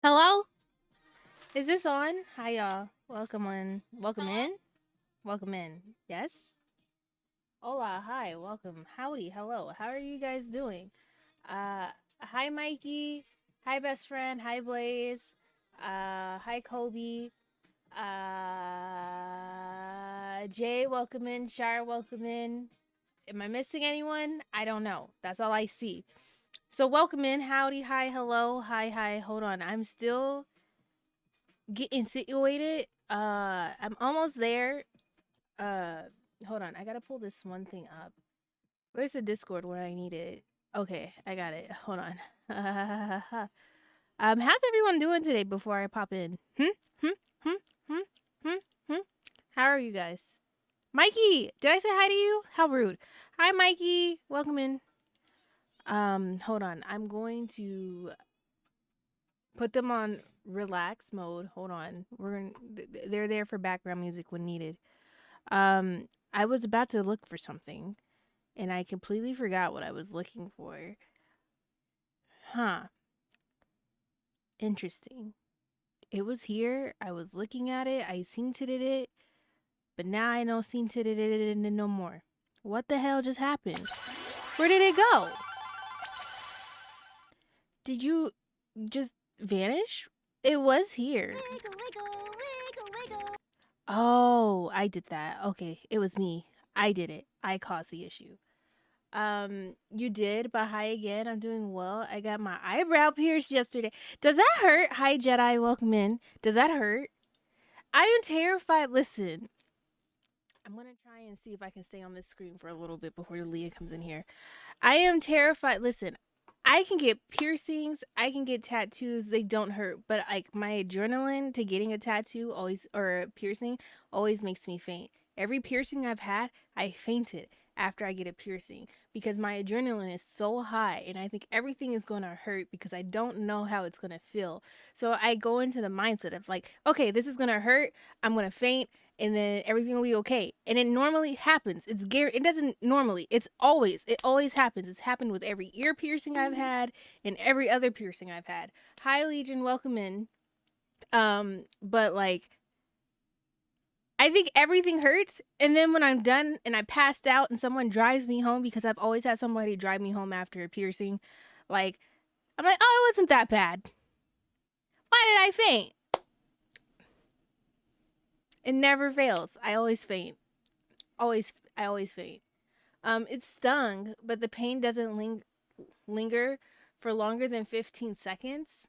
Hello? Is this on? Hi, y'all. Welcome on. Welcome in. Welcome in. Yes? Hola. Hi. Welcome. Howdy. Hello. How are you guys doing? Uh, hi, Mikey. Hi, best friend. Hi, Blaze. Hi, Kobe. Jay, welcome in. Shar, welcome in. Am I missing anyone? I don't know. That's all I see. So, welcome in. Howdy. Hi. Hello. Hi. Hi. Hold on. I'm still getting situated. I'm almost there. Uh, Hold on. I gotta pull this one thing up. Where's the Discord where I need it? Okay, I got it. Hold on. How's everyone doing today before I pop in? Hmm? Hmm? Hmm? Hmm? Hmm? How are you guys? Mikey, did I say hi to you? How rude. Hi, Mikey. Welcome in. Hold on. I'm going to put them on relax mode. Hold on. They're there for background music when needed. I was about to look for something and I completely forgot what I was looking for. Huh. Interesting. It was here. I was looking at it. I seen to it, but now I don't seen to it no more. What the hell just happened? Where did it go? Did you just vanish? It was here. Wiggle, wiggle, wiggle, wiggle. Oh, I did that. Okay, it was me. I did it. I caused the issue. You did, but hi again. I'm doing well. I got my eyebrow pierced yesterday. Does that hurt? Hi, Jedi. Welcome in. Does that hurt? I am terrified. Listen, I'm gonna try and see if I can stay on this screen for a little bit before Leah comes in here. I am terrified. Listen, I can get piercings, I can get tattoos, they don't hurt, but like my adrenaline to getting a tattoo always or a piercing always makes me faint. Every piercing I've had, I fainted after I get a piercing because my adrenaline is so high and I think everything is going to hurt because I don't know how it's going to feel. So I go into the mindset of like, okay, this is going to hurt, I'm going to faint, and then everything will be okay. And it normally happens. It doesn't normally. It always happens. It's happened with every ear piercing I've had and every other piercing I've had. Hi Legion, welcome in. But like I think everything hurts, and then when I'm done and I passed out and someone drives me home because I've always had somebody drive me home after a piercing, like I'm like, "Oh, it wasn't that bad. Why did I faint?" It never fails. I always faint. I always faint. It stung, but the pain doesn't linger for longer than 15 seconds.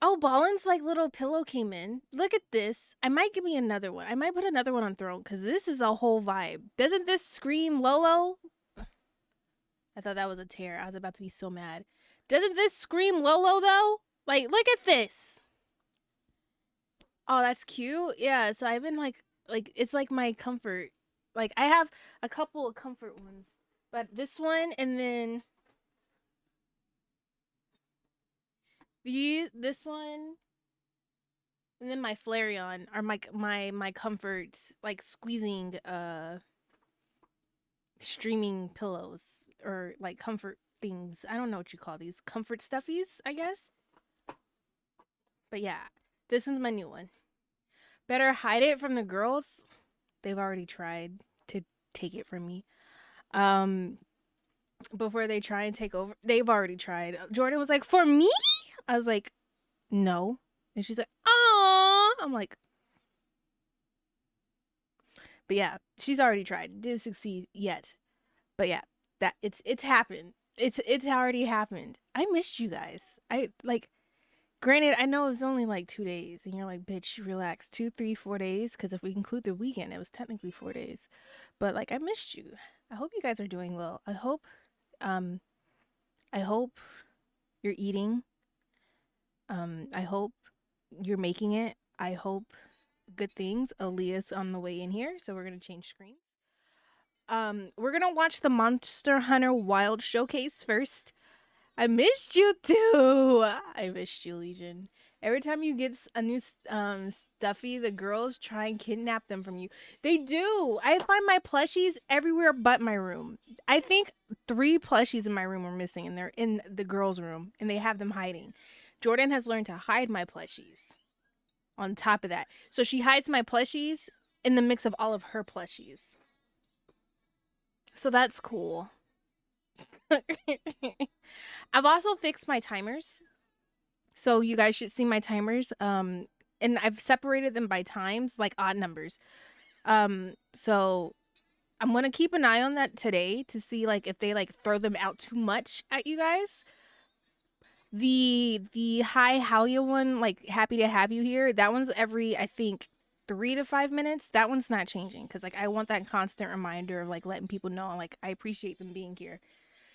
Oh, Ballin's like little pillow came in. Look at this. I might give me another one. I might put another one on throne because this is a whole vibe. Doesn't this scream Lolo? I thought that was a tear. I was about to be so mad. Doesn't this scream Lolo though? Like, look at this. Oh, that's cute. Yeah. So I've been like it's like my comfort. Like I have a couple of comfort ones, but this one and then this one and then my Flareon are my comfort like squeezing streaming pillows or like comfort things. I don't know what you call these. Comfort stuffies, I guess. But yeah, this one's my new one. Better hide it from the girls. They've already tried to take it from me. Um Before they try and take over. They've already tried. Jordan was like, "For me?" I was like, "No." And she's like, "Aw." I'm like, but yeah, she's already tried. Didn't succeed yet. But yeah, that it's happened. It's already happened. I missed you guys. I like granted, I know it was only like 2 days, and you're like, bitch, relax. 2, 3, 4 days. Because if we include the weekend, it was technically 4 days. But like I missed you. I hope you guys are doing well. Um I hope you're eating. I hope you're making it. I hope good things. Aaliyah's on the way in here, so we're gonna change screens. We're gonna watch the Monster Hunter Wild Showcase first. I missed you too. I missed you, Legion. Every time you get a new stuffy, the girls try and kidnap them from you. They do. I find my plushies everywhere but my room. I think 3 plushies in my room are missing, and they're in the girls' room, and they have them hiding. Jordan has learned to hide my plushies on top of that. So she hides my plushies in the mix of all of her plushies. So that's cool. I've also fixed my timers. So you guys should see my timers. And I've separated them by times, like odd numbers. So I'm gonna keep an eye on that today to see like if they like throw them out too much at you guys. The hi Halia one, like happy to have you here. That one's every I think 3 to 5 minutes. That one's not changing because like I want that constant reminder of like letting people know like I appreciate them being here.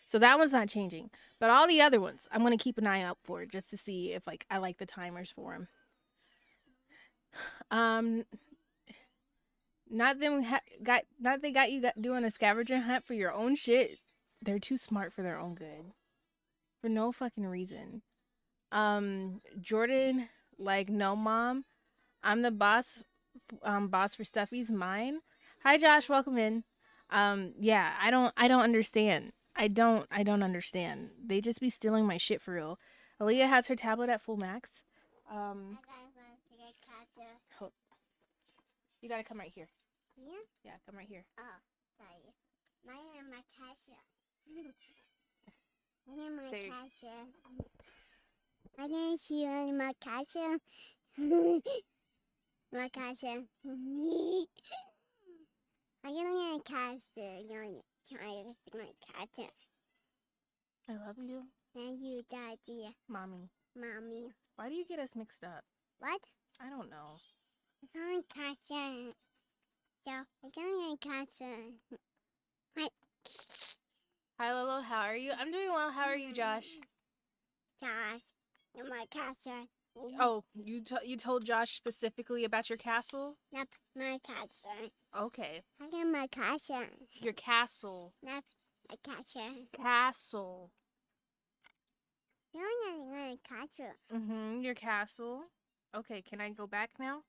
So that one's not changing. But all the other ones, I'm gonna keep an eye out for just to see if like I like the timers for them. Not them not they got you doing a scavenger hunt for your own shit. They're too smart for their own good. For no fucking reason. Jordan, like, no, mom, I'm the boss. Boss for Stuffy's mine. Hi, Josh. Welcome in. Yeah, I don't understand. I don't understand. They just be stealing my shit for real. Aaliyah has her tablet at full max. Hold. You gotta come right here. Yeah? Yeah, come right here. Oh, sorry. My cassia. My cassia. I didn't see you in my cassia. My cassia. I'm gonna get a cassia. I'm gonna try to stick my cassia. I love you. Thank you, Daddy. Mommy. Mommy. Why do you get us mixed up? What? I don't know. I found cassia. So, I'm gonna get a cassia. What? Hi, Lolo. How are you? I'm doing well. How are you, Josh? Josh, you're my cassia. Oh, you told Josh specifically about your castle? Nope, my cassia. Okay. I got my cassia. Your castle. Nope, my cassia. Castle. You're not my cassia. Your castle. Okay, can I go back now?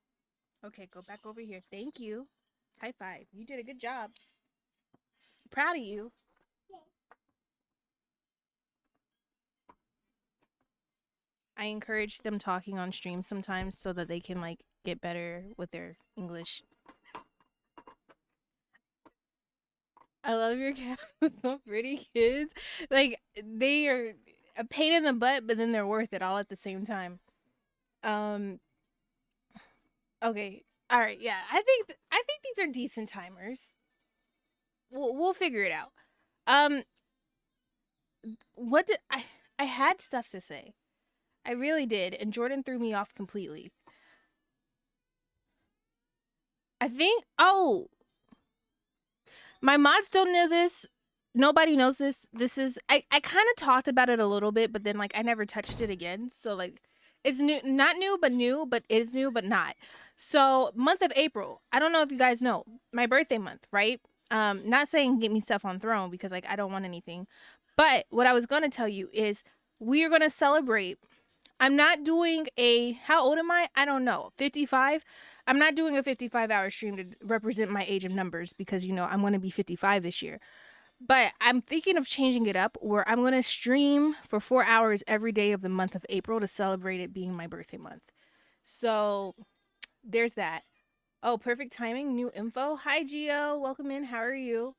Okay, go back over here. Thank you. High five. You did a good job. Proud of you. I encourage them talking on stream sometimes so that they can like get better with their English. I love your cats. So pretty, kids. Like they are a pain in the butt, but then they're worth it all at the same time. Okay. All right. Yeah. I think these are decent timers. We'll figure it out. What did I had stuff to say. I really did, and Jordan threw me off completely. I think my mods don't know this. Nobody knows this. This is I kind of talked about it a little bit, but then like I never touched it again. So like it's not new, but is new, but not. So month of April. I don't know if you guys know my birthday month, right? Not saying get me stuff on throne because like I don't want anything, but what I was gonna tell you is we are gonna celebrate. I'm not doing how old am I? I don't know. 55. I'm not doing a 55-hour stream to represent my age of numbers because I'm going to be 55 this year. But I'm thinking of changing it up where I'm going to stream for 4 hours every day of the month of April to celebrate it being my birthday month. So there's that. Oh, perfect timing. New info. Hi, Gio. Welcome in. How are you?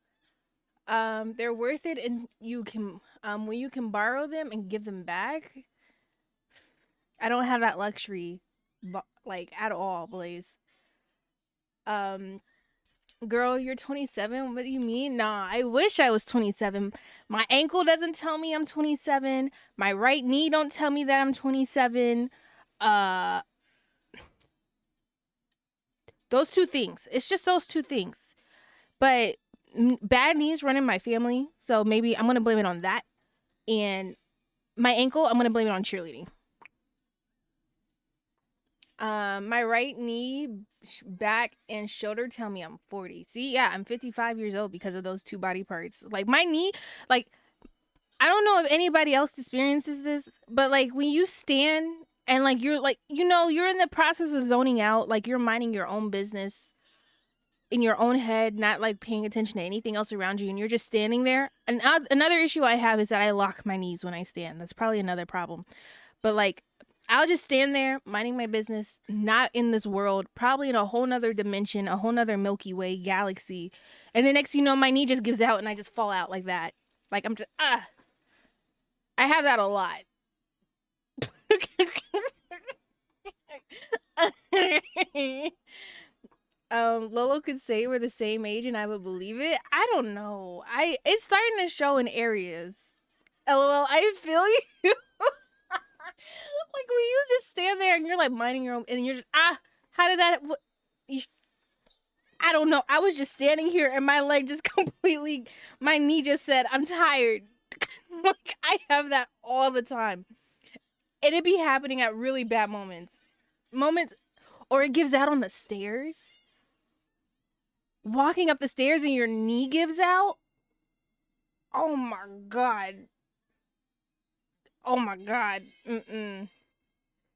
They're worth it, and you can when you can borrow them and give them back. I don't have that luxury, like at all, Blaze. Girl, you're 27. What do you mean? Nah, I wish I was 27. My ankle doesn't tell me I'm 27. My right knee don't tell me that I'm 27. Those two things. It's just those two things. But bad knees run in my family, so maybe I'm gonna blame it on that. And my ankle, I'm gonna blame it on cheerleading. My right knee, back, and shoulder tell me I'm 40. See, yeah, I'm 55 years old because of those two body parts. Like my knee, like I don't know if anybody else experiences this, but like when you stand and like you're like you're in the process of zoning out, like you're minding your own business in your own head, not like paying attention to anything else around you, and you're just standing there. And another issue I have is that I lock my knees when I stand. That's probably another problem. But like I'll just stand there minding my business, not in this world, probably in a whole nother dimension, a whole nother Milky Way galaxy. And the next you know, my knee just gives out and I just fall out like that. Like I'm just I have that a lot. Lolo could say we're the same age and I would believe it. I don't know. It's starting to show in areas. LOL, I feel you. Like when you just stand there and you're like minding your own, and you're just how did that? I don't know. I was just standing here and my leg just completely, my knee just said, "I'm tired." Like I have that all the time, and it be happening at really bad moments, or it gives out on the stairs. Walking up the stairs and your knee gives out. Oh my god. Oh my god. Mm-mm.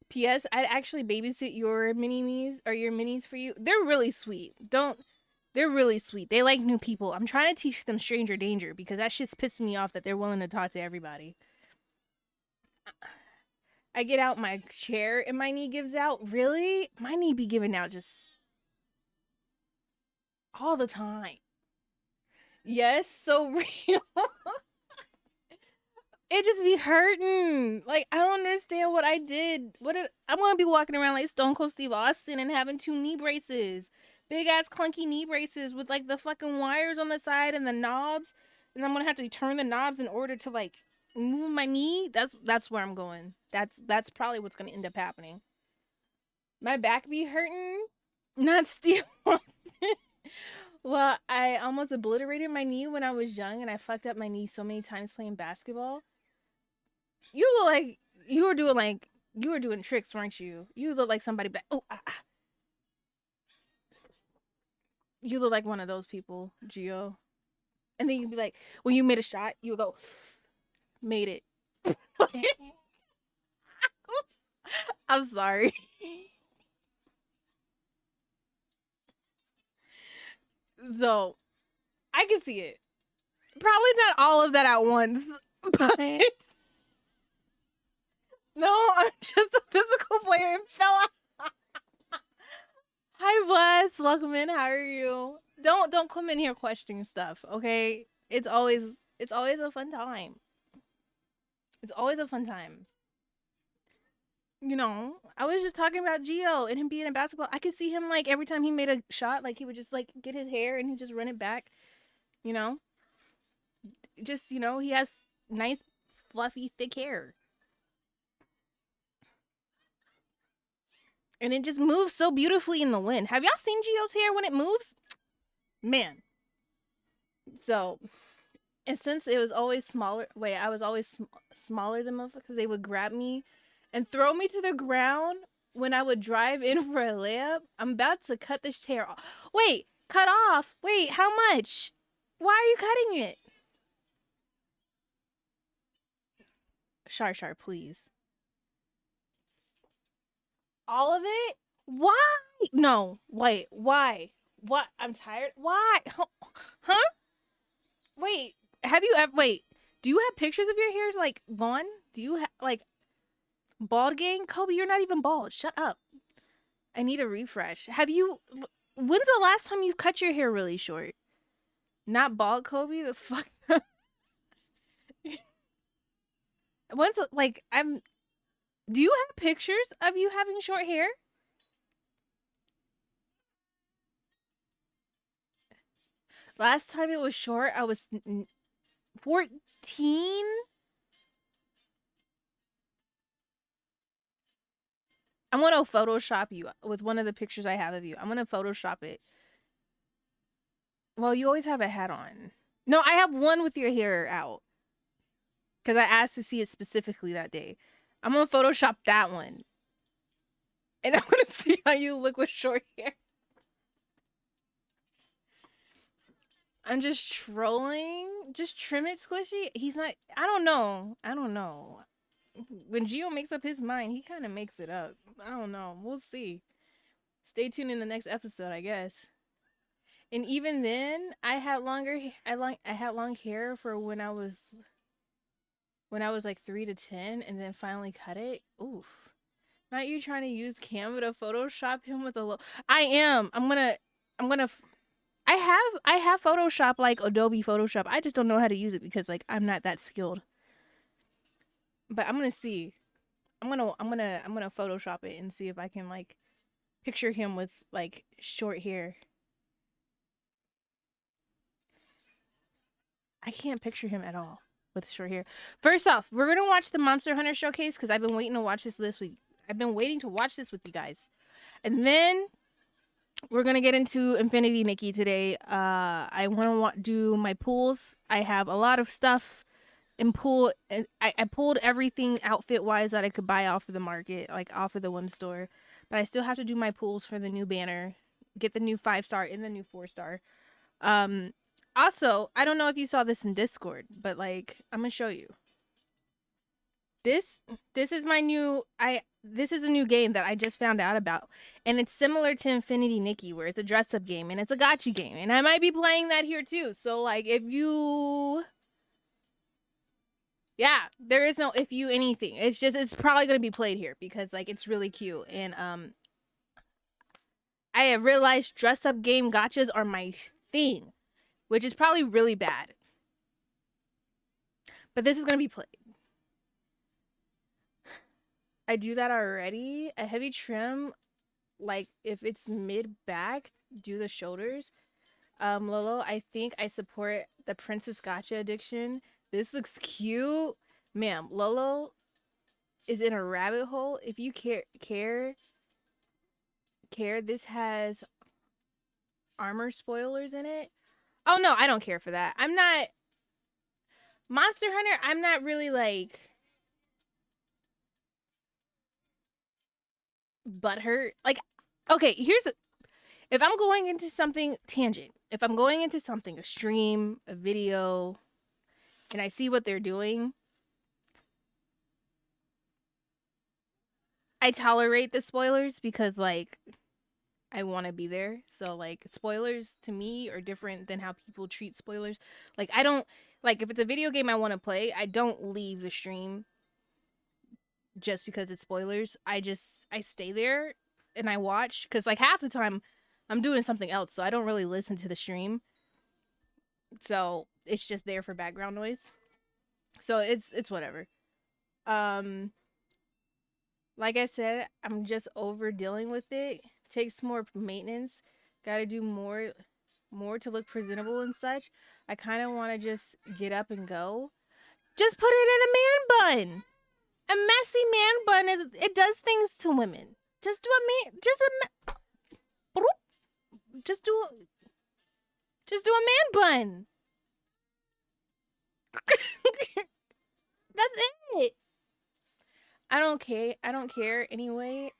P.S. I'd actually babysit your mini me's or your minis for you. They're really sweet. Don't. They're really sweet. They like new people. I'm trying to teach them stranger danger because that shit's pissing me off that they're willing to talk to everybody. I get out my chair and my knee gives out. Really? My knee be giving out just all the time. Yes, so real. It just be hurting. Like I don't understand what I did. I'm gonna be walking around like Stone Cold Steve Austin and having two knee braces, big ass clunky knee braces with like the fucking wires on the side and the knobs, and I'm gonna have to turn the knobs in order to like move my knee. That's where I'm going. That's probably what's gonna end up happening. My back be hurting. Not Steve Austin. Well, I almost obliterated my knee when I was young, and I fucked up my knee so many times playing basketball. You look like you were doing tricks, weren't you? You look like somebody like, oh, you look like one of those people, Gio. And then you'd be like, when you made a shot, you would go, made it. I'm sorry. So I can see it. Probably not all of that at once, but no, I'm just a physical player and fell out. Hi, Bless. Welcome in. How are you? Don't come in here questioning stuff, okay? It's always a fun time. It's always a fun time. You know, I was just talking about Gio and him being in basketball. I could see him like every time he made a shot, like he would just like get his hair and he just run it back. You know, just he has nice, fluffy, thick hair, and it just moves so beautifully in the wind. Have y'all seen Gio's hair when it moves? Man. So, and since it was always smaller, wait, I was always smaller than motherfuckers. They would grab me and throw me to the ground when I would drive in for a layup. I'm about to cut this hair off. Wait, cut off. Wait, how much? Why are you cutting it? Shar, please. All of it? Why? No, wait, why? What? I'm tired. Why? Huh? Wait, have you ever, wait, do you have pictures of your hair like gone? Do you have like bald gang? Kobe, you're not even bald. Shut up. I need a refresh. When's the last time you cut your hair really short? Not bald, Kobe? The fuck? When's, like, do you have pictures of you having short hair? Last time it was short, I was 14? I'm gonna Photoshop you with one of the pictures I have of you. I'm gonna Photoshop it. Well, you always have a hat on. No, I have one with your hair out. Because I asked to see it specifically that day. I'm gonna Photoshop that one. And I'm gonna see how you look with short hair. I'm just trolling. Just trim it, Squishy. He's not. I don't know. When Gio makes up his mind, he kind of makes it up. I don't know. We'll see. Stay tuned in the next episode, I guess. And even then, I had I had long hair for when I was like 3 to 10, and then finally cut it. Oof. Not you trying to use Canva to Photoshop him with a low. I am. I have Photoshop like Adobe Photoshop. I just don't know how to use it because like I'm not that skilled. But I'm gonna see. I'm gonna Photoshop it and see if I can like picture him with like short hair. I can't picture him at all with short hair. First off, we're gonna watch the Monster Hunter showcase because I've been waiting to watch this week. I've been waiting to watch this with you guys, and then we're gonna get into Infinity Nikki today. I want to do my pools. I have a lot of stuff in pool, and I pulled everything outfit wise that I could buy off of the market, like off of the WIM store. But I still have to do my pools for the new banner, get the new 5-star and the new 4-star. Um, Also, I don't know if you saw this in Discord, but like I'm gonna show you. This is my new this is a new game that I just found out about, and it's similar to Infinity Nikki, where it's a dress up game and it's a gacha game, and I might be playing that here too. So like if you yeah, there is no if you anything. It's probably gonna be played here because like it's really cute, and I have realized dress up game gachas are my thing, which is probably really bad. But this is gonna be played. I do that already. A heavy trim, like if it's mid back, do the shoulders. Lolo, I think I support the Princess Gotcha addiction. This looks cute. Ma'am, Lolo is in a rabbit hole. If you care, this has armor spoilers in it. Oh no, I don't care for that. I'm not Monster Hunter, I'm not really like butthurt. Like, okay, if I'm going into something tangent, if I'm going into something, a stream, a video, and I see what they're doing, I tolerate the spoilers because like I want to be there. So like spoilers to me are different than how people treat spoilers. Like I don't like if it's a video game I want to play, I don't leave the stream just because it's spoilers. I stay there and I watch cuz like half the time I'm doing something else, so I don't really listen to the stream. So it's just there for background noise. So it's whatever. Um like I said, I'm just over dealing with it. Takes more maintenance. Got to do more to look presentable and such. I kind of want to just get up and go. Just put it in a man bun. A messy man bun it does things to women. Just do a man just do a man bun. That's it. I don't care anyway.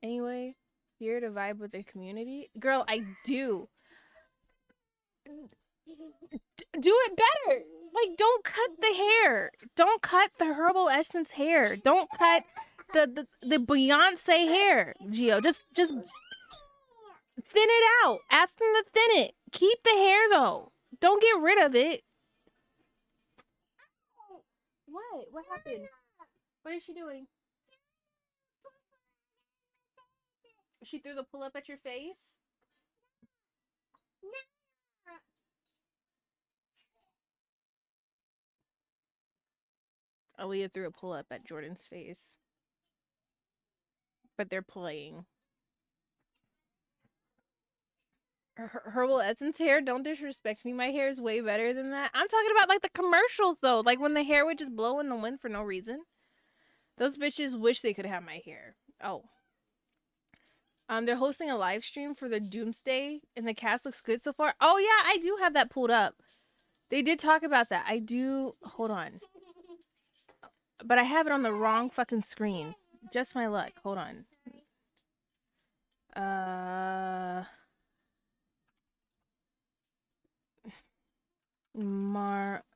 Anyway, here to vibe with the community. Girl, I do. Do it better. Like, don't cut the hair. Don't cut the herbal essence hair. Don't cut the Beyonce hair, Gio. Just thin it out. Ask them to thin it. Keep the hair though. Don't get rid of it. What? What happened? What is she doing? She threw the pull up at your face? Aaliyah threw a pull up at Jordan's face. But they're playing. Herbal essence hair, don't disrespect me. My hair is way better than that. I'm talking about like the commercials though, like when the hair would just blow in the wind for no reason. Those bitches wish they could have my hair. Oh. They're hosting a live stream for the Doomsday, and the cast looks good so far. Oh yeah, I do have that pulled up. They did talk about that. I do. Hold on. But I have it on the wrong fucking screen. Just my luck. Hold on.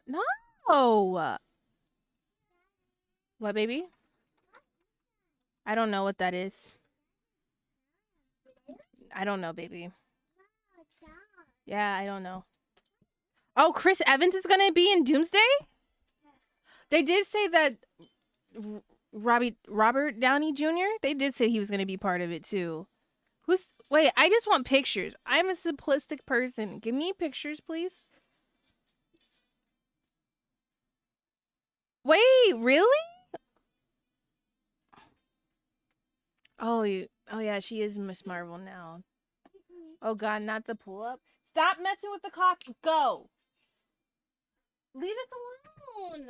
No. What, baby? I don't know what that is. I don't know, baby. Yeah, I don't know. Oh, Chris Evans is gonna be in Doomsday? They did say that Robert Downey Jr.? They did say he was gonna be part of it too. Wait, I just want pictures. I'm a simplistic person. Give me pictures, please. Wait, really? Oh, yeah, she is Miss Marvel now. Oh God, not the pull up. Stop messing with the cock. Go. Leave us alone.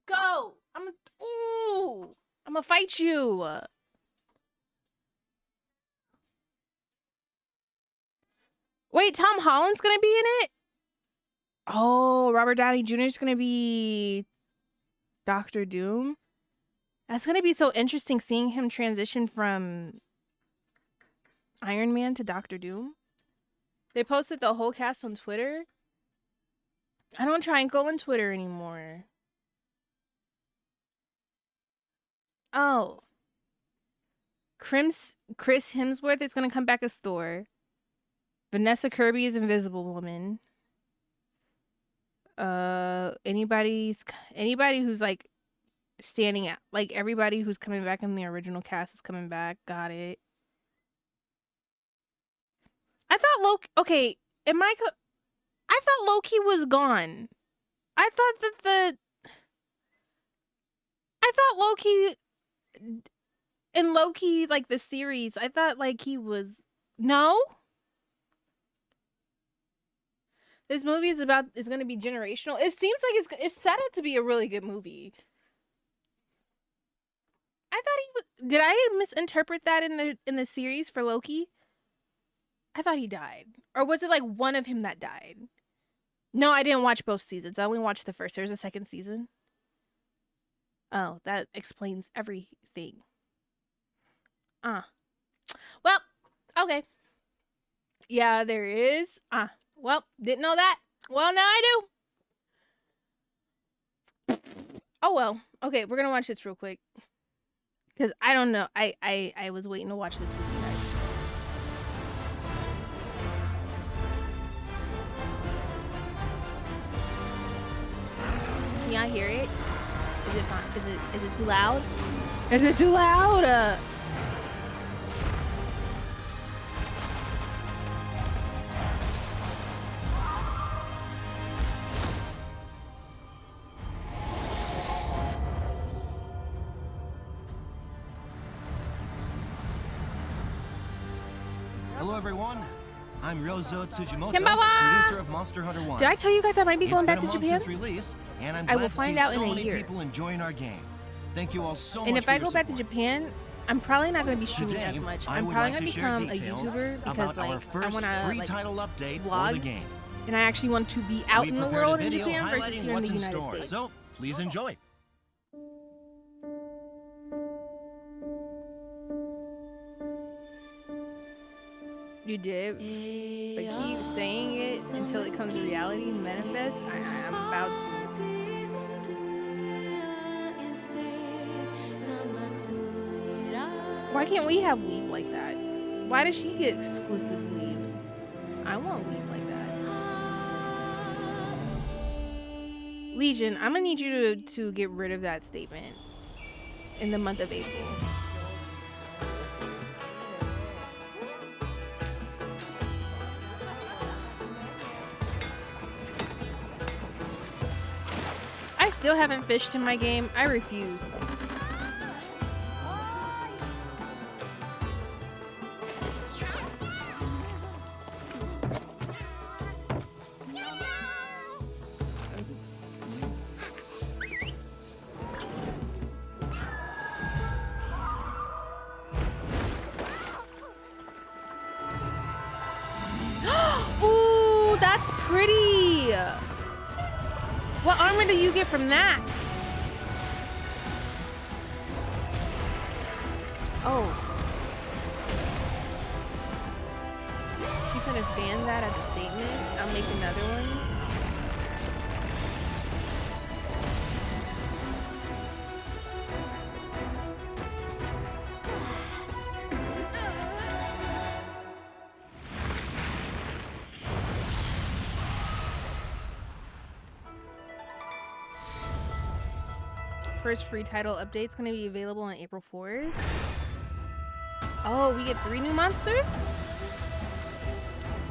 Go. I'm gonna fight you. Wait, Tom Holland's gonna be in it? Oh, Robert Downey Jr. is gonna be Doctor Doom. That's gonna be so interesting seeing him transition from Iron Man to Doctor Doom. They posted the whole cast on Twitter. I don't try and go on Twitter anymore. Oh. Chris Hemsworth is gonna come back as Thor. Vanessa Kirby is Invisible Woman. Anybody who's like standing out, like everybody who's coming back in the original cast is coming back. Got it. I thought Loki. Okay, I thought Loki was gone. I thought Loki in Loki, like the series, I thought like he was no. This movie is going to be generational. It seems like it's set up to be a really good movie. I thought he was. Did I misinterpret that in the series for Loki? I thought he died, or was it like one of him that died? No, I didn't watch both seasons. I only watched the first. There's a second season. Oh, that explains everything. Well, okay. Yeah, there is. Well, didn't know that. Well, now I do. Oh well. Okay, we're gonna watch this real quick. Cause I don't know. I was waiting to watch this with you guys. Can y'all hear it? Is it fine? Is it too loud? Is it too loud? Hello everyone, I'm Ryozo Tsujimoto, Konbanwa! producer of Monster Hunter 1. Did I tell you guys I might be going back to It's been a Japan? month since release, and I'm I glad will to find see out so in a many year. people enjoying our game. Thank you all so much And if for I your go back to support. Japan, I'm probably not going to be streaming Today, as much. I I'm would probably like going to to share become a details YouTuber because about our like I first want to free like title update vlog, for the game. and I actually want to be out We in the prepared world a in video Japan versus highlighting here in what's the in United store, States. so please enjoy. You did, but keep saying it until it comes to reality and manifest. I'm about to. Why can't we have weave like that? Why does she get exclusive weave? I want weave like that. Legion, I'm gonna need you to get rid of that statement in the month of April. I still haven't fished in my game. I refuse. Ooh, that's pretty. What armor do you get from that? Oh. You could have banned that as a statement. I'll make another one. first free title update's gonna be available on April 4th. Oh, we get 3 new monsters?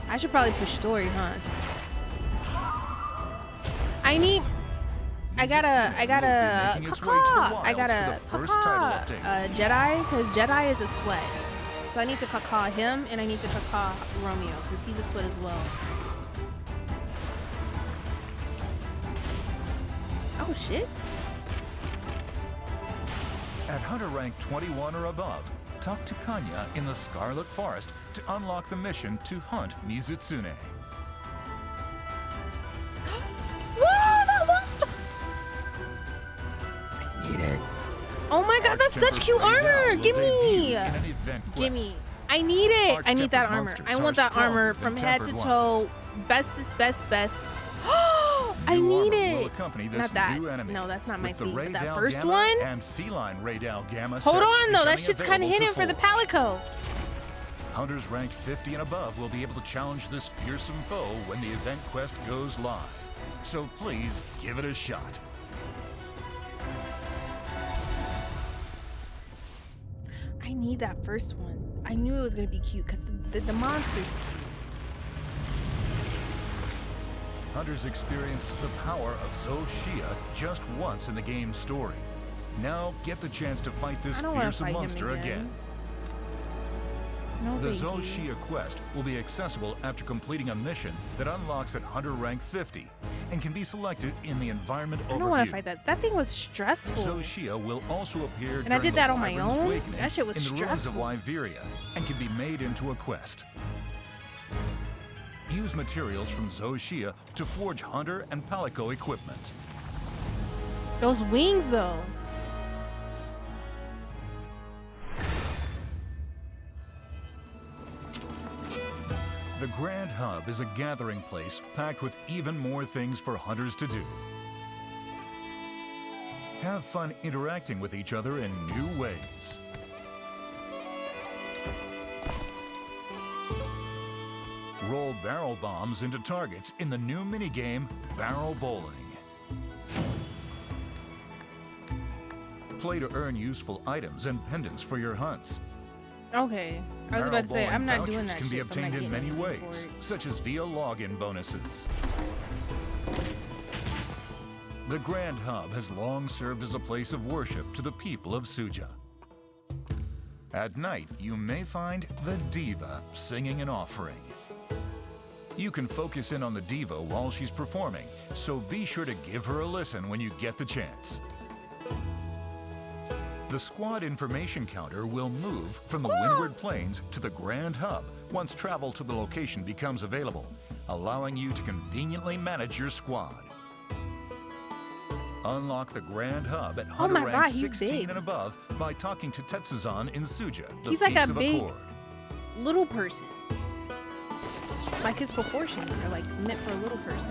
I should probably push story, huh? I gotta Jedi, because Jedi is a sweat. So I need to caca him, and I need to caca Romeo, because he's a sweat as well. Oh shit. At hunter rank 21 or above, talk to Kanya in the Scarlet Forest to unlock the mission to hunt Mizutsune. Oh my god, that's such cute armor! Give me! Give me. I need it! I need that armor. I want that armor from head to toe. Bestest, best. I need it! Not that. No, that's not my thing. But that first one? And feline Radal Gamma Hold on though, that shit's kinda hidden for the Palico. Hunters ranked 50 and above will be able to challenge this fearsome foe when the event quest goes live. So please, give it a shot. I need that first one. I knew it was gonna be cute because the monster's cute. Hunters experienced the power of Zoshia just once in the game's story. Now get the chance to fight this fearsome monster again. No, the Zoshia quest will be accessible after completing a mission that unlocks at Hunter rank 50 and can be selected in the environment overview. I don't want to fight that. That thing was stressful. Zoshia will also appear and I did that on my own. Awakening that shit was in the ruins stressful. of Liberia and can be made into a quest. Use materials from Zoshia to forge Hunter and Palico equipment. Those wings, though. The Grand Hub is a gathering place packed with even more things for hunters to do. Have fun interacting with each other in new ways. Roll barrel bombs into targets in the new minigame, Barrel Bowling. Play to earn useful items and pendants for your hunts. Okay. I was about to say, I'm not doing that can be obtained in many ways, such as via login bonuses. The Grand Hub has long served as a place of worship to the people of Suja. At night, you may find the Diva singing an offering. You can focus in on the Diva while she's performing, so be sure to give her a listen when you get the chance. The squad information counter will move from the Windward Plains to the Grand Hub once travel to the location becomes available, allowing you to conveniently manage your squad. Unlock the Grand Hub at Hunter rank 16 and above by talking to Tetsuzan in Suja, the He's like a big Accord. little person. Like his proportions are like meant for a little person.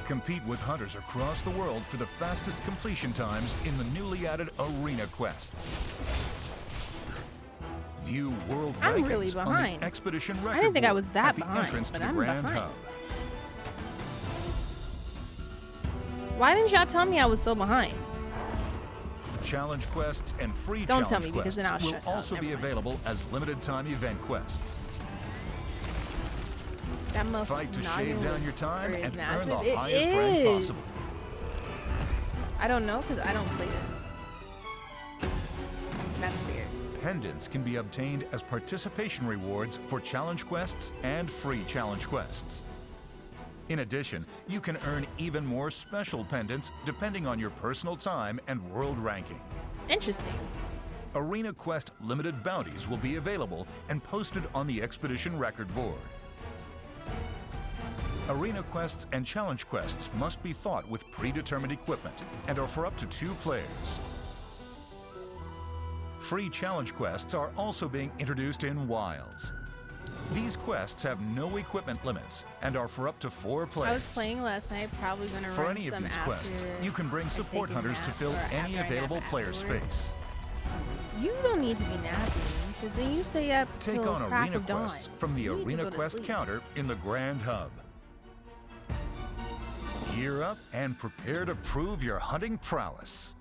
Compete with hunters across the world for the fastest completion times in the newly added Arena Quests. View world I'm rankings really on behind. the Expedition Record I didn't think I board was that at the behind, entrance to but the I'm Grand behind. Hub. Why didn't y'all tell me I was so behind? Challenge quests and free Don't challenge tell me, because quests then I'll will stress out. also Never be mind. available as limited time event quests. That Fight to shave down your time and earn the It highest rank is. possible. I don't know because I don't play this. That's weird. Pendants can be obtained as participation rewards for challenge quests and free challenge quests. In addition, you can earn even more special pendants depending on your personal time and world ranking. Interesting. Arena Quest limited bounties will be available and posted on the Expedition Record board. Arena quests and challenge quests must be fought with predetermined equipment and are for up to 2 players. Free challenge quests are also being introduced in Wilds. These quests have no equipment limits and are for up to 4 players. I was playing last night, probably gonna run For any of some these after quests, you can bring I support take a hunters to nap fill or any after I nap available player afterwards. space. You don't need to be napping, because then you stay up Take till on crack arena of dawn. quests from the You need to Arena go to Quest sleep. counter in the Grand Hub. Gear up and prepare to prove your hunting prowess.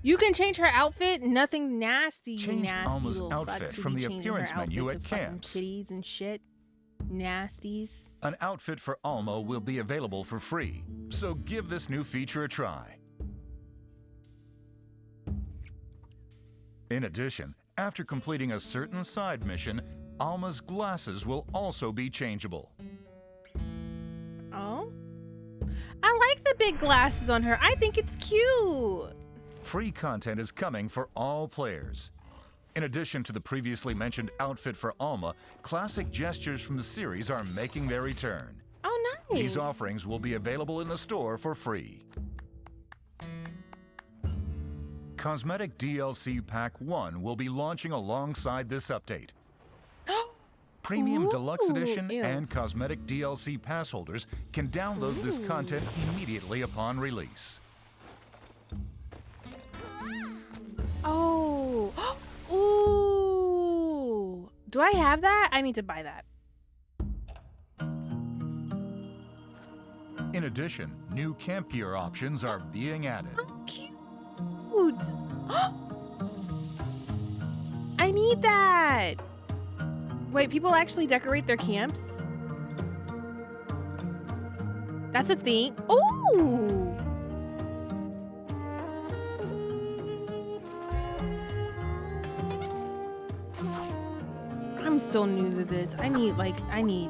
You can change her outfit. Nothing nasty. You Change nasty Alma's little outfit fucks who from be the changing appearance her menu outfit at to fucking camps. Titties and shit. Nasties. An outfit for Alma will be available for free, so give this new feature a try. In addition, after completing a certain side mission, Alma's glasses will also be changeable. Oh, I like the big glasses on her. I think it's cute. Free content is coming for all players. In addition to the previously mentioned outfit for Alma, classic gestures from the series are making their return. Oh, nice. These offerings will be available in the store for free. Cosmetic DLC Pack 1 will be launching alongside this update. Premium Deluxe Ooh, Edition ew. and Cosmetic DLC pass holders can download this Ooh. content immediately upon release. Oh. Ooh. Do I have that? I need to buy that. In addition, new camp gear options are being added. How cute. I need that. Wait, people actually decorate their camps? That's a thing. Ooh. I'm so new to this. I need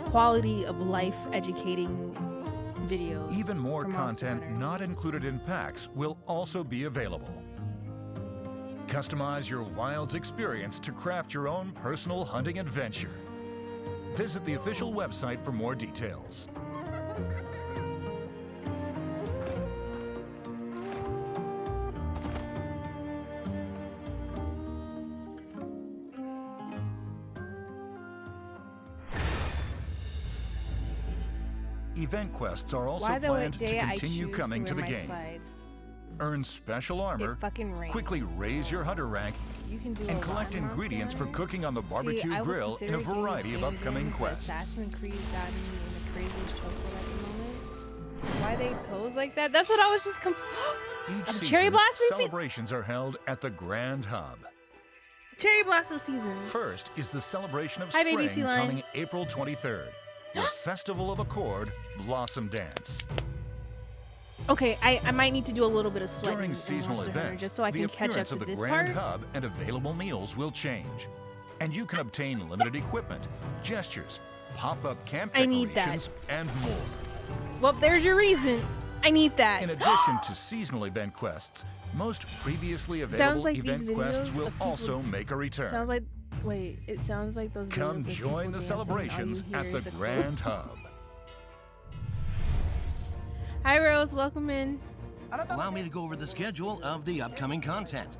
quality of life educating videos. Even more from content Monster Hunter. not included in packs will also be available. Customize your Wilds experience to craft your own personal hunting adventure. Visit the official website for more details. Event quests are also Why the planned to day I continue choose coming to wear the my game. slides? Earn special armor, It fucking rains. quickly raise your hunter rank, You can do a and lot collect in Monster ingredients for Hunter. cooking on the See, barbecue I was grill in a considering getting variety of this upcoming game, but quests. Assassin's Creed got me in the craziest chokehold at the moment. Why they pose like that? That's what I was just Each A season, cherry blossom celebrations are held at the Grand Hub. Cherry blossom season. First is the celebration of Hi, baby spring sea lion. coming April 23rd. The Festival of Accord Blossom Dance. Okay, I might need to do a little bit of sweating During in seasonal Monster Hunter events, just so I the can catch up appearance to of the this Grand part. Hub and available meals will change. And you can obtain limited equipment, gestures, pop-up camp I need that. decorations, and more. Well, there's your reason. I need that. In addition to seasonal event quests, most previously available like these event quests videos will of people- also make a return. Sounds like it sounds like those. Come videos of join people the dancing and all you celebrations hear at the is a Grand close. Hub. Hi, Rose. Welcome in. Allow me to go over the schedule of the upcoming content.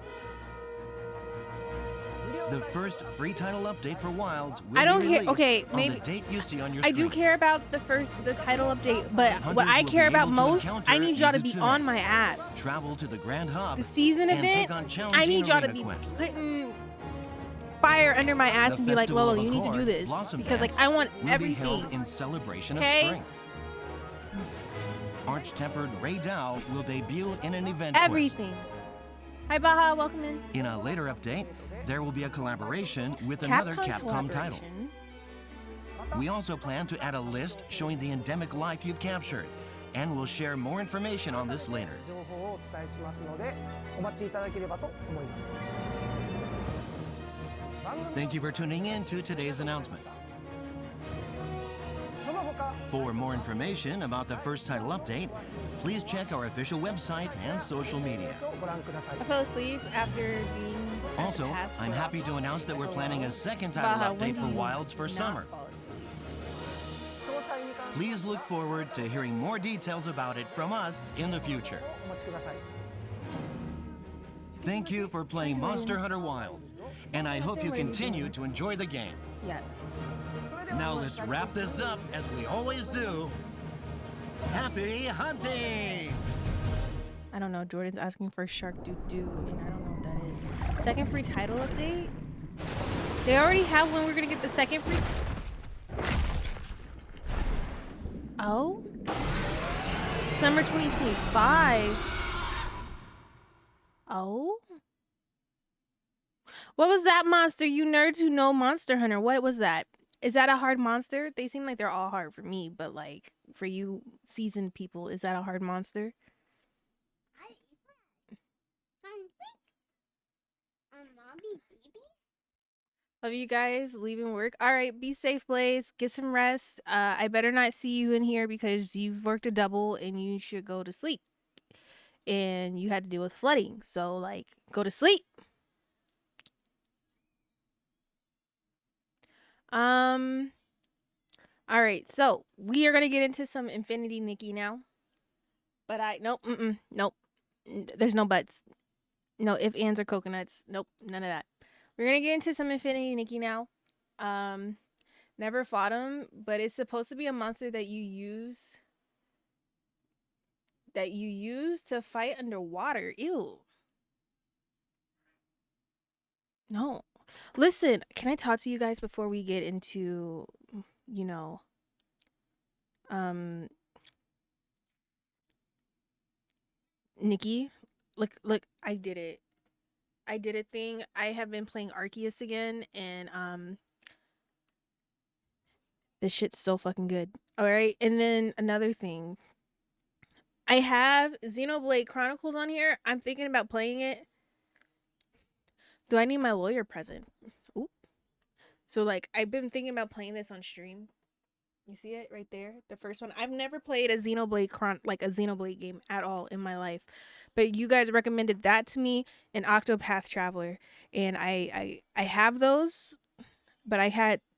The first free title update for Wilds will I don't be care- released okay, on maybe- the date you see on your I do screens. care about the title update, but what Hunters I will care be about able to most, encounter I need y'all to be Yuzutsume. on my ass. Travel to the Grand Hub The season and event, take on I challenging need y'all to arena be quests. putting fire under my ass The and be like, Festival Lolo, of you need to do Accord this Blossom because Dance I want will be held everything. in celebration Okay? of spring. Arch-tempered Ray Dow will debut in an event Everything. Hi, Baha. Welcome in. quest. In a later update, there will be a collaboration with another Capcom title. collaboration. We also plan to add a list showing the endemic life you've captured, and we'll share more information on this later. 情報をお伝えしますのでお待ちいただければと思います。 Thank you for tuning in to today's announcement. その他 For more information about the first title update, please check our official website and social media. をご覧ください I。fell asleep after being sent Also, to task I'm for- happy to announce that we're planning a second title Baha, when update do for you Wilds for not summer. fall asleep? 詳細に関して Please look forward to hearing more details about it from us in the future. お待ちください。Thank you for playing Monster Hunter Wilds, and I hope you continue to enjoy the game. Yes. Now let's wrap this up as we always do. Happy hunting! I don't know. Jordan's asking for Shark Doo Doo, and I don't know what that is. Second free title update? They already have one. We're gonna get the second free. Oh? Summer 2025. Oh? What was that monster? You nerds who know Monster Hunter. What was that? Is that a hard monster? They seem like they're all hard for me, but like for you seasoned people, is that a hard monster? Love you guys. Leaving work. All right. Be safe, Blaze. Get some rest. I better not see you in here because you've worked a double and you should go to sleep. And you had to deal with flooding. So, like, go to sleep. All right. So, we are going to get into some Infinity Nikki now. But nope. Nope. There's no buts. No ifs, ands, or coconuts. Nope. None of that. We're gonna get into some Infinity Nikki now. Never fought him, but it's supposed to be a monster that you use to fight underwater. Ew. No. Listen, can I talk to you guys before we get into, you know, Nikki? Look, I did it. I did a thing. I have been playing Arceus again, and this shit's so fucking good. All right, and then another thing. I have Xenoblade Chronicles on here. I'm thinking about playing it. Do I need my lawyer present? Ooh. So like, I've been thinking about playing this on stream. You see it right there, the first one. I've never played a Xenoblade game at all in my life, but you guys recommended that to me, and Octopath Traveler, and I have those, but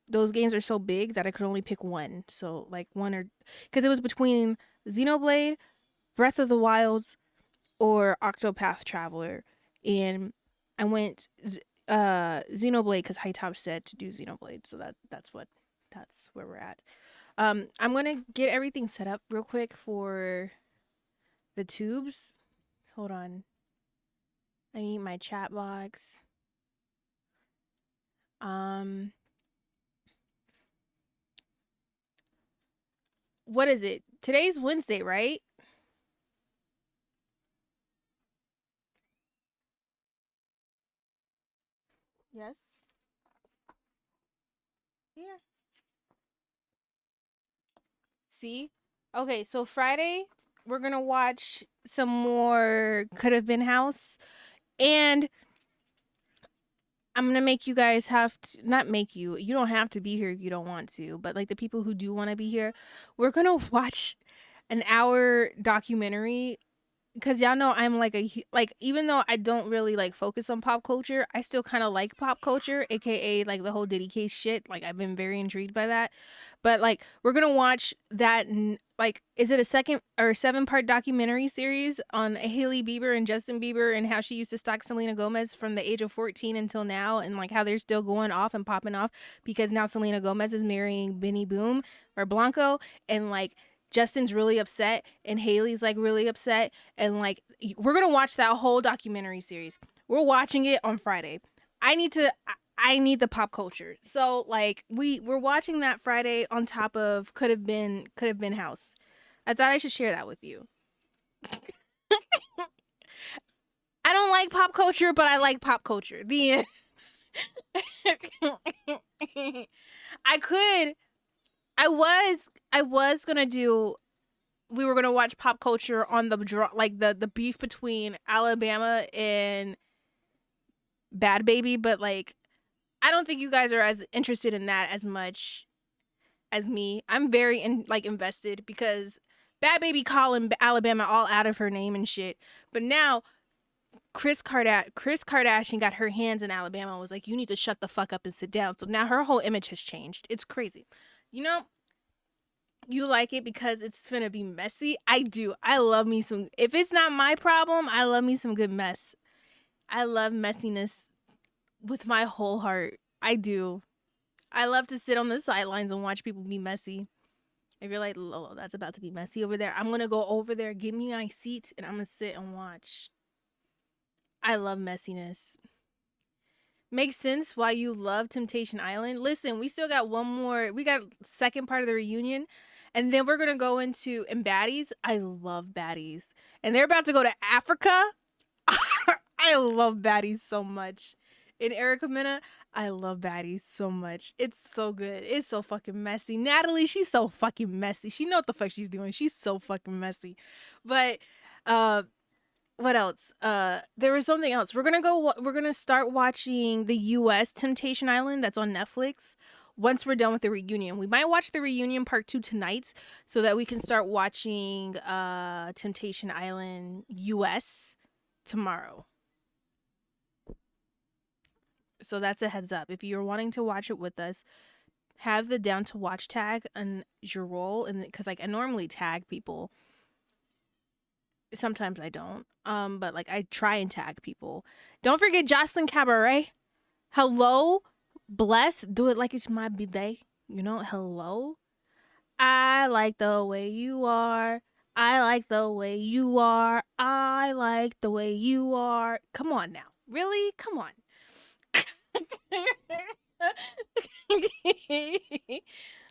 those games are so big that I could only pick one. So like because it was between Xenoblade, Breath of the Wilds, or Octopath Traveler, and I went Xenoblade because Hytop said to do Xenoblade, so that's where we're at. I'm gonna get everything set up real quick for the tubes. Hold on. I need my chat box. What is it? Today's Wednesday, right? Yes. Yeah. See? Okay, so Friday we're gonna watch some more Could Have Been House, and I'm gonna make you guys not make you don't have to be here if you don't want to, but like the people who do want to be here, we're gonna watch an hour documentary, because y'all know I'm like even though I don't really like focus on pop culture, I still kind of like pop culture, aka like the whole Diddy case shit. Like I've been very intrigued by that. But like we're gonna watch that, like, is it a 7-part documentary series on Hailey Bieber and Justin Bieber and how she used to stalk Selena Gomez from the age of 14 until now, and like how they're still going off and popping off because now Selena Gomez is marrying Benny Boom or Blanco, and like Justin's really upset and Hailey's like really upset, and like we're gonna watch that whole documentary series. We're watching it on Friday. I need the pop culture, so like we're watching that Friday on top of Could Have Been House. I thought I should share that with you. I don't like pop culture, but I like pop culture. The end. I was gonna do. We were gonna watch pop culture on the beef between Alabama and Bad Baby, but like I don't think you guys are as interested in that as much as me. I'm very invested because Bad Baby calling Alabama all out of her name and shit, but now Chris Kardashian got her hands in Alabama and was like, you need to shut the fuck up and sit down. So now her whole image has changed. It's crazy. You know, you like it because it's finna be messy. I do. I love me some. If it's not my problem, I love me some good mess. I love messiness with my whole heart. I do. I love to sit on the sidelines and watch people be messy. If you're like, Lolo, that's about to be messy over there, I'm going to go over there, give me my seat, and I'm going to sit and watch. I love messiness. Makes sense why you love Temptation Island. Listen, we still got one more. We got second part of the reunion. And then we're going to go into and baddies. I love baddies. And they're about to go to Africa. I love baddies so much. In Erica Mena, I love baddies so much. It's so good. It's so fucking messy. Natalie, she's so fucking messy. She know what the fuck she's doing. She's so fucking messy. But what else? There was something else. We're gonna start watching the US Temptation Island that's on Netflix once we're done with the reunion. We might watch the reunion part 2 tonight so that we can start watching Temptation Island US tomorrow. So that's a heads up. If you're wanting to watch it with us, have the down to watch tag on your role, and because like I normally tag people. Sometimes I don't. But like I try and tag people. Don't forget Jocelyn Cabaret. Hello, bless. Do it like it's my birthday. You know, hello. I like the way you are. I like the way you are. I like the way you are. Come on now. Really? Come on.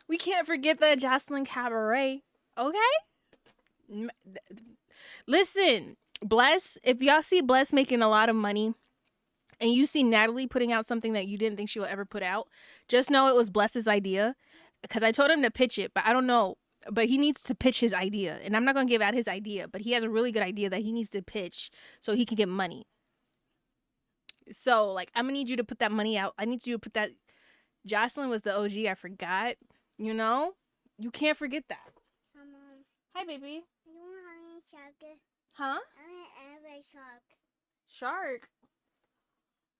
We can't forget the Jocelyn Cabaret. Okay? Listen, Bless, if y'all see Bless making a lot of money and you see Natalie putting out something that you didn't think she would ever put out, just know it was Bless's idea. Because I told him to pitch it, but I don't know. But he needs to pitch his idea. And I'm not going to give out his idea, but he has a really good idea that he needs to pitch so he can get money. So, like, I'm going to need you to put that money out. I need you to put that. Jocelyn was the OG. I forgot. You know? You can't forget that. Hi, baby. I don't have any shark. Huh? I don't have a shark. Shark.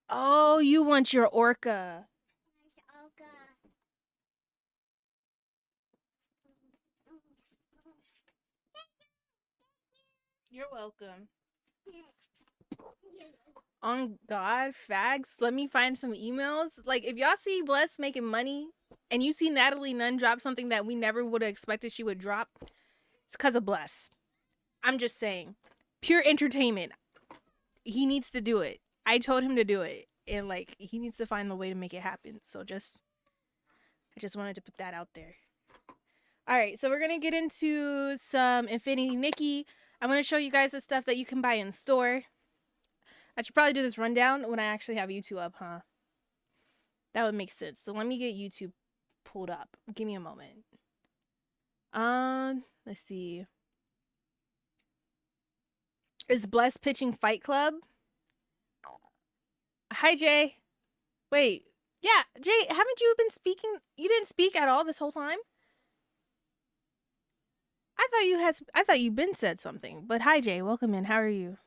Oh, you want your orca. It's orca. You're welcome. On God, fags, let me find some emails. Like, if y'all see Bless making money and you see Natalie Nunn drop something that we never would have expected she would drop, it's because of Bless. I'm just saying. Pure entertainment. He needs to do it. I told him to do it. And, like, he needs to find the way to make it happen. So I just wanted to put that out there. All right, so we're going to get into some Infinity Nikki. I'm going to show you guys the stuff that you can buy in store. I should probably do this rundown when I actually have YouTube up, huh? That would make sense. So let me get YouTube pulled up. Give me a moment. Let's see. Is Bless pitching Fight Club? Hi, Jay. Wait. Yeah, Jay, haven't you been speaking? You didn't speak at all this whole time? I thought you'd been said something. But hi, Jay. Welcome in. How are you?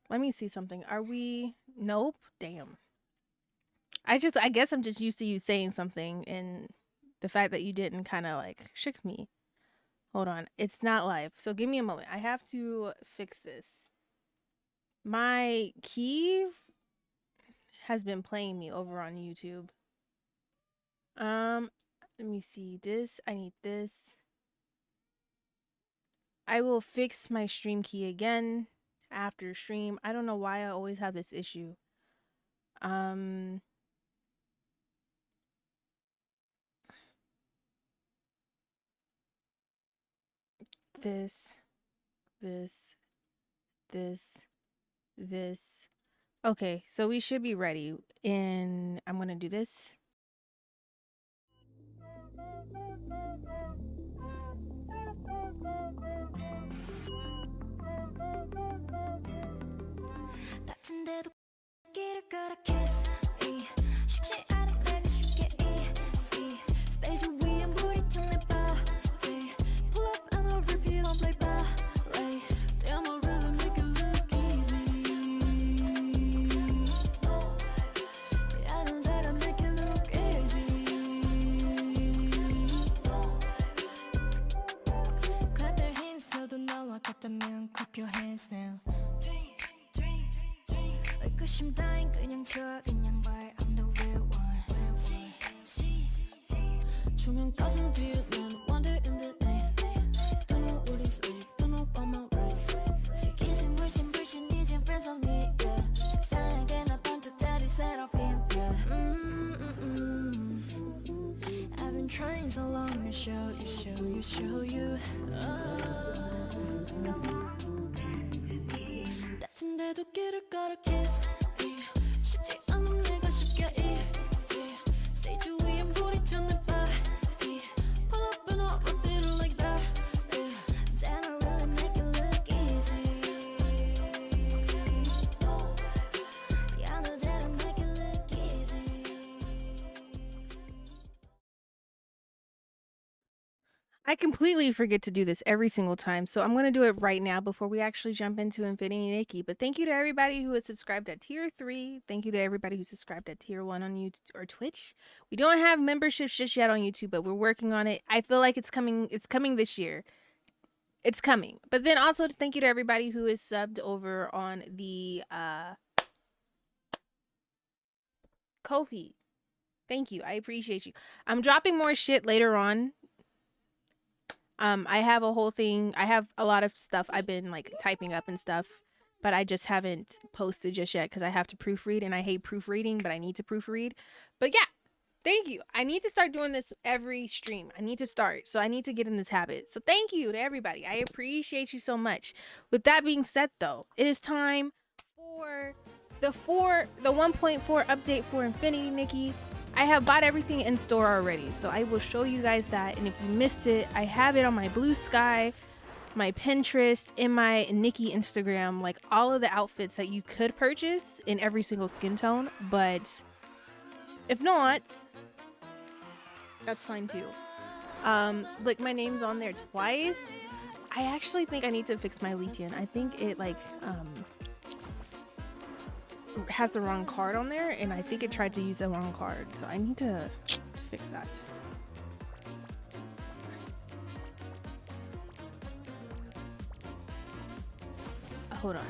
Let me see something. Are we? Nope. Damn. I guess I'm just used to you saying something, and the fact that you didn't kind of like shook me. Hold on. It's not live. So give me a moment. I have to fix this. My key has been playing me over on YouTube. Let me see this. I need this. I will fix my stream key again after stream. I don't know why I always have this issue. This. Okay, so we should be ready. And I'm gonna do this. Clap your hands now. 의심 따윈 그냥 쳐 그냥 말 I'm the real one 조명 꺼진 뒤에 난 wander in the night Don't know Oodie Sleep Don't know about my rights 시기심 불신 이젠 friends on me yeah 세상에게 나 반듯하리 seraphim yeah I've been trying so long to show you 다친데도 길을 걸어 kiss 쉽지 않은 내가 쉽게 Stage 위엔 부딪혀 내 body Pull up and I'll repeat it like that Damn I really make it look easy Yeah, no that I make it look easy I completely forget to do this every single time, so I'm going to do it right now before we actually jump into Infinity Nikki. But thank you to everybody who has subscribed at Tier 3. Thank you to everybody who subscribed at Tier 1 on YouTube or Twitch. We don't have memberships just yet on YouTube, but we're working on it. I feel like it's coming this year. It's coming. But then also thank you to everybody who is subbed over on the Ko-fi. Thank you. I appreciate you. I'm dropping more shit later on. I have a whole thing. I have a lot of stuff I've been like typing up and stuff, but I just haven't posted just yet because I have to proofread and I hate proofreading, but I need to proofread. But yeah, thank you. I need to start doing this every stream. I need to start. So I need to get in this habit. So thank you to everybody. I appreciate you so much. With that being said though, it is time for the 1.4 update for Infinity Nikki. I have bought everything in store already, so I will show you guys that. And if you missed it, I have it on my Blue Sky, my Pinterest, and my Nikki Instagram, like all of the outfits that you could purchase in every single skin tone. But if not, that's fine too. Like my name's on there twice. I actually think I need to fix my leak-in. I think it like has the wrong card on there, and I think it tried to use the wrong card, so I need to fix that. Hold on.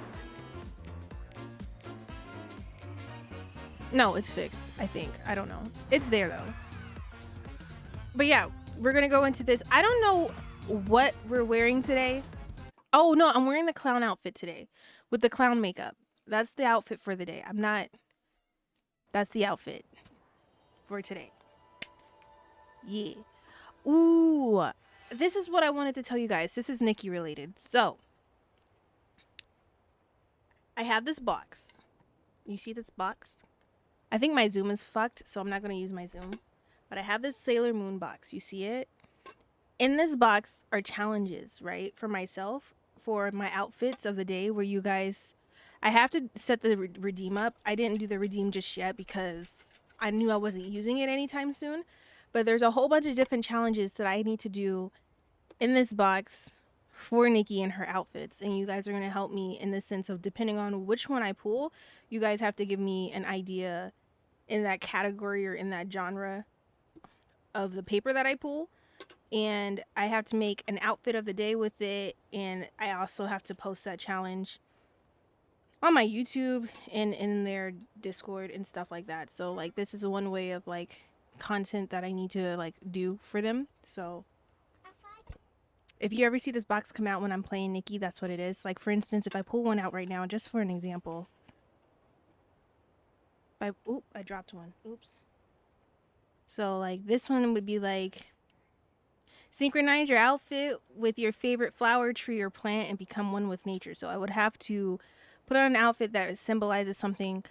No, it's fixed, I think. I don't know. It's there though. But yeah, we're gonna go into this. I don't know what we're wearing today. Oh no, I'm wearing the clown outfit today with the clown makeup. That's the outfit for the day. That's the outfit for today. Yeah. Ooh. This is what I wanted to tell you guys. This is Nikki related. So, I have this box. You see this box? I think my zoom is fucked, so I'm not going to use my zoom. But I have this Sailor Moon box. You see it? In this box are challenges, right? For myself, for my outfits of the day where you guys... I have to set the redeem up. I didn't do the redeem just yet because I knew I wasn't using it anytime soon. But there's a whole bunch of different challenges that I need to do in this box for Nikki and her outfits. And you guys are going to help me in the sense of depending on which one I pull, you guys have to give me an idea in that category or in that genre of the paper that I pull. And I have to make an outfit of the day with it. And I also have to post that challenge on my YouTube and in their Discord and stuff like that. So like this is one way of like content that I need to like do for them. So if you ever see this box come out when I'm playing Nikki, that's what it is. Like for instance, if I pull one out right now, just for an example. I dropped one. Oops. So like this one would be like synchronize your outfit with your favorite flower, tree, or plant and become one with nature. So I would have to put on an outfit that symbolizes something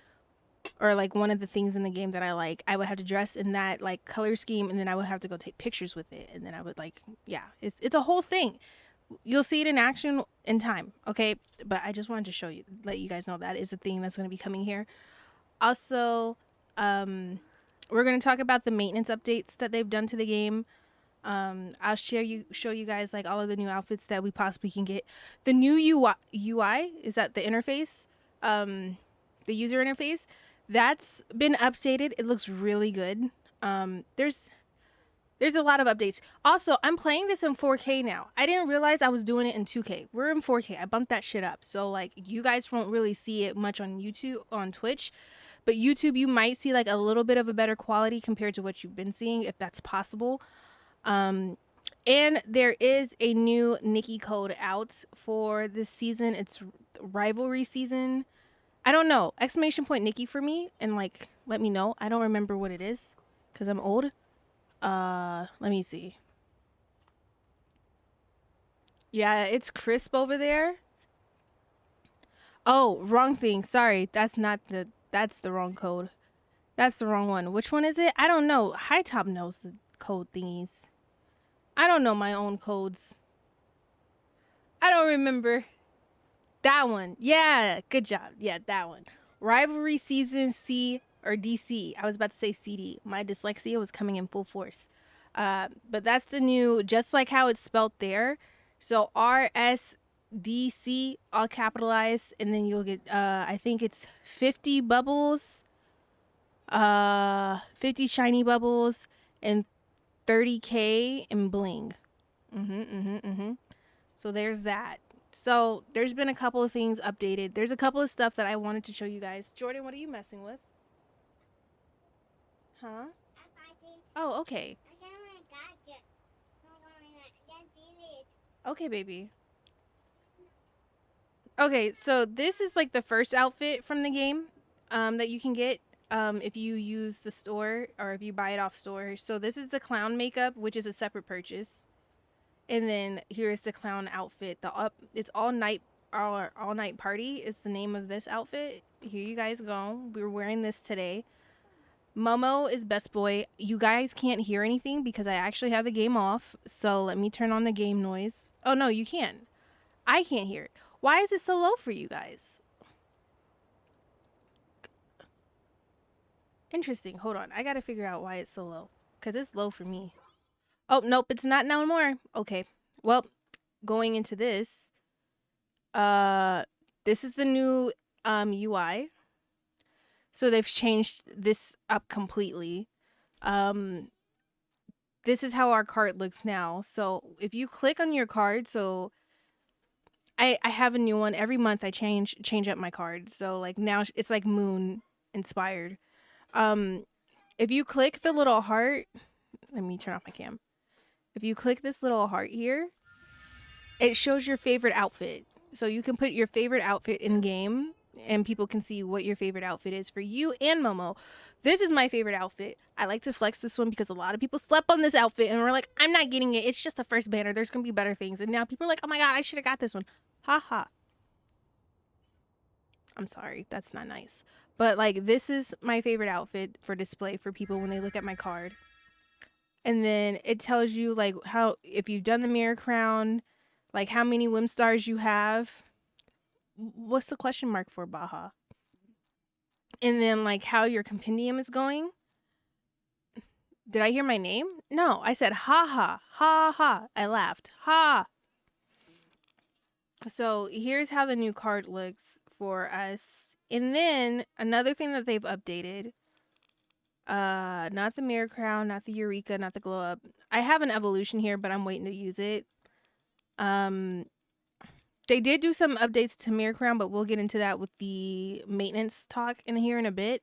or like one of the things in the game that I like. I would have to dress in that like color scheme, and then I would have to go take pictures with it, and then I would like, yeah, it's a whole thing. You'll see it in action in time, okay? But I just wanted to show you, let you guys know that is a thing that's going to be coming here. Also, we're going to talk about the maintenance updates that they've done to the game. I'll show you guys like all of the new outfits that we possibly can get. The new UI is that the interface, the user interface that's been updated. It looks really good. There's There's a lot of updates. Also, I'm playing this in 4K now. I didn't realize I was doing it in 2K. We're in 4K. I bumped that shit up. So like you guys won't really see it much on YouTube, on Twitch. But YouTube, you might see like a little bit of a better quality compared to what you've been seeing, if that's possible. And there is a new Nikki code out for this season. It's rivalry season. I don't know. Exclamation point Nikki for me and like let me know. I don't remember what it is because I'm old. Let me see. Yeah, it's crisp over there. Oh, wrong thing. Sorry. That's the wrong code. That's the wrong one. Which one is it? I don't know. High Top knows the code thingies. I don't know my own codes. I don't remember. That one. Yeah, good job. Yeah, that one. Rivalry Season C or DC. I was about to say CD. My dyslexia was coming in full force. But that's the new, just like how it's spelled there. So RSDC, all capitalized, and then you'll get, I think it's 50 bubbles, 50 shiny bubbles, and 30K in bling. So there's that. So there's been a couple of things updated. There's a couple of stuff that I wanted to show you guys. Jordan, what are you messing with? Huh? I find it. Oh, okay. I don't want to gadget. Hold on, I can't delete. Okay, baby. Okay, so this is like the first outfit from the game that you can get if you use the store or if you buy it off store. So this is the clown makeup, which is a separate purchase. And then here's the clown outfit. It's all night party is the name of this outfit. Here you guys go. We're wearing this today. Momo is best boy. You guys can't hear anything because I actually have the game off. So let me turn on the game noise. Oh no, you can. I can't hear it. Why is it so low for you guys? Interesting. Hold on. I gotta figure out why it's so low. Because it's low for me. Oh, nope. It's not no more. Okay. Well, going into this, this is the new UI. So they've changed this up completely. This is how our card looks now. So if you click on your card, so I have a new one every month. I change up my card. So like now it's like moon inspired. If you click the little heart, let me turn off my cam. If you click this little heart here, it shows your favorite outfit. So you can put your favorite outfit in game and people can see what your favorite outfit is for you and Momo. This is my favorite outfit. I like to flex this one because a lot of people slept on this outfit and were like, I'm not getting it. It's just the first banner. There's going to be better things. And now people are like, oh my God, I should have got this one. Ha ha. I'm sorry. That's not nice. But like, this is my favorite outfit for display for people when they look at my card. And then it tells you like how, if you've done the mirror crown, like how many Wim stars you have. What's the question mark for, Baha? And then like how your compendium is going. Did I hear my name? No, I said ha ha, ha ha. I laughed. Ha. So here's how the new card looks for us. And then another thing that they've updated. Not the mirror crown, not the Eureka, not the glow up. I have an evolution here, but I'm waiting to use it. They did do some updates to mirror crown, but we'll get into that with the maintenance talk in here in a bit.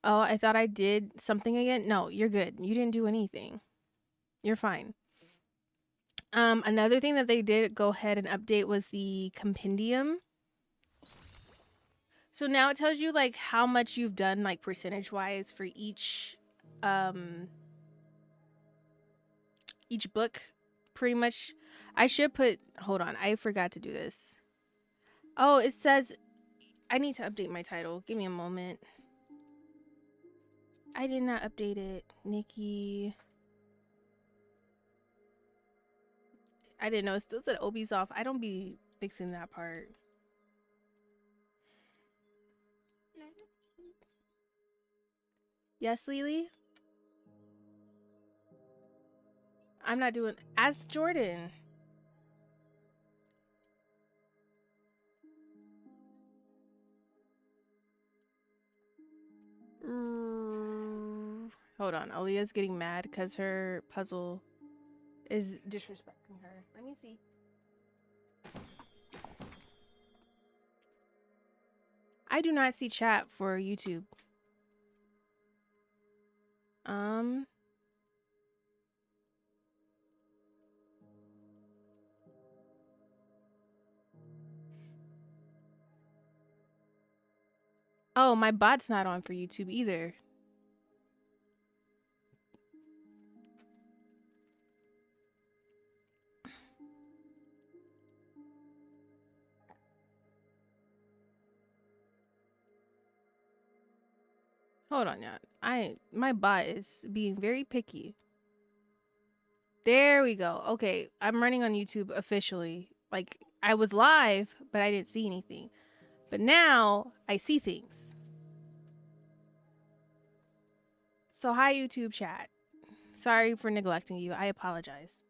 Oh, I thought I did something again. No, you're good. You didn't do anything. You're fine. Another thing that they did go ahead and update was the compendium. So now it tells you like how much you've done like percentage wise for each book pretty much. I should put, hold on, I forgot to do this. Oh, it says I need to update my title. Give me a moment. I did not update it. Nikki. I didn't know it still said Obi's off. I don't be fixing that part. Yes, Lily? I'm not doing, ask Jordan. Hold on. Aaliyah's getting mad because her puzzle is disrespecting her. Let me see. I do not see chat for YouTube. Oh, my bot's not on for YouTube either. Hold on, y'all. My bot is being very picky. There we go. Okay, I'm running on YouTube officially. Like, I was live, but I didn't see anything. But now I see things. So hi YouTube chat. Sorry for neglecting you. I apologize.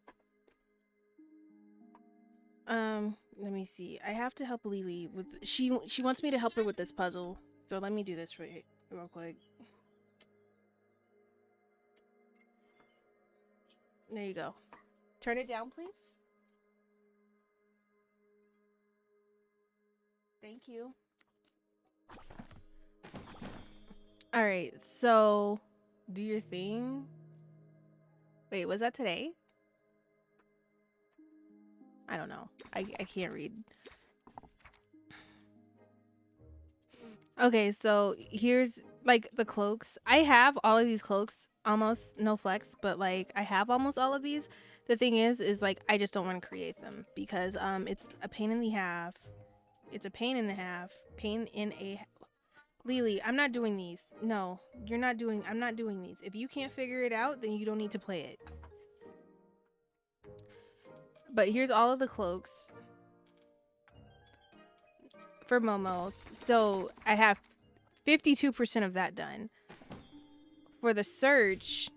Let me see. I have to help Lily with she wants me to help her with this puzzle. So let me do this real quick. There you go. Turn it down, please. Thank you. All right. So do your thing. Wait, was that today? I don't know. I can't read. Okay, so here's like the cloaks. I have all of these cloaks, almost no flex, but like I have almost all of these. The thing is like I just don't want to create them because it's a pain in the half. It's a pain in the half. Pain in a Lily, I'm not doing these. No, you're not doing I'm not doing these. If you can't figure it out, then you don't need to play it. But here's all of the cloaks for Momo. So I have 52% of that done. For the search,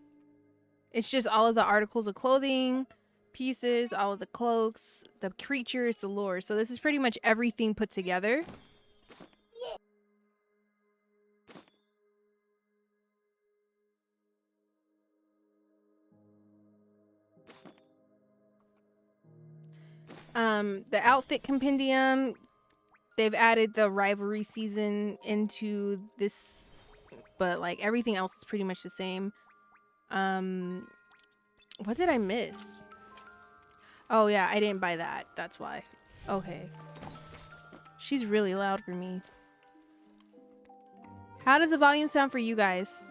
it's just all of the articles of clothing, pieces, all of the cloaks, the creatures, the lore. So this is pretty much everything put together. The outfit compendium, they've added the rivalry season into this, but like everything else is pretty much the same. What did I miss? Oh yeah, I didn't buy that. That's why. Okay. She's really loud for me. How does the volume sound for you guys?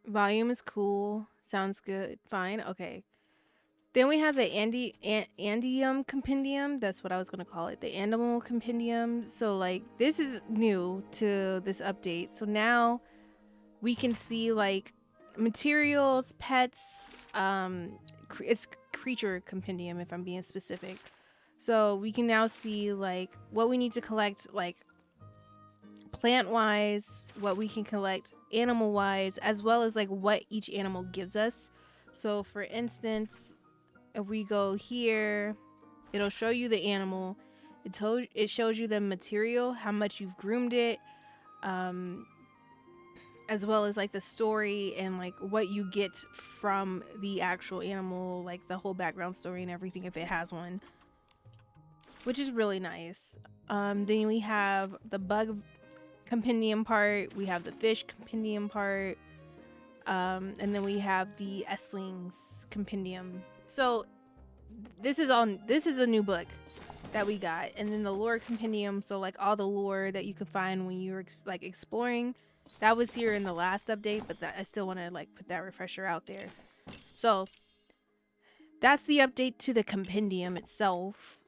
Volume is cool. Sounds good. Fine. Okay. Then we have the Andium compendium. That's what I was going to call it. The animal compendium. So like this is new to this update. So now we can see like materials, pets, it's creature compendium if I'm being specific. So we can now see like what we need to collect, like plant wise, what we can collect animal wise, as well as like what each animal gives us. So for instance, if we go here, it'll show you the animal. It shows you the material, how much you've groomed it, as well as like the story and like what you get from the actual animal, like the whole background story and everything if it has one, which is really nice. Then we have the bug compendium part, we have the fish compendium part, and then we have the Esslings compendium. So this is a new book that we got, and then the lore compendium. So like all the lore that you can find when you're like exploring, that was here in the last update, but that I still want to like put that refresher out there. So that's the update to the compendium itself.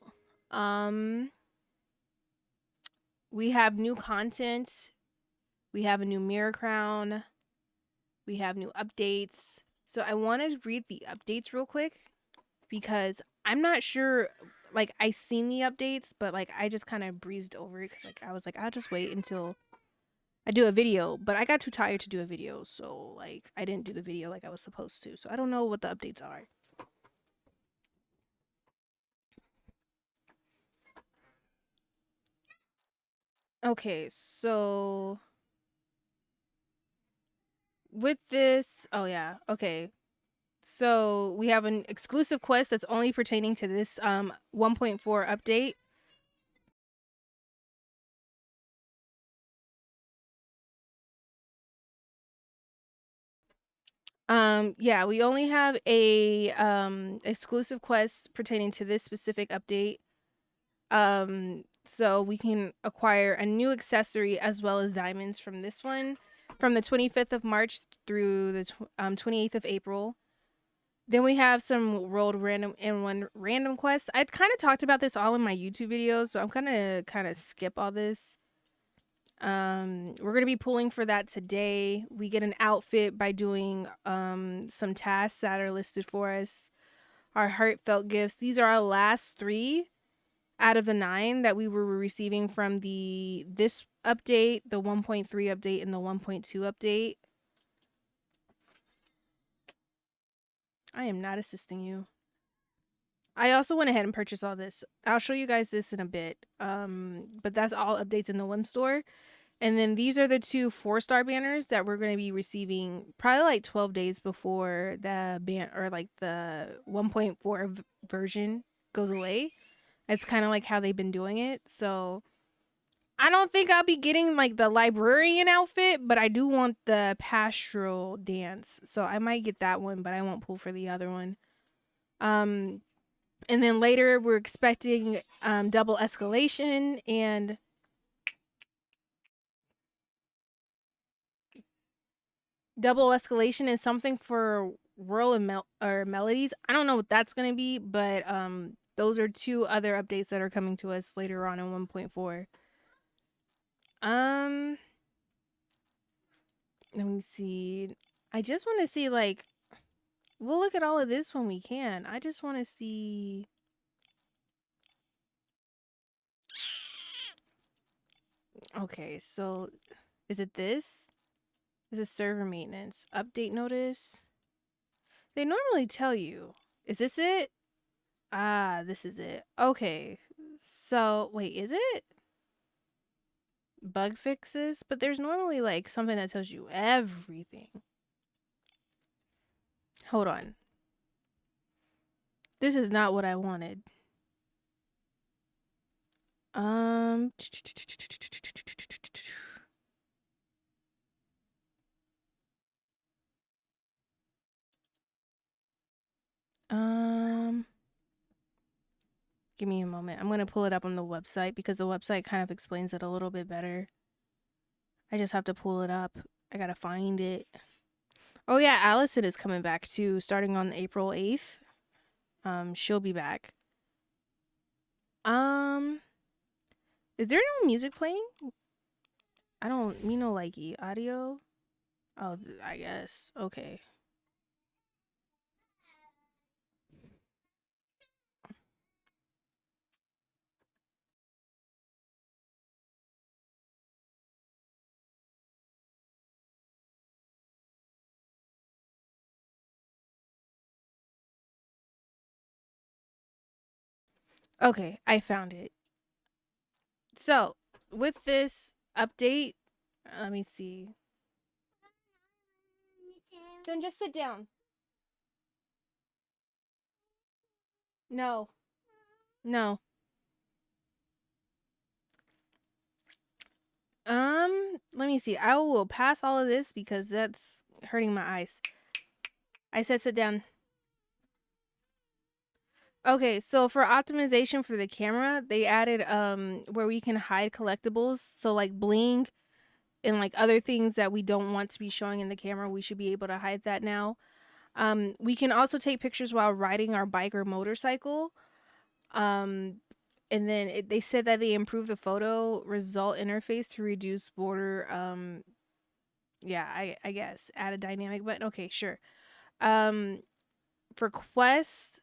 We have new content. We have a new mirror crown. We have new updates. So I want to read the updates real quick because I'm not sure, like I seen the updates, but like I just kind of breezed over it because like I was like, I'll just wait until I do a video, but I got too tired to do a video, so like I didn't do the video like I was supposed to. So I don't know what the updates are. Okay, so with this, oh yeah, okay. So we have an exclusive quest that's only pertaining to this 1.4 update. Yeah, we only have a exclusive quest pertaining to this specific update. So we can acquire a new accessory as well as diamonds from this one from the 25th of March through the 28th of April. Then we have some world random and one random quests. I kind of talked about this all in my YouTube videos, so I'm gonna kind of skip all this. We're gonna be pulling for that today. We get an outfit by doing some tasks that are listed for us. Our heartfelt gifts. These are our last 3 out of the 9 that we were receiving from this update, the 1.3 update, and the 1.2 update. I am not assisting you. I also went ahead and purchased all this. I'll show you guys this in a bit. But that's all updates in the WIM store. And then these are the 2 4-star banners that we're going to be receiving probably like 12 days before the the 1.4 version goes away. It's kind of like how they've been doing it. So I don't think I'll be getting like the librarian outfit, but I do want the pastoral dance. So I might get that one, but I won't pull for the other one. And then later we're expecting double escalation, and double escalation is something for Whirl and Melodies. I don't know what that's going to be, but those are 2 other updates that are coming to us later on in 1.4. Let me see. I just want to see, like, we'll look at all of this when we can. I just want to see. Okay, so is it this? This is server maintenance. Update notice. They normally tell you. Is this it? Ah, this is it. Okay. So, wait, is it? Bug fixes? But there's normally, like, something that tells you everything. Hold on. This is not what I wanted. Um, give me a moment. I'm going to pull it up on the website because the website kind of explains it a little bit better. I just have to pull it up. I got to find it. Oh yeah, Allison is coming back too, starting on April 8th. She'll be back. Is there no music playing? I don't mean no likey audio. Oh, I guess. Okay. Okay, I found it. So, with this update, let me see. Then just sit down. No. No. Let me see. I will pass all of this because that's hurting my eyes. I said sit down. Okay, so for optimization for the camera, they added where we can hide collectibles. So like bling and like other things that we don't want to be showing in the camera, we should be able to hide that now. We can also take pictures while riding our bike or motorcycle. And then they said that they improved the photo result interface to reduce border. Yeah, I guess add a dynamic button. Okay, sure. For quest,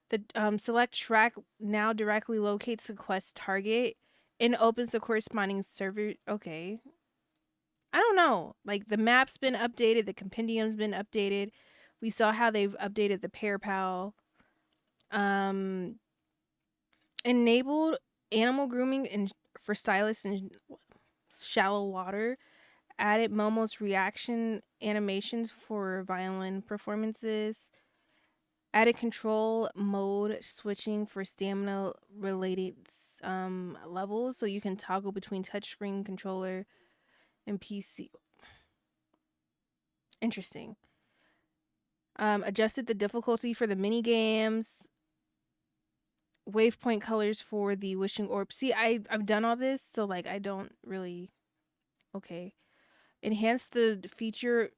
the select track now directly locates the quest target and opens the corresponding server. Okay. I don't know. Like the map's been updated, the compendium's been updated. We saw how they've updated the pair pal. Enabled animal grooming and for stylists in shallow water. Added Momo's reaction animations for violin performances. Added control mode switching for stamina related levels, so you can toggle between touchscreen controller and PC. Interesting. Adjusted the difficulty for the mini games. Waypoint colors for the wishing orb. See, I've done all this, so like I don't really. Okay. Enhance the feature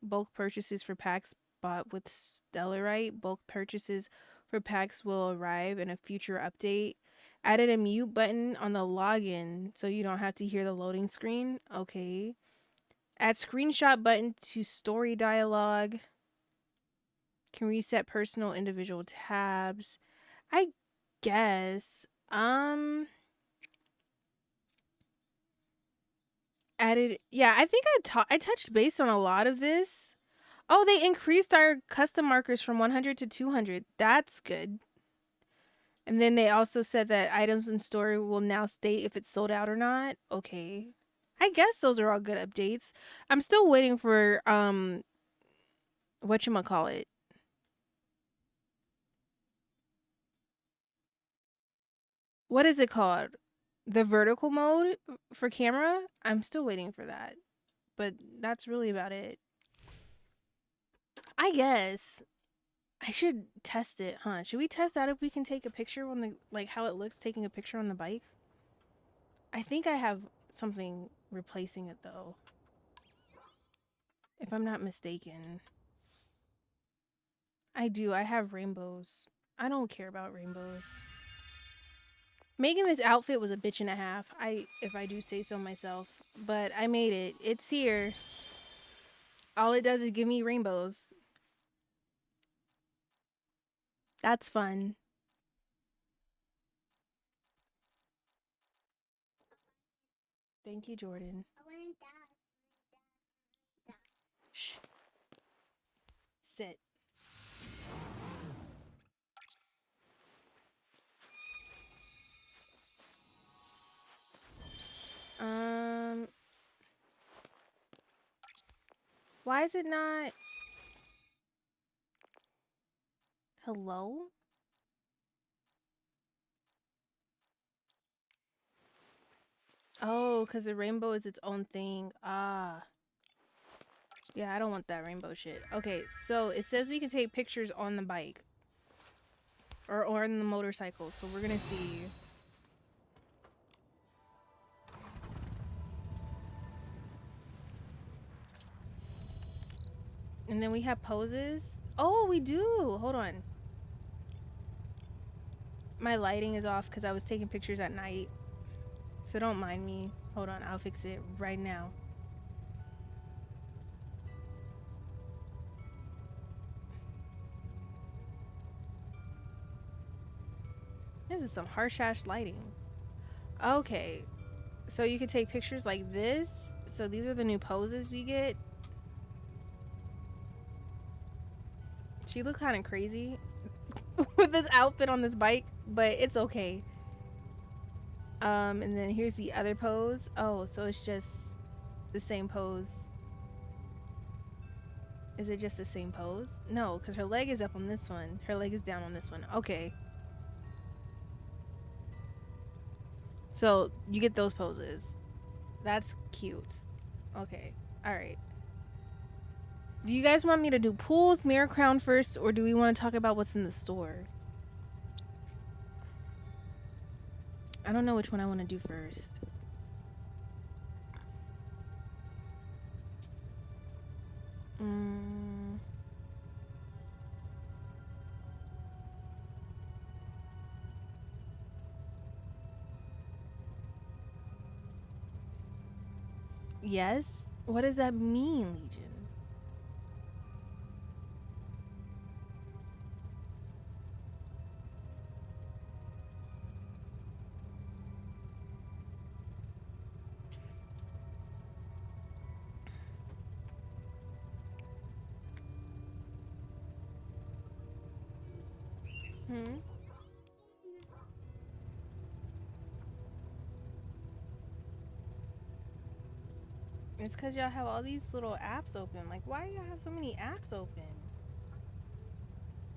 bulk purchases for packs bought with Stellarite. Bulk purchases for packs will arrive in a future update. Added a mute button on the login so you don't have to hear the loading screen. Okay. Add screenshot button to story dialogue. Can reset personal individual tabs. I guess. Added, yeah, I think I touched base on a lot of this. Oh, they increased our custom markers from 100 to 200. That's good. And then they also said that items in store will now state if it's sold out or not. Okay. I guess those are all good updates. I'm still waiting for whatchamacallit. What is it called? The vertical mode for camera? I'm still waiting for that. But that's really about it. I guess I should test it, huh? Should we test out if we can take a picture on the, like, how it looks taking a picture on the bike? I think I have something replacing it though, if I'm not mistaken. I do. I have rainbows. I don't care about rainbows. Making this outfit was a bitch and a half. If I do say so myself, but I made it. It's here. All it does is give me rainbows. That's fun. Thank you, Jordan. Shh. Sit. Why is it not? Hello? Oh, because the rainbow is its own thing. Ah. Yeah, I don't want that rainbow shit. Okay, so it says we can take pictures on the bike. Or on the motorcycle, so we're gonna see. And then we have poses. Oh, we do! Hold on. My lighting is off because I was taking pictures at night. So don't mind me. Hold on, I'll fix it right now. This is some harsh-ass lighting. Okay. So you can take pictures like this. So these are the new poses you get. She looked kind of crazy with this outfit on this bike, but it's okay. And then here's the other pose. Oh, so it's just the same pose. Is it just the same pose? No, because her leg is up on this one. Her leg is down on this one. Okay. So you get those poses. That's cute. Okay. All right. Do you guys want me to do pools, mirror crown first, or do we want to talk about what's in the store? I don't know which one I want to do first. Yes? What does that mean, Legion? Mm-hmm. It's because y'all have all these little apps open. Like, why do y'all have so many apps open?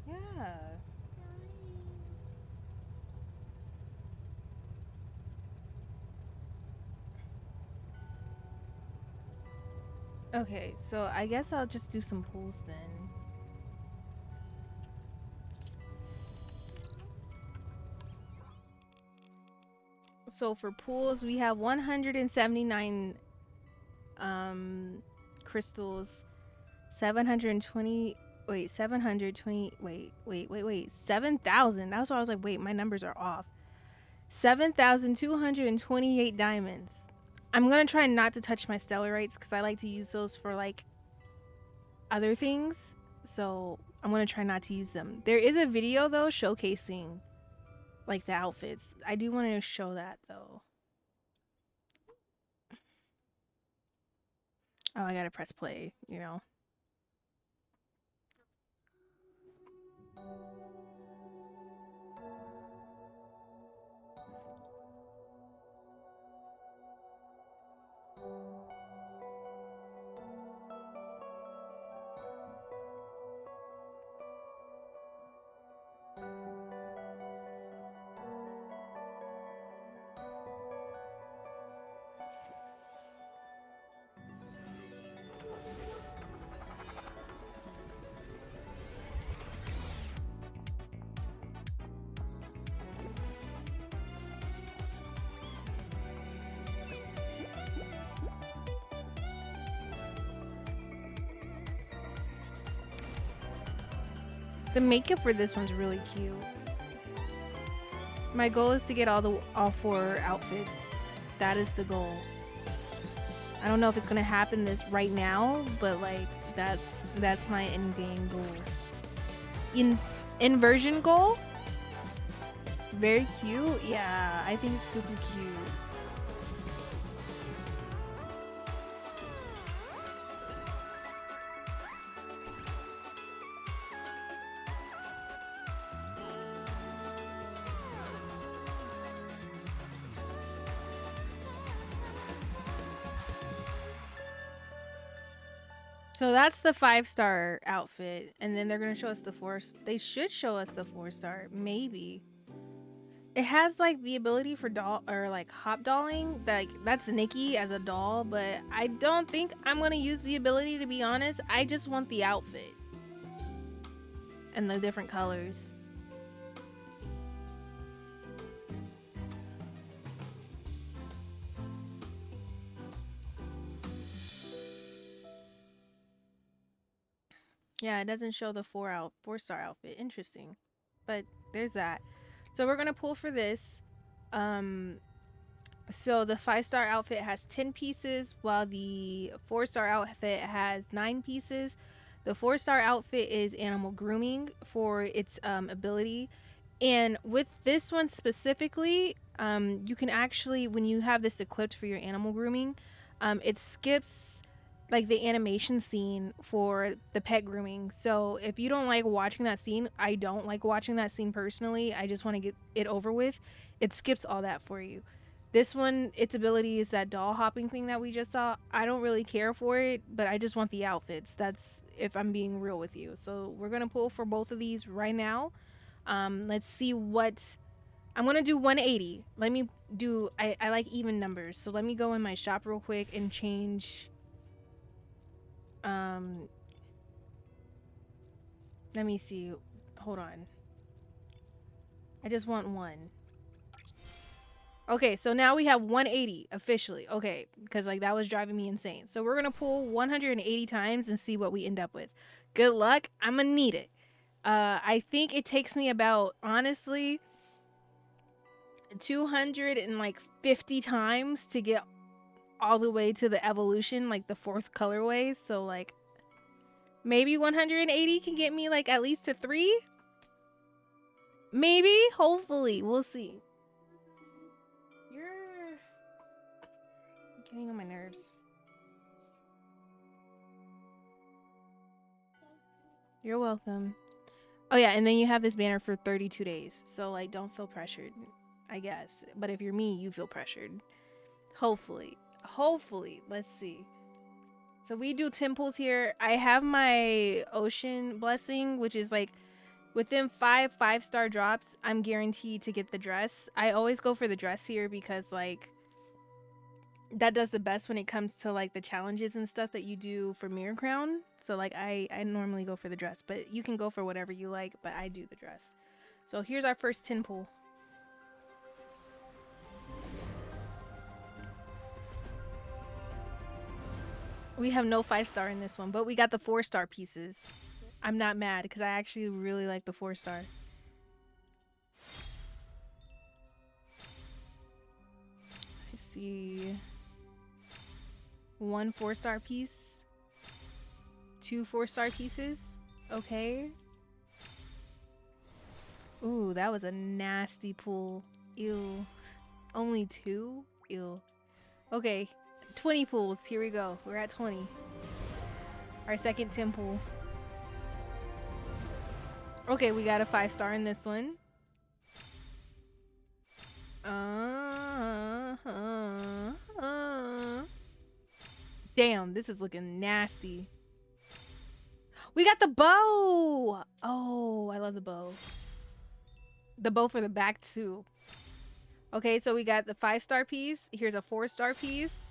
Yeah. Okay, so I guess I'll just do some pulls then. So for pools, we have 179 crystals, 720 wait, 720 wait, 7,000. That's why I was like, wait, my numbers are off. 7,228 diamonds. I'm going to try not to touch my stellarites cuz I like to use those for like other things. So, I'm going to try not to use them. There is a video though showcasing like the outfits. I do want to show that though. Oh, I gotta press play, you know. The makeup for this one's really cute. My goal is to get all 4 outfits. That is the goal. I don't know if it's gonna happen this right now, but like that's my end game goal. Inversion goal? Very cute. Yeah, I think it's super cute. So that's the 5-star outfit, and then they're gonna show us the 4. They should show us the 4-star, maybe. It has like the ability for doll or like hop dolling. Like that's Nikki as a doll, but I don't think I'm gonna use the ability, to be honest. I just want the outfit and the different colors. Yeah, it doesn't show the 4-star outfit. Interesting. But there's that. So we're gonna pull for this. So the 5-star outfit has 10 pieces, while the 4-star outfit has 9 pieces. The 4-star outfit is animal grooming for its ability. And with this one specifically, you can actually, when you have this equipped for your animal grooming, it skips like the animation scene for the pet grooming. So if you don't like watching that scene, I don't like watching that scene personally. I just want to get it over with. It skips all that for you. This one, its ability is that doll hopping thing that we just saw. I don't really care for it, but I just want the outfits. That's if I'm being real with you. So we're going to pull for both of these right now. Let's see what... I'm going to do 180. Let me do... I like even numbers. So let me go in my shop real quick and change... Let me see. Hold on. I just want one. Okay, so now we have 180 officially. Okay, because like that was driving me insane. So we're gonna pull 180 times and see what we end up with. Good luck. I'm gonna need it. I think it takes me about, honestly, 250 times to get all the way to the evolution, like the 4th colorway. So like maybe 180 can get me like at least to 3. Maybe, hopefully, we'll see. You're getting on my nerves. You're welcome. Oh yeah, and then you have this banner for 32 days. So like don't feel pressured, I guess. But if you're me, you feel pressured. Hopefully. Hopefully. Let's see. So we do 10 pulls here. I have my ocean blessing, which is like within 5-star drops, I'm guaranteed to get the dress. I always go for the dress here because like that does the best when it comes to like the challenges and stuff that you do for Mirror Crown. So like I normally go for the dress, but you can go for whatever you like, but I do the dress. So here's our first 10 pull. We have no 5-star in this one, but we got the 4-star pieces. I'm not mad because I actually really like the 4-star. Let's see. 1 4-star piece. 2 4-star pieces. Okay. Ooh, that was a nasty pull. Ew. Only 2? Ew. Okay. 20 pulls. Here we go. We're at 20. Our second 10 pull. Okay, we got a 5-star in this one. Damn, this is looking nasty. We got the bow. Oh, I love the bow. The bow for the back too. Okay, so we got the 5-star piece. Here's a 4-star piece.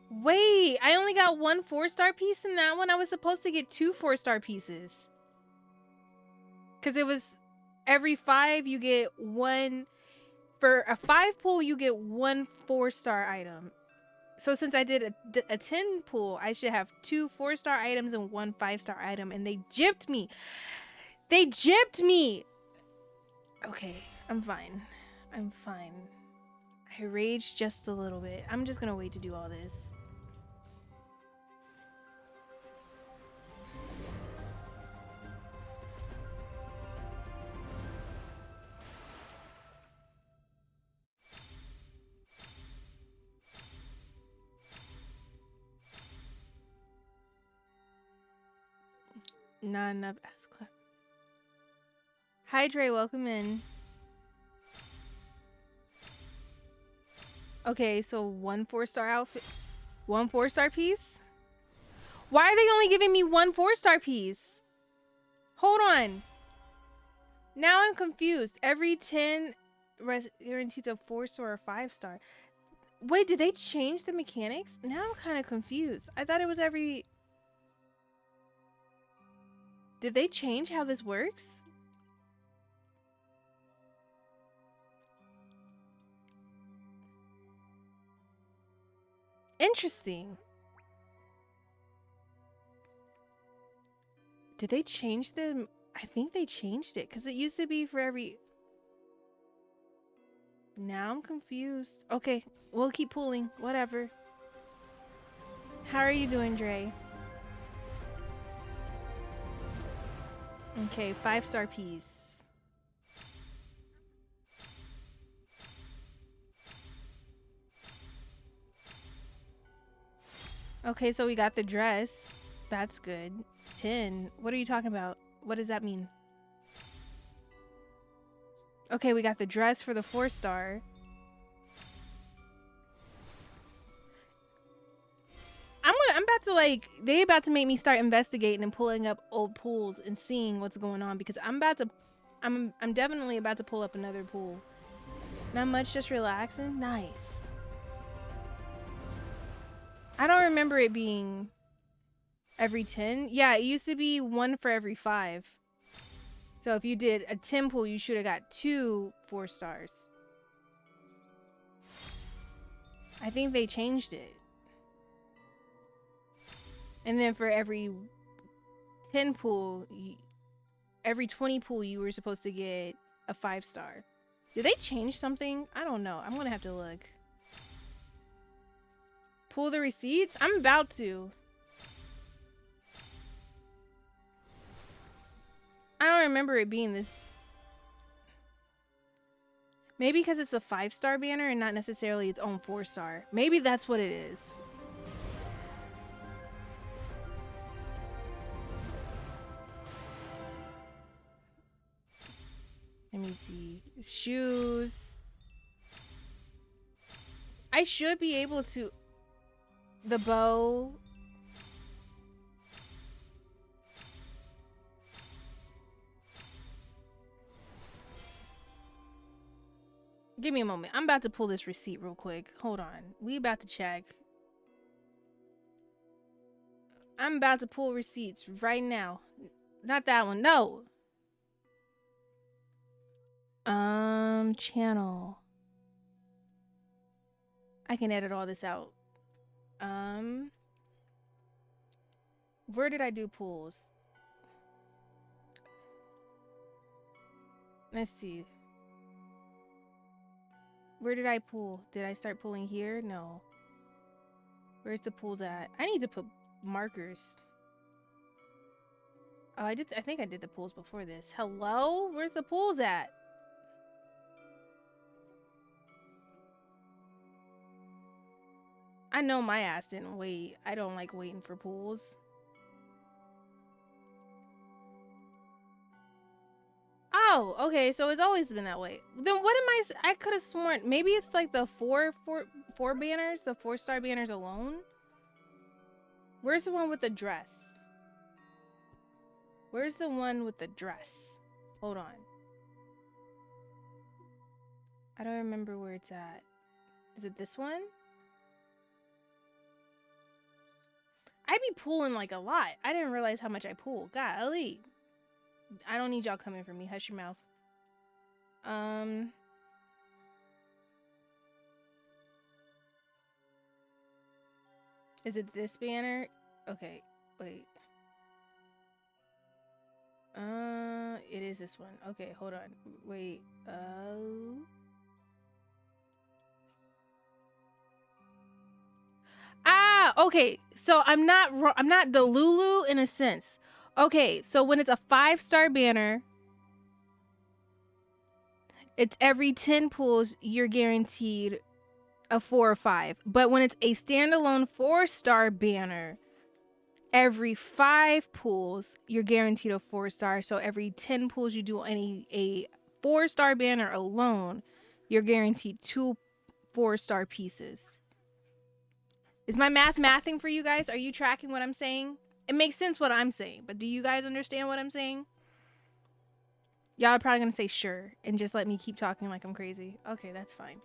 Wait, I only got 1 4-star piece in that one. I was supposed to get 2 4-star pieces. Because it was every 5 you get 1. For a 5 pull, you get 1 4-star item. So since I did a 10 pull, I should have 2 4-star items and 1 5-star item. And they gypped me. They gypped me. Okay, I'm fine. I'm fine. I raged just a little bit. I'm just going to wait to do all this. Not enough ass clap. Hi Dre, welcome in. Okay, so 1 4-star outfit, 1 4-star piece. Why are they only giving me 1 4-star piece? Hold on. Now I'm confused. Every 10 guarantees a 4-star or 5-star. Wait, did they change the mechanics? Now I'm kind of confused. I thought it was every... Did they change how this works? Interesting. Did they change them? I think they changed it because it used to be for every... Now I'm confused. Okay, we'll keep pulling. Whatever. How are you doing, Dre? Okay, 5-star piece. Okay, so we got the dress. That's good. 10. What are you talking about? What does that mean? Okay, we got the dress for the 4-star. I'm about to like, they about to make me start investigating and pulling up old pools and seeing what's going on because I'm definitely about to pull up another pool. Not much, just relaxing. Nice. I don't remember it being every 10. Yeah, it used to be 1 for every 5. So if you did a 10 pool, you should have got 2 4-stars. I think they changed it. And then for every 10 pool, every 20 pool, you were supposed to get a 5-star. Did they change something? I don't know. I'm going to have to look. Pull the receipts? I'm about to. I don't remember it being this. Maybe because it's a 5-star banner and not necessarily its own 4-star. Maybe that's what it is. Let me see. Shoes. I should be able to. The bow. Give me a moment. I'm about to pull this receipt real quick. Hold on. We about to check. I'm about to pull receipts right now. Not that one. No. Channel. I can edit all this out. Where did I do pulls? Let's see. Where did I pull? Did I start pulling here? No. Where's the pulls at? I need to put markers. Oh, I think I did the pulls before this. Hello? Where's the pulls at? I know my ass didn't wait. I don't like waiting for pulls. Oh, okay. So it's always been that way. Then what am I could have sworn maybe it's like the four banners, the 4-star banners alone. Where's the one with the dress? Where's the one with the dress? Hold on. I don't remember where it's at. Is it this one? I be pulling like a lot. I didn't realize how much I pull. Golly. I don't need y'all coming for me. Hush your mouth. Is it this banner? Okay, wait. It is this one. Okay, hold on. Wait. Okay. So I'm not the Lulu in a sense. Okay, so when it's a 5-star banner, it's every 10 pulls you're guaranteed a 4 or 5. But when it's a standalone 4-star banner, every 5 pulls you're guaranteed a 4-star. So every 10 pulls you do a 4-star banner alone, you're guaranteed 2 4-star pieces. Is my mathing for you guys? Are you tracking what I'm saying? It makes sense what I'm saying, but do you guys understand what I'm saying? Y'all are probably gonna say sure and just let me keep talking like I'm crazy. Okay, that's fine.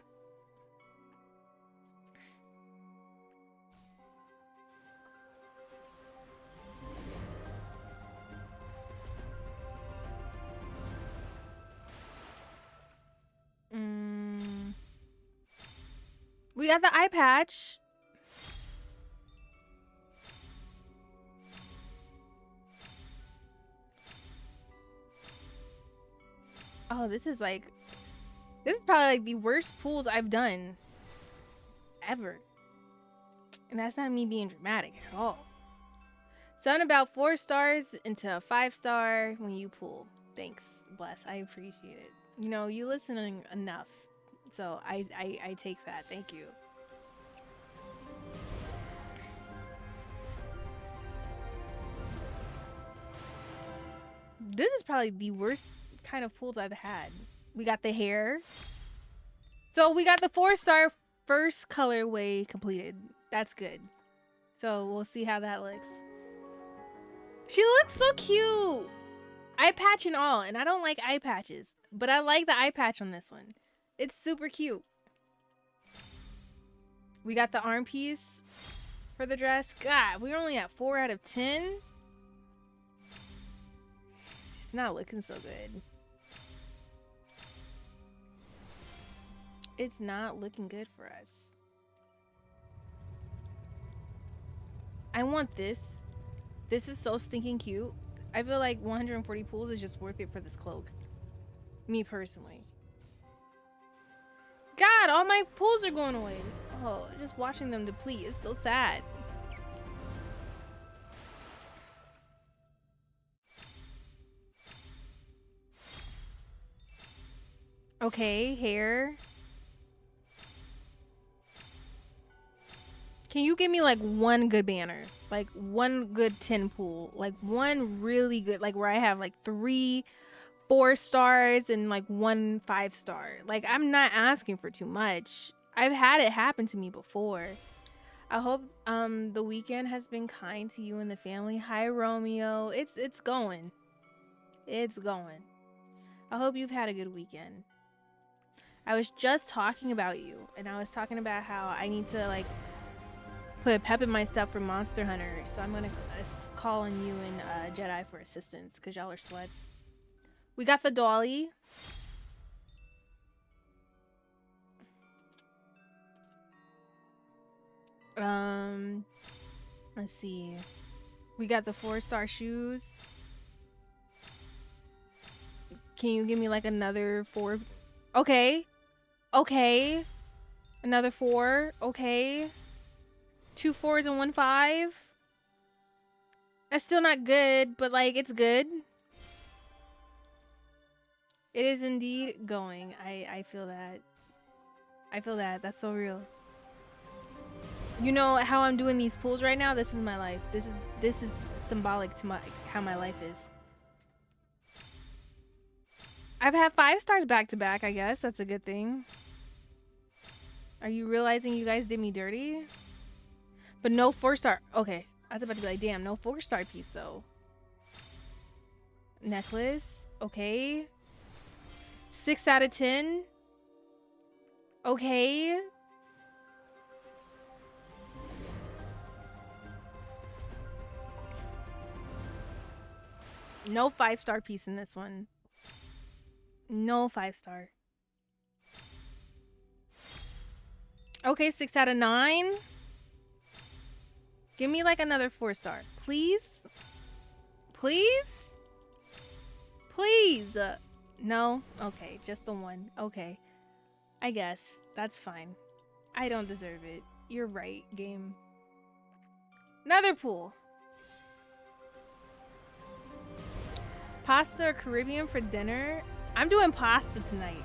We got the eye patch. Oh, this is probably like the worst pulls I've done ever. And that's not me being dramatic at all. Something about 4 stars into a 5-star when you pull. Thanks. Bless. I appreciate it. You know, you listening enough. So I take that. Thank you. This is probably the worst kind of pulls I've had. We got the hair. So we got the 4-star first colorway completed. That's good. So we'll see how that looks. She looks so cute. Eye patch and all. And I don't like eye patches. But I like the eye patch on this one. It's super cute. We got the arm piece for the dress. God, we're only at 4 out of 10. It's not looking so good. It's not looking good for us. I want this. This is so stinking cute. I feel like 140 pulls is just worth it for this cloak. Me personally. God, all my pulls are going away. Oh, just watching them deplete is so sad. Okay, hair. Can you give me like one good banner? Like one good 10 pull? Like one really good, like where I have like 3 4 stars and like 1 5-star. Like, I'm not asking for too much. I've had it happen to me before. I hope the weekend has been kind to you and the family. Hi Romeo. It's going. It's going. I hope you've had a good weekend. I was just talking about you, and I was talking about how I need to like put a pep in my step for Monster Hunter. So I'm gonna call on you and Jedi for assistance because y'all are sweats. We got the dolly. Let's see. We got the 4-star shoes. Can you give me like another 4? Okay. Okay. Another 4. Okay. 2 4s and 1 5. That's still not good, but like it's good. It is indeed going. I feel that. I feel that. That's so real. You know how I'm doing these pulls right now? This is my life. This is symbolic to how my life is. I've had 5 stars back to back, I guess. That's a good thing. Are you realizing you guys did me dirty? But no 4-star. Okay. I was about to be like, damn, no 4-star piece though. Necklace. Okay. 6 out of 10. Okay. No 5-star piece in this one. No 5-star. Okay, 6 out of 9. Give me like another 4-star. Please? Please? Please? No? Okay, just the 1. Okay. I guess. That's fine. I don't deserve it. You're right, game. Another pool. Pasta or Caribbean for dinner? I'm doing pasta tonight.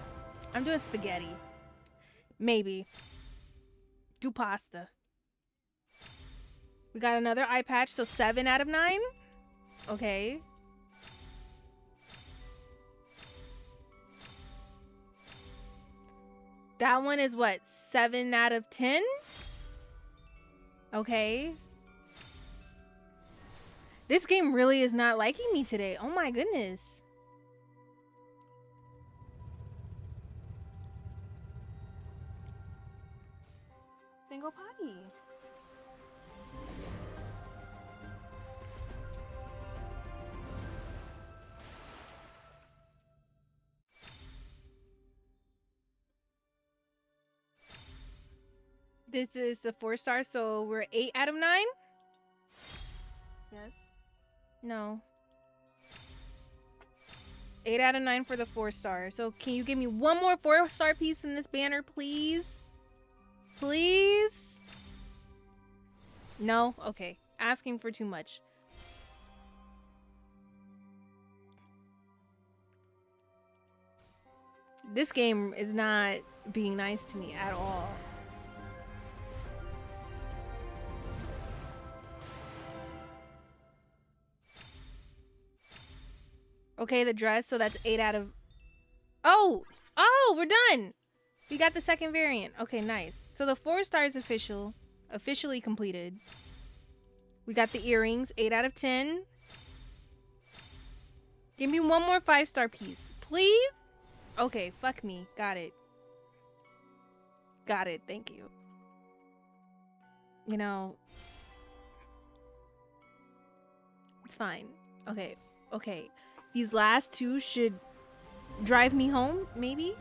I'm doing spaghetti. Maybe. Do pasta. We got another eye patch, so 7 out of 9. Okay. That one is what? 7 out of 10? Okay. This game really is not liking me today. Oh my goodness. Then go potty. This is the 4-star, so we're 8 out of 9? Yes. No. 8 out of 9 for the 4-star. So can you give me one more 4-star piece in this banner, please? Please? No? Okay. Asking for too much. This game is not being nice to me at all. Okay, the dress, so that's 8 out of... Oh! Oh, we're done! We got the second variant. Okay, nice. So the 4-star is officially completed. We got the earrings, 8 out of 10. Give me one more 5-star piece, please? Okay, fuck me. Got it. Got it, thank you. You know... It's fine. Okay, okay. These last 2 should drive me home, maybe?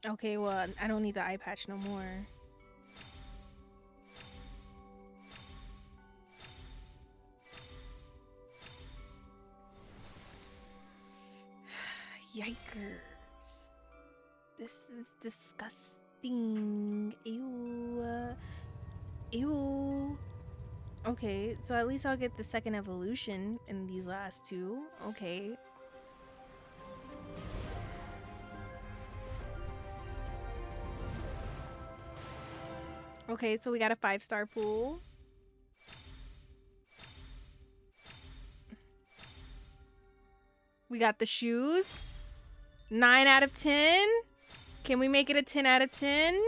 Okay, well, I don't need the eye patch no more. Yikers. This is disgusting. Ew. Ew. Okay, so at least I'll get the second evolution in these last 2. Okay. Okay, so we got a 5-star pool. We got the shoes. 9 out of 10. Can we make it a 10 out of 10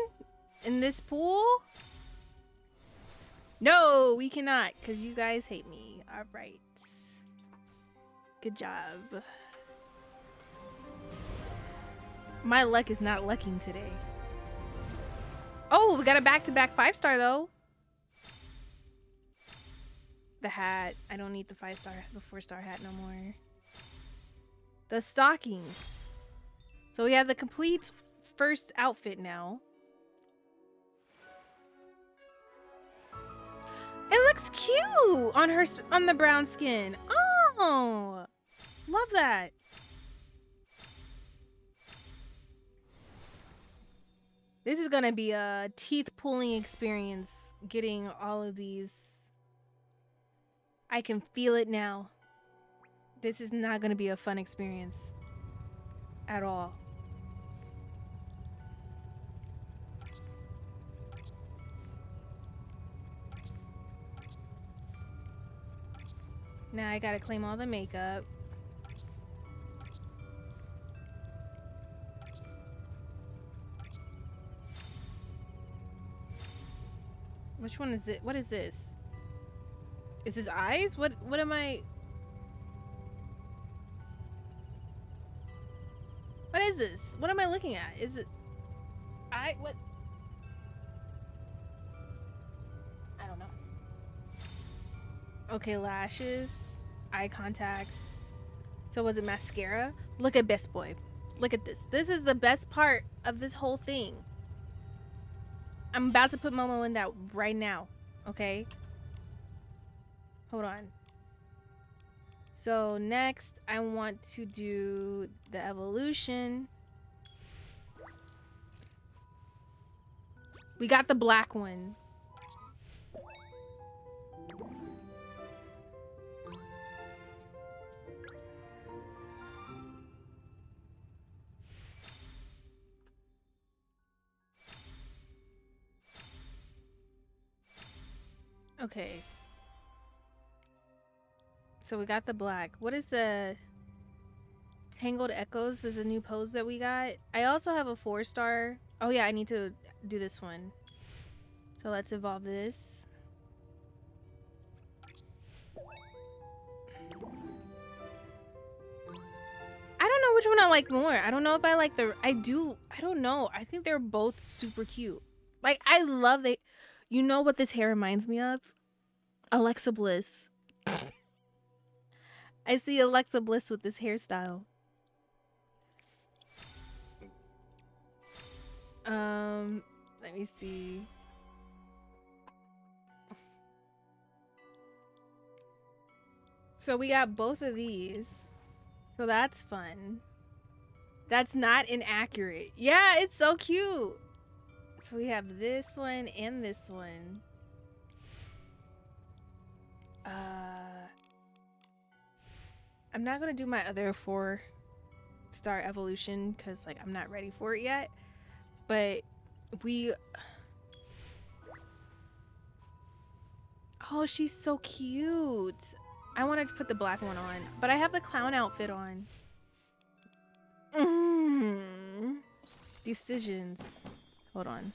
in this pool? No, we cannot, because you guys hate me. All right. Good job. My luck is not lucking today. Oh, we got a back-to-back 5-star, though. The hat. I don't need the 5-star, the 4-star hat no more. The stockings. So we have the complete first outfit now. It looks cute on her, on the brown skin. Oh, love that. This is gonna be a teeth pulling experience getting all of these. I can feel it now. This is not gonna be a fun experience at all. Now I gotta claim all the makeup. Which one is it? What is this? Is this eyes? What am I? What is this? What am I looking at? Is it what? I don't know. Okay, lashes, eye contacts. So was it mascara? Look at Best Boy. Look at this. This is the best part of this whole thing. I'm about to put Momo in that right now. Okay? Hold on. So next, I want to do the evolution. We got the black one. Okay. So we got the black. What is the Tangled Echoes? Is a new pose that we got. I also have a 4-star. Oh yeah, I need to do this one. So let's evolve this. I don't know which one I like more. I don't know if I like the... I don't know. I think they're both super cute. Like, I love it. You know what this hair reminds me of? Alexa Bliss. I see Alexa Bliss with this hairstyle. Let me see. So we got both of these. So that's fun. That's not inaccurate. Yeah, it's so cute. So we have this one and this one. I'm not gonna do my other 4-star evolution because like I'm not ready for it yet. But oh, she's so cute. I wanted to put the black one on, but I have the clown outfit on. Decisions. Hold on.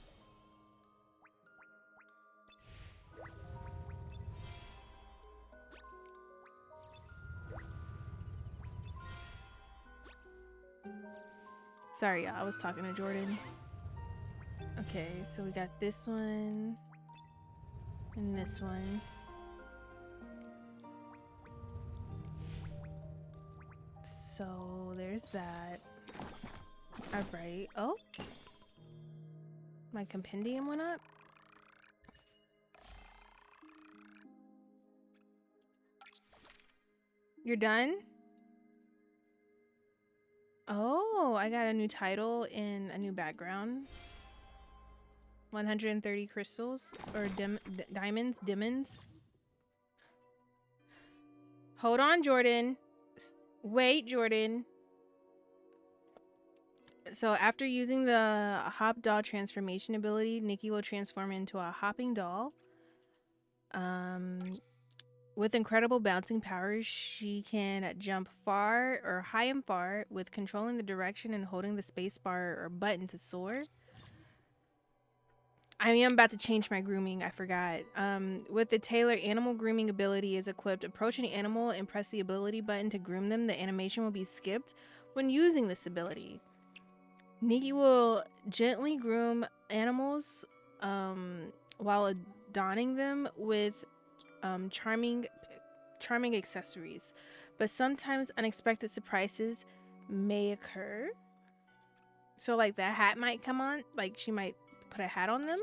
Sorry, I was talking to Jordan. Okay, so we got this one and this one. So there's that. All right. Oh, my compendium went up. You're done? Oh, I got a new title and a new background. 130 crystals or diamonds. Hold on, Jordan. Wait, Jordan. So after using the hop doll transformation ability, Nikki will transform into a hopping doll. With incredible bouncing powers, she can jump far or high and far with controlling the direction and holding the space bar or button to soar. I mean, I'm about to change my grooming. I forgot. With the Tailor animal grooming ability is equipped, approach an animal and press the ability button to groom them. The animation will be skipped when using this ability. Nikki will gently groom animals while adorning them with charming accessories, but sometimes unexpected surprises may occur. So like that hat might come on, like she might put a hat on them.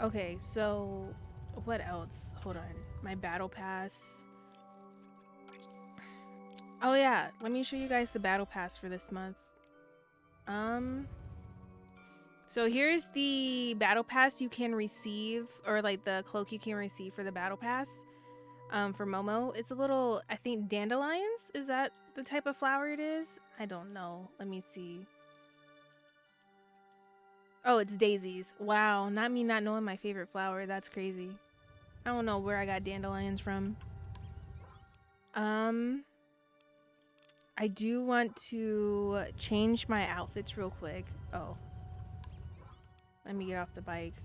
Okay, so what else? Hold on. My battle pass. Oh yeah, let me show you guys the battle pass for this month. So here's the battle pass you can receive, or like the cloak you can receive for the battle pass. For Momo, it's a little, I think dandelions, is that the type of flower it is? I don't know. Let me see. Oh, it's daisies. Wow, not me not knowing my favorite flower. That's crazy. I don't know where I got dandelions from. I do want to change my outfits real quick. Oh. Let me get off the bike.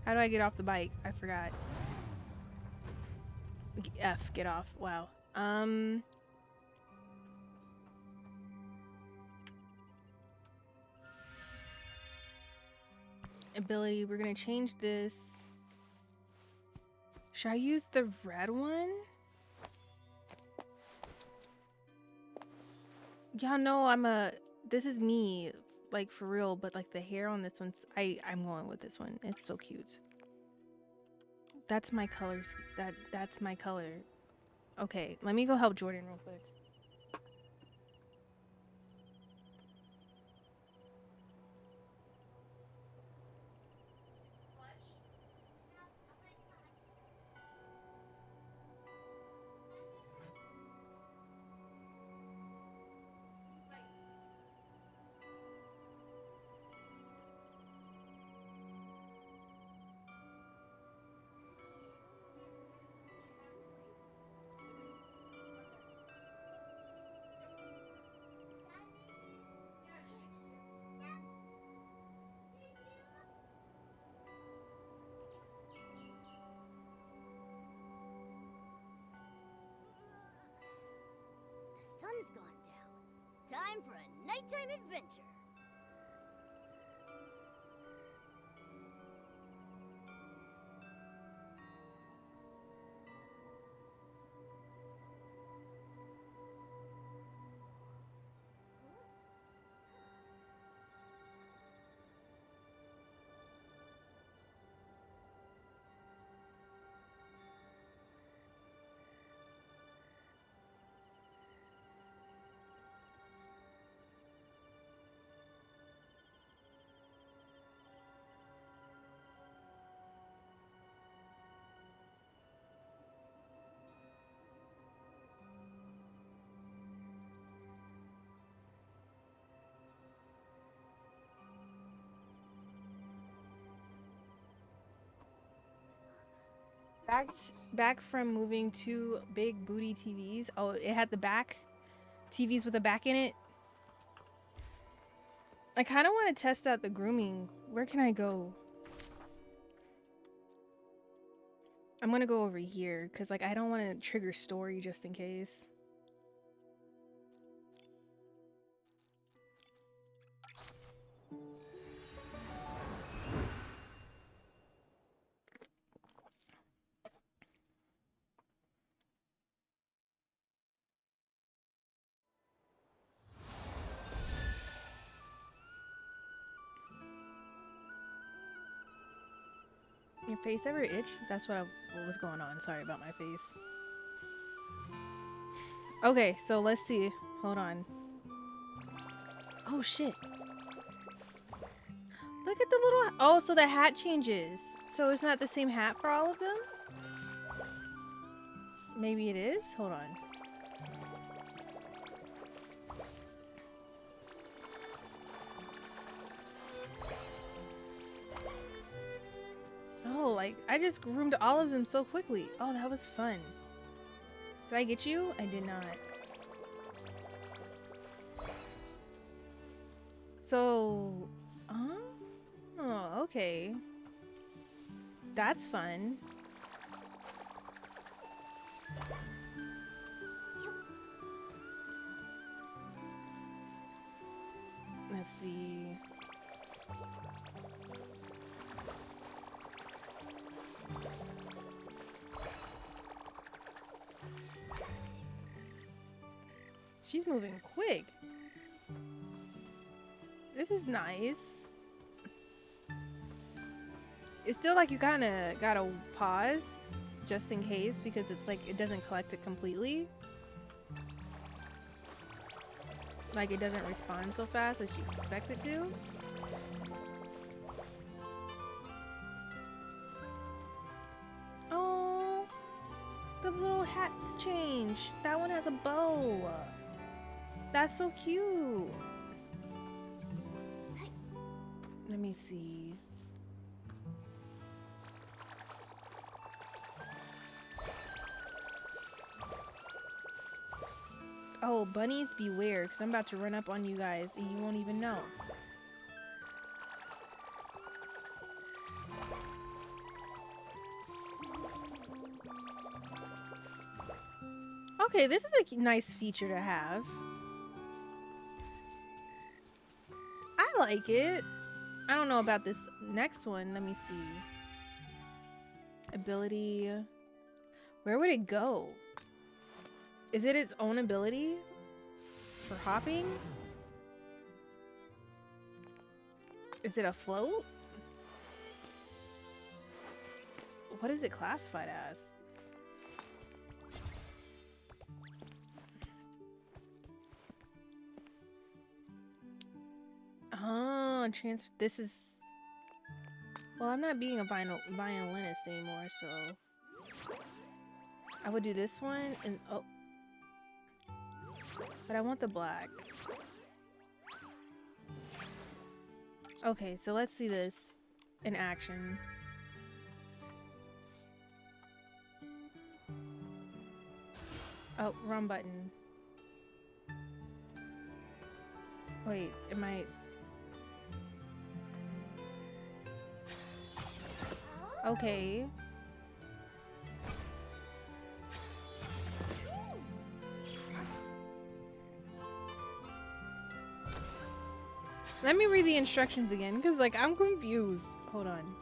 How do I get off the bike? I forgot. F, get off. Wow. Ability, we're gonna change this. Should I use the red one? Y'all know this is me, like for real, but like the hair on this one's, I'm going with this one. It's so cute. That's my colors. That's my color. Okay, let me go help Jordan real quick. The sun's gone down. Time for a nighttime adventure. Back from moving two big booty TVs. Oh, it had the back TVs with a back in it. I kind of want to test out the grooming. Where can I go? I'm gonna go over here because like I don't want to trigger story just in case. Your face ever itch? That's what was going on. Sorry about my face. Okay, so let's see. Hold on. Oh shit. Look at the little... Oh, so the hat changes. So it's not the same hat for all of them? Maybe it is? Hold on. Oh, like, I just groomed all of them so quickly. Oh, that was fun. Did I get you? I did not. So, oh, okay. That's fun. Let's see. She's moving quick. This is nice. It's still like you kind of gotta pause just in case because it's like it doesn't collect it completely. Like it doesn't respond so fast as you expect it to. Oh, the little hats change. That one has a bow. That's so cute. Let me see. Oh, bunnies beware, because I'm about to run up on you guys and you won't even know. Okay, this is a nice feature to have. I like it. I don't know about this next one. Let me see. Ability. Where would it go? Is it its own ability for hopping? Is it a float? What is it classified as? Oh, this is... Well, I'm not being a violinist anymore, so... I would do this one and... Oh. But I want the black. Okay, so let's see this in action. Oh, wrong button. Wait, am I... Okay. Let me read the instructions again, because, like, I'm confused. Hold on.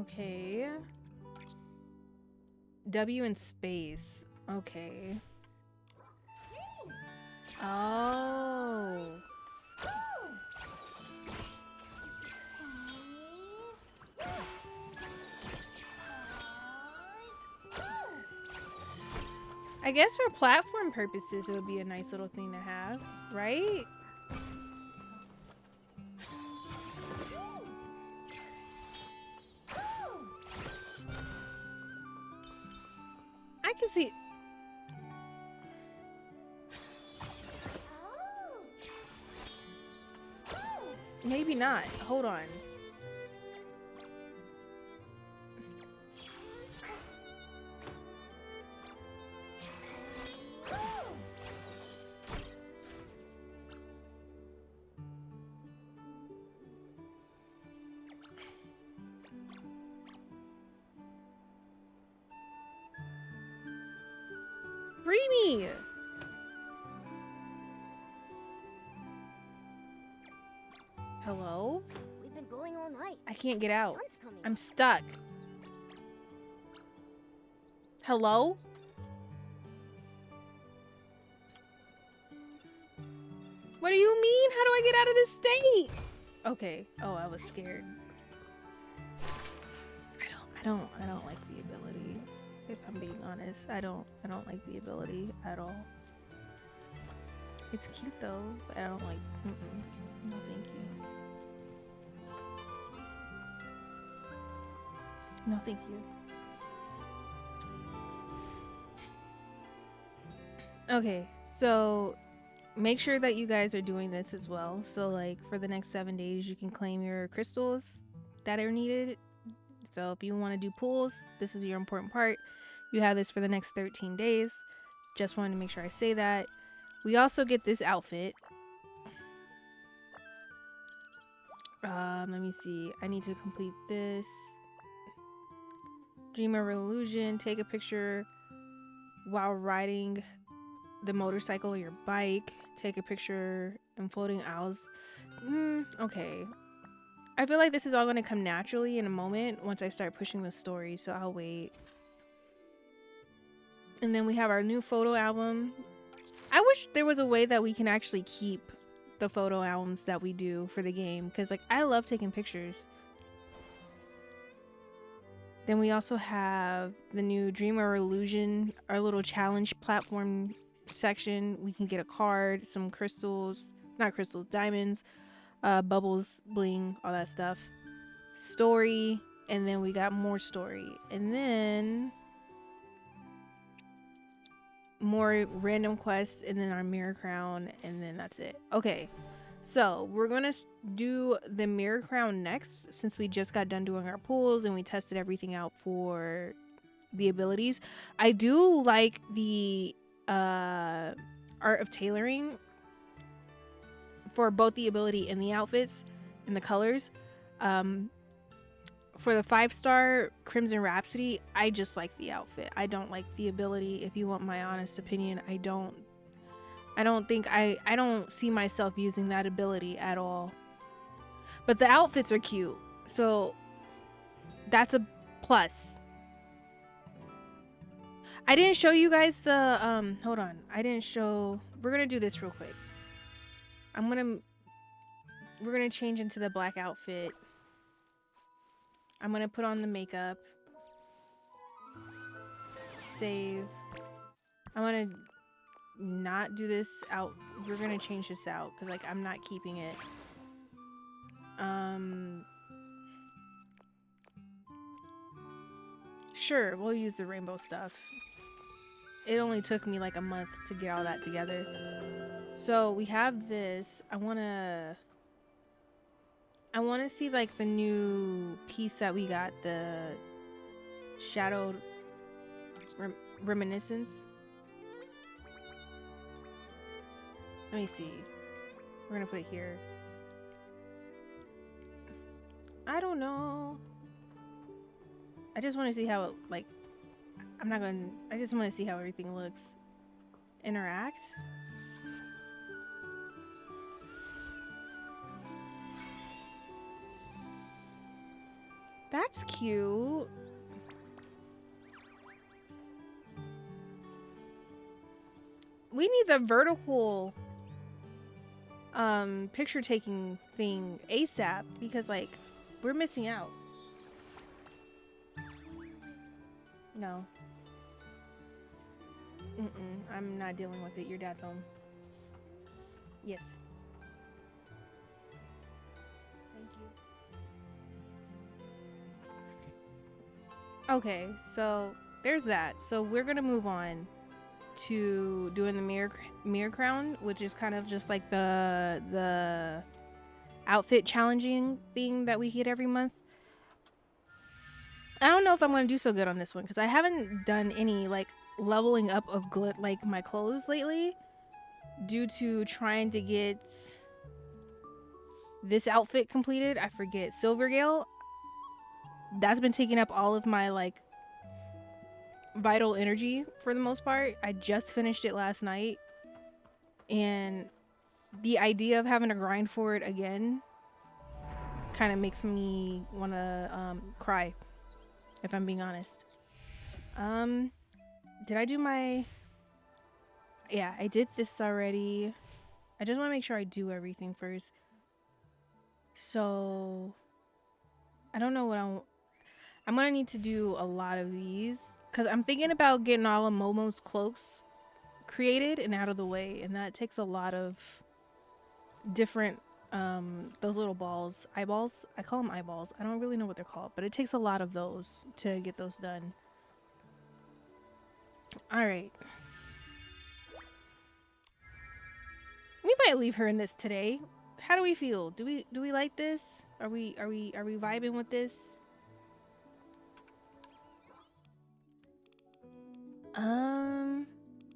Okay. W in space. Okay. Oh. I guess for platform purposes, it would be a nice little thing to have, right? I can see... Maybe not. Hold on. Free me! Hello? We've been going all night. I can't get out. Sun's coming. I'm stuck. Hello? What do you mean? How do I get out of this state? Okay. Oh, I was scared. I don't like the ability. If I'm being honest, I don't like the ability at all. It's cute though, but I don't like. No, thank you. No, thank you. Okay, so make sure that you guys are doing this as well. So like for the next 7 days, you can claim your crystals that are needed. So if you want to do pools, this is your important part. You have this for the next 13 days. Just wanted to make sure I say that. We also get this outfit. Let me see. I need to complete this. Dream of illusion. Take a picture while riding the motorcycle or your bike. Take a picture in floating aisles. Okay. I feel like this is all going to come naturally in a moment once I start pushing the story, so I'll wait. And then we have our new photo album. I wish there was a way that we can actually keep the photo albums that we do for the game, because like I love taking pictures. Then we also have the new Dream or Illusion, our little challenge platform section. We can get a card, some crystals, not crystals, diamonds, bubbles, bling, all that stuff. Story, and then we got more story. And then more random quests, and then our mirror crown, and then that's it. Okay, so we're gonna do the mirror crown next, since we just got done doing our pools and we tested everything out for the abilities. I do like the art of tailoring for both the ability and the outfits and the colors. For the 5-star Crimson Rhapsody, I just like the outfit. I don't like the ability. If you want my honest opinion, I don't see myself using that ability at all. But the outfits are cute, so that's a plus. I didn't show you guys the hold on. We're gonna do this real quick. We're gonna change into the black outfit. I'm gonna put on the makeup. Save. I'm gonna not do this out. We're gonna change this out because like I'm not keeping it. Sure, we'll use the rainbow stuff. It only took me like a month to get all that together. So we have this. I wanna see like the new piece that we got, the shadowed reminiscence. Let me see. We're gonna put it here. I don't know. I just want to see how it, like, I just want to see how everything looks. Interact. That's cute. We need the vertical picture taking thing ASAP because like we're missing out. No. I'm not dealing with it. Your dad's home. Yes. Thank you. Okay, so there's that. So we're gonna move on to doing the mirror crown, which is kind of just like the outfit challenging thing that we get every month. I don't know if I'm gonna do so good on this one because I haven't done any like leveling up of like my clothes lately due to trying to get this outfit completed. I forget, Silvergale. That's been taking up all of my like vital energy for the most part. I just finished it last night and the idea of having to grind for it again kind of makes me want to cry, if I'm being honest. Did I do my... Yeah, I did this already. I just want to make sure I do everything first. So I don't know what I'm gonna need to do a lot of these because I'm thinking about getting all of Momo's cloaks created and out of the way, and that takes a lot of different those little balls, eyeballs. I call them eyeballs. I don't really know what they're called, but it takes a lot of those to get those done. All right. might leave her in this today. How do we feel? Do we like this? Are we vibing with this?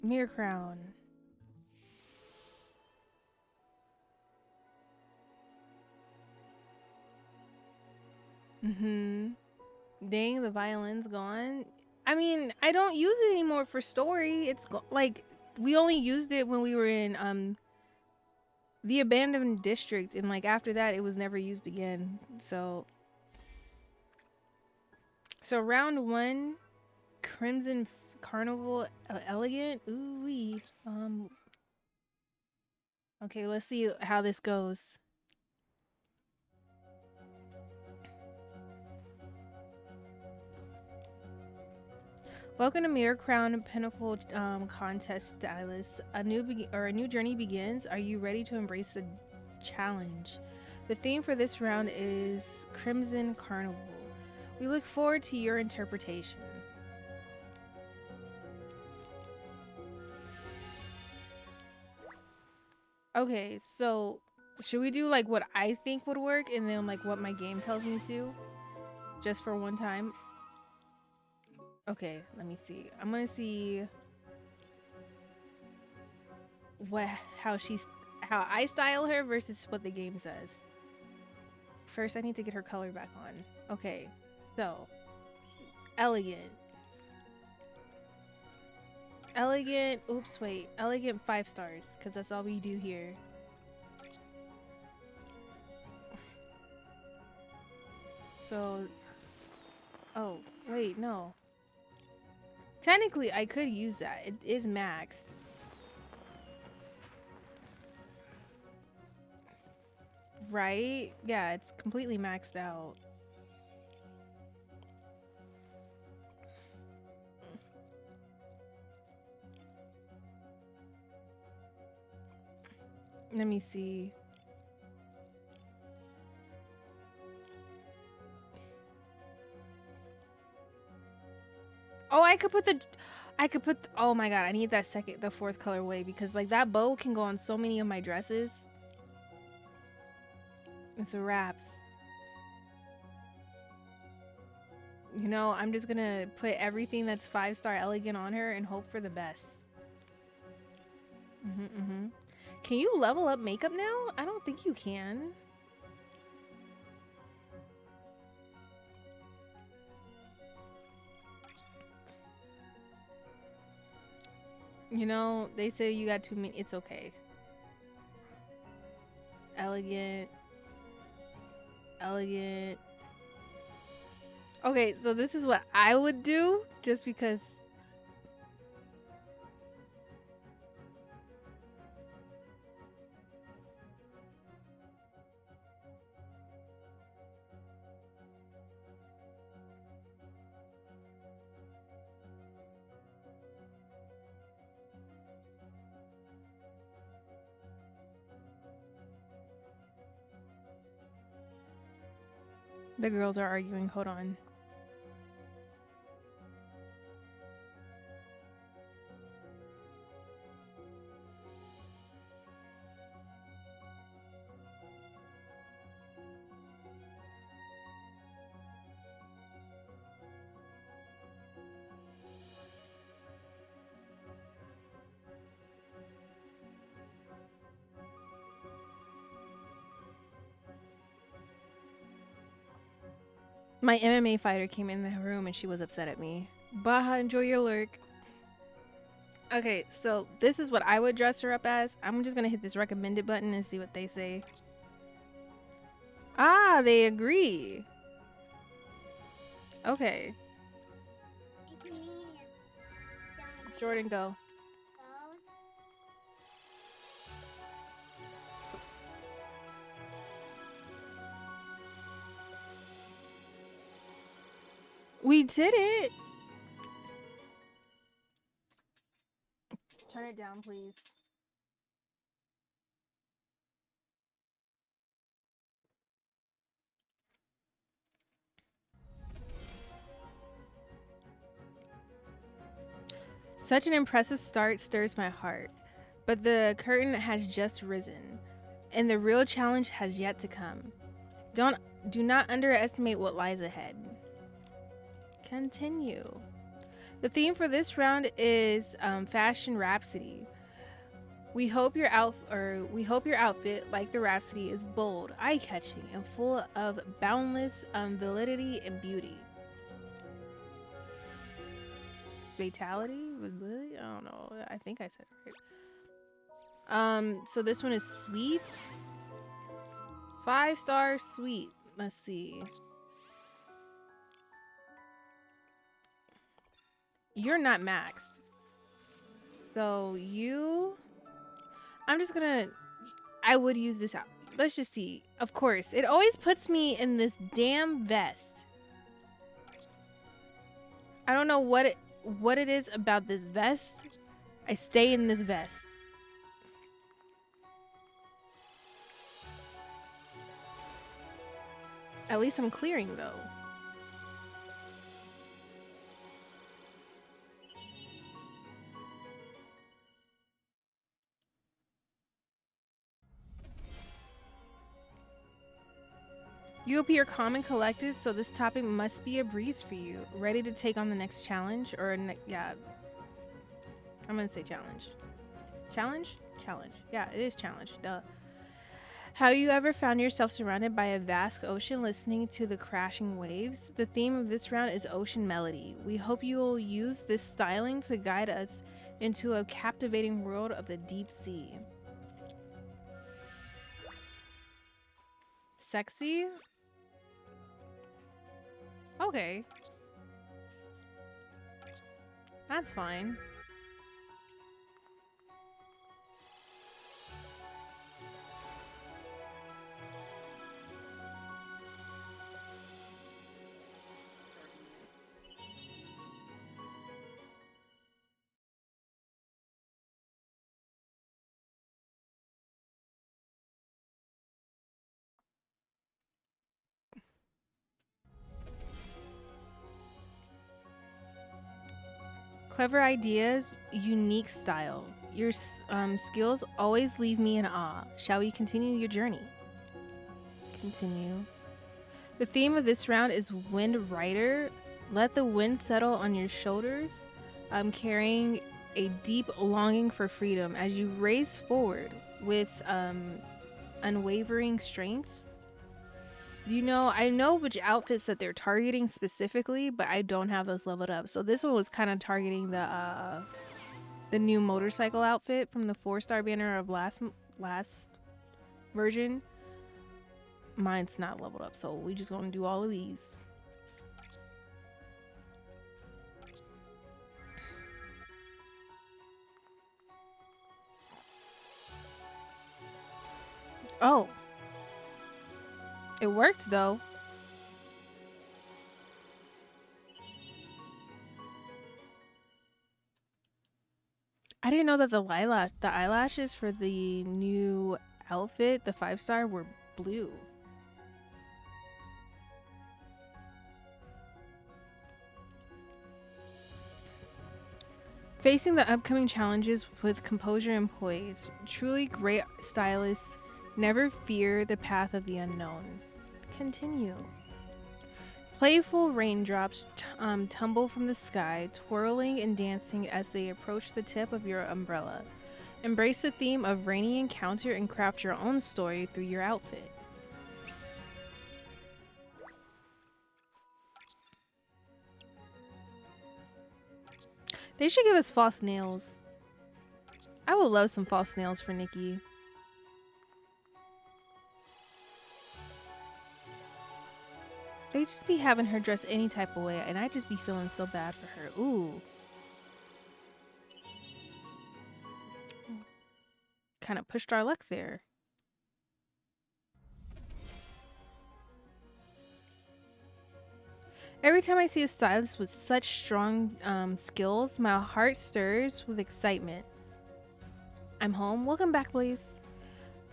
Mirror crown. Dang, the violin's gone. I mean, I don't use it anymore for story. It's like we only used it when we were in the abandoned district, and like after that it was never used again. So round 1, Crimson Carnival Elegant. Ooh wee. Okay, let's see how this goes. Welcome to Mirror Crown Pinnacle Contest Stylist. A new journey begins. Are you ready to embrace the challenge? The theme for this round is Crimson Carnival. We look forward to your interpretation. Okay, so should we do like what I think would work and then like what my game tells me to? Just for one time? Okay, let me see. I'm gonna see how I style her versus what the game says. First, I need to get her color back on. Okay, so elegant. Oops, wait. Elegant 5 stars, because that's all we do here. So, oh, wait, no. Technically, I could use that. It is maxed. Right? Yeah, it's completely maxed out. Let me see. Oh, oh my god, I need that the 4th colorway because like that bow can go on so many of my dresses. It's a wraps. You know, I'm just gonna put everything that's 5-star elegant on her and hope for the best. Can you level up makeup now? I don't think you can. You know, they say you got too many. It's okay. Elegant. Okay, so this is what I would do just because. The girls are arguing. Hold on. My MMA fighter came in the room and she was upset at me. Baha, enjoy your lurk. Okay, so this is what I would dress her up as. I'm just gonna hit this recommended button and see what they say. Ah, they agree. Okay. Jordan, go. We did it. Turn it down, please. Such an impressive start stirs my heart. But the curtain has just risen, and the real challenge has yet to come. Do not underestimate what lies ahead. Continue. The theme for this round is Fashion Rhapsody. We hope your outfit, like the Rhapsody, is bold, eye-catching, and full of boundless validity and beauty. Vitality? I don't know. I think I said it right. So this one is sweet. 5-star sweet. Let's see. You're not maxed. So I would use this out. Let's just see. Of course, it always puts me in this damn vest. I don't know what it is about this vest. I stay in this vest. At least I'm clearing though. You appear calm and collected, so this topic must be a breeze for you. Ready to take on the next challenge? Yeah. I'm gonna say challenge. Challenge? Challenge. Yeah, it is challenge. Duh. Have you ever found yourself surrounded by a vast ocean listening to the crashing waves? The theme of this round is Ocean Melody. We hope you will use this styling to guide us into a captivating world of the deep sea. Sexy? Okay. That's fine. Clever ideas, unique style. Your skills always leave me in awe. Shall we continue your journey? Continue. The theme of this round is Wind Rider. Let the wind settle on your shoulders, carrying a deep longing for freedom as you race forward with unwavering strength. I know which outfits that they're targeting specifically, but I don't have those leveled up. So this one was kind of targeting the new motorcycle outfit from the 4-star banner of last version. Mine's not leveled up, so we just gonna do all of these. Oh. It worked though. I didn't know that the eyelashes for the new outfit, the 5-star, were blue. Facing the upcoming challenges with composure and poise, truly great stylists never fear the path of the unknown. Continue. Playful raindrops tumble from the sky, twirling and dancing as they approach the tip of your umbrella. Embrace the theme of rainy encounter and craft your own story through your outfit. They should give us false nails. I would love some false nails for Nikki. They just be having her dress any type of way, and I just be feeling so bad for her. Ooh. Kind of pushed our luck there. Every time I see a stylist with such strong skills, my heart stirs with excitement. I'm home. Welcome back, please.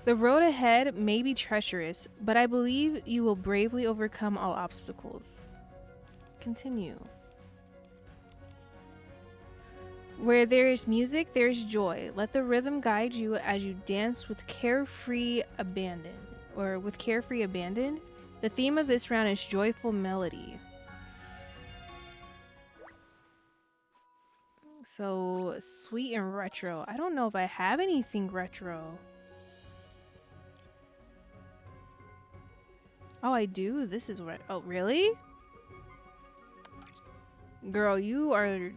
The road ahead may be treacherous, but I believe you will bravely overcome all obstacles. Continue. Where there is music, there is joy. Let the rhythm guide you as you dance with carefree abandon. Or with carefree abandon. The theme of this round is joyful melody. So sweet and retro. I don't know if I have anything retro. Oh, I do. This is what. Oh, really? Girl, you are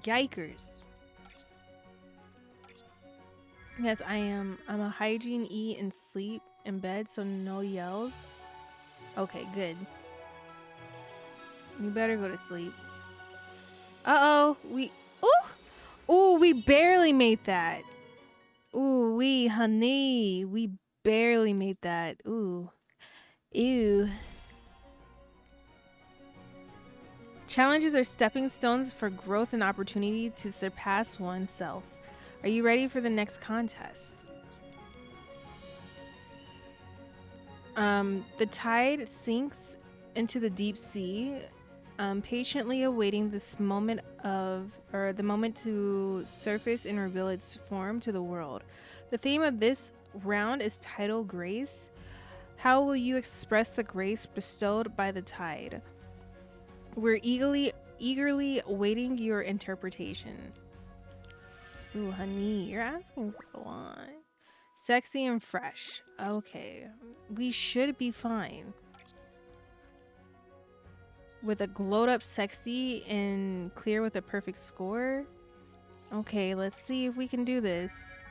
yikers. Yes, I am. I'm a hygiene, eat, and sleep in bed, so no yells. Okay, good. You better go to sleep. Uh-oh, ooh, we barely made that. Ooh, honey, we barely made that. Ooh, ew. Challenges are stepping stones for growth and opportunity to surpass oneself. Are you ready for the next contest? The tide sinks into the deep sea, patiently awaiting this moment the moment to surface and reveal its form to the world. The theme of this round is tidal grace. How will you express the grace bestowed by the tide? We're eagerly awaiting your interpretation. Ooh, honey, you're asking for a lot. Sexy and fresh. Okay, we should be fine. With a glowed up sexy and clear with a perfect score. Okay, let's see if we can do this.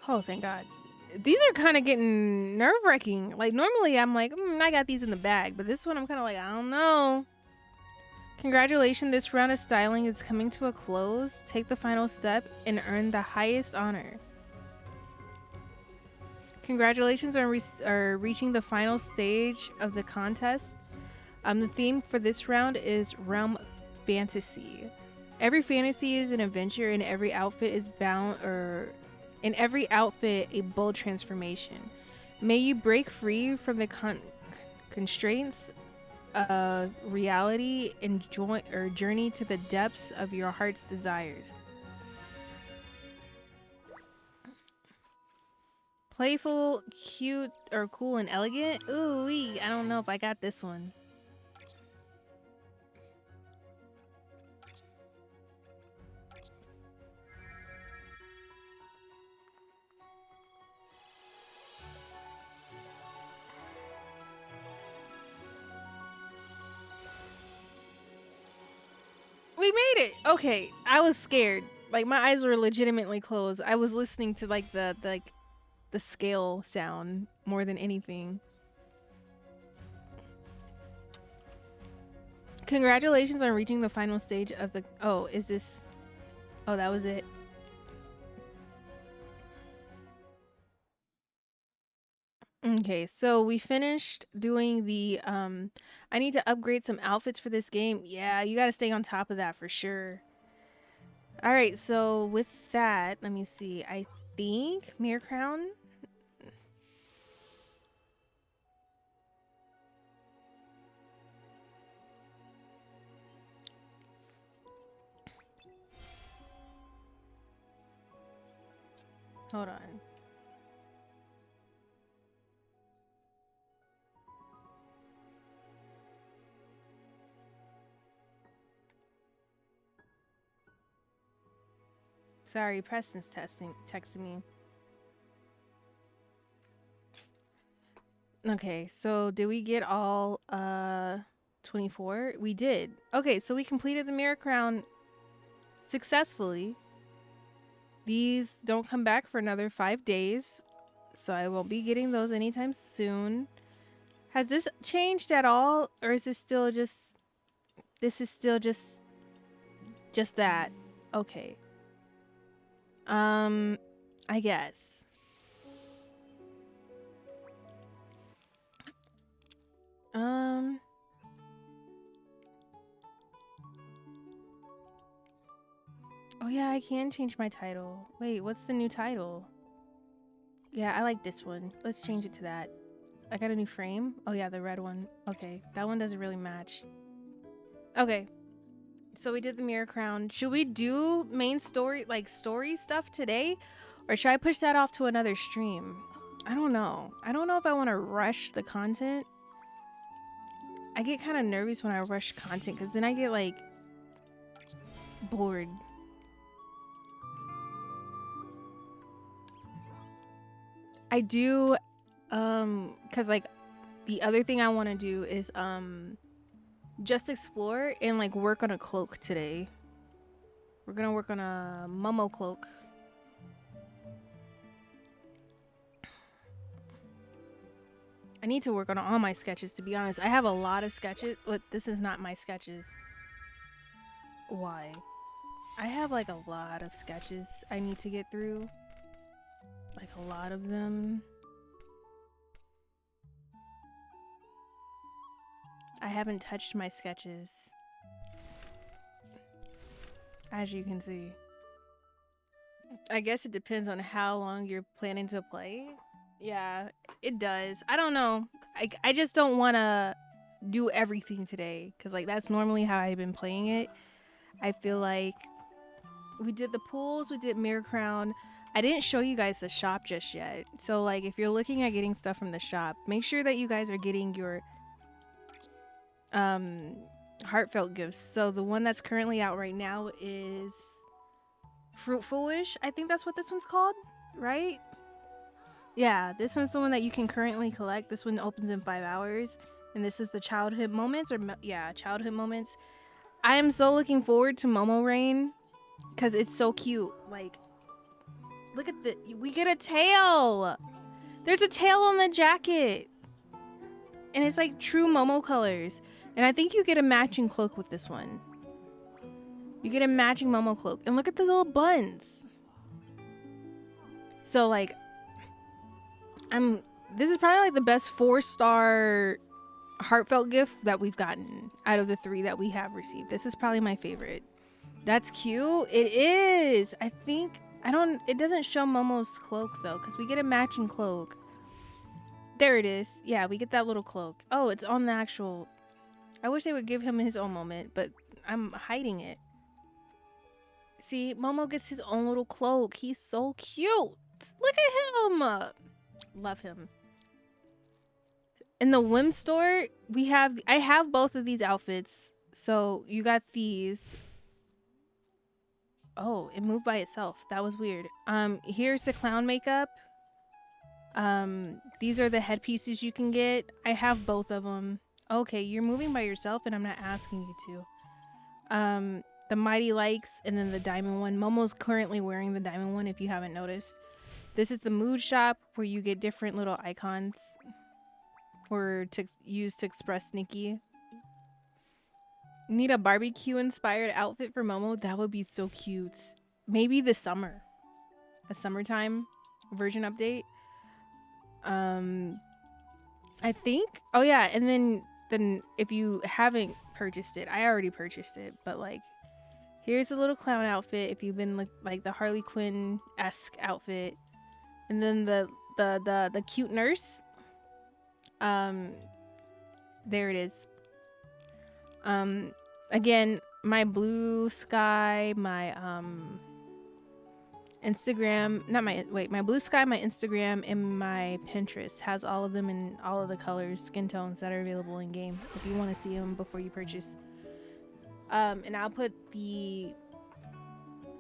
Oh, thank God. These are kind of getting nerve-wracking. Like, normally I'm like, I got these in the bag. But this one I'm kind of like, I don't know. Congratulations, this round of styling is coming to a close. Take the final step and earn the highest honor. Congratulations on reaching the final stage of the contest. The theme for this round is realm fantasy. Every fantasy is an adventure, and every outfit is in every outfit a bold transformation. May you break free from the constraints of reality and journey to the depths of your heart's desires. Playful, cute, or cool and elegant? Ooh, I don't know if I got this one. We made it. Okay, I was scared. Like my eyes were legitimately closed. I was listening to like the scale sound more than anything. Congratulations on reaching the final stage of the. Oh, is this? Oh, that was it. Okay, so we finished doing the I need to upgrade some outfits for this game. Yeah, you got to stay on top of that for sure. All right, so with that, let me see. I think Mirror Crown. Hold on. Sorry, Preston's texting me. Okay, so did we get all 24? We did. Okay, so we completed the Mirror Crown successfully. These don't come back for another 5 days, so I won't be getting those anytime soon. Has this changed at all, or is this still just that? Okay. I guess. Oh yeah, I can change my title. Wait, what's the new title? Yeah, I like this one. Let's change it to that. I got a new frame. Oh yeah, the red one. Okay, that one doesn't really match. Okay, so we did the mirror crown. Should we do main story, like story stuff today? Or should I push that off to another stream? I don't know. I don't know if I want to rush the content. I get kind of nervous when I rush content because then I get like bored. I do, cause like the other thing I want to do is just explore and like work on a cloak today. We're gonna work on a Momo cloak. I need to work on all my sketches, to be honest. I have a lot of sketches, but this is not my sketches. Why? I have like a lot of sketches I need to get through. Like a lot of them. I haven't touched my sketches, as you can see. I guess it depends on how long you're planning to play. Yeah, it does. I don't know. I just don't want to do everything today because like that's normally how I've been playing it. I feel like we did the pools, we did Mirror Crown. I didn't show you guys the shop just yet. So like if you're looking at getting stuff from the shop, make sure that you guys are getting your heartfelt gifts. So the one that's currently out right now is Fruitful Wish. I think that's what this one's called, right? Yeah, this one's the one that you can currently collect. This one opens in 5 hours. And this is the childhood moments, childhood moments. I am so looking forward to Momo Rain because it's so cute. Like, look at we get a tail. There's a tail on the jacket. And it's like true Momo colors. And I think you get a matching cloak with this one. You get a matching Momo cloak. And look at the little buns. So like, this is probably like the best 4-star heartfelt gift that we've gotten out of the 3 that we have received. This is probably my favorite. That's cute. It is. I think, it doesn't show Momo's cloak though, because we get a matching cloak. There it is. Yeah, we get that little cloak. Oh, it's on the actual, I wish they would give him his own moment, but I'm hiding it. See, Momo gets his own little cloak. He's so cute. Look at him. Love him. In the Whim store, I have both of these outfits. So you got these. Oh, it moved by itself. That was weird. Here's the clown makeup. These are the headpieces you can get. I have both of them. Okay, you're moving by yourself and I'm not asking you to. The Mighty Likes and then the diamond one. Momo's currently wearing the diamond one if you haven't noticed. This is the mood shop where you get different little icons to use to express Nikki. Need a barbecue inspired outfit for Momo? That would be so cute. Maybe this summer. A summertime version update. I think. Oh yeah, and then if you haven't purchased it, I already purchased it, but like here's a little clown outfit if you've been like the Harley Quinn-esque outfit. And then the cute nurse. There it is. Again, my blue sky, my Instagram, my blue sky, my Instagram, and my Pinterest has all of them in all of the colors, skin tones that are available in game if you want to see them before you purchase. And I'll put the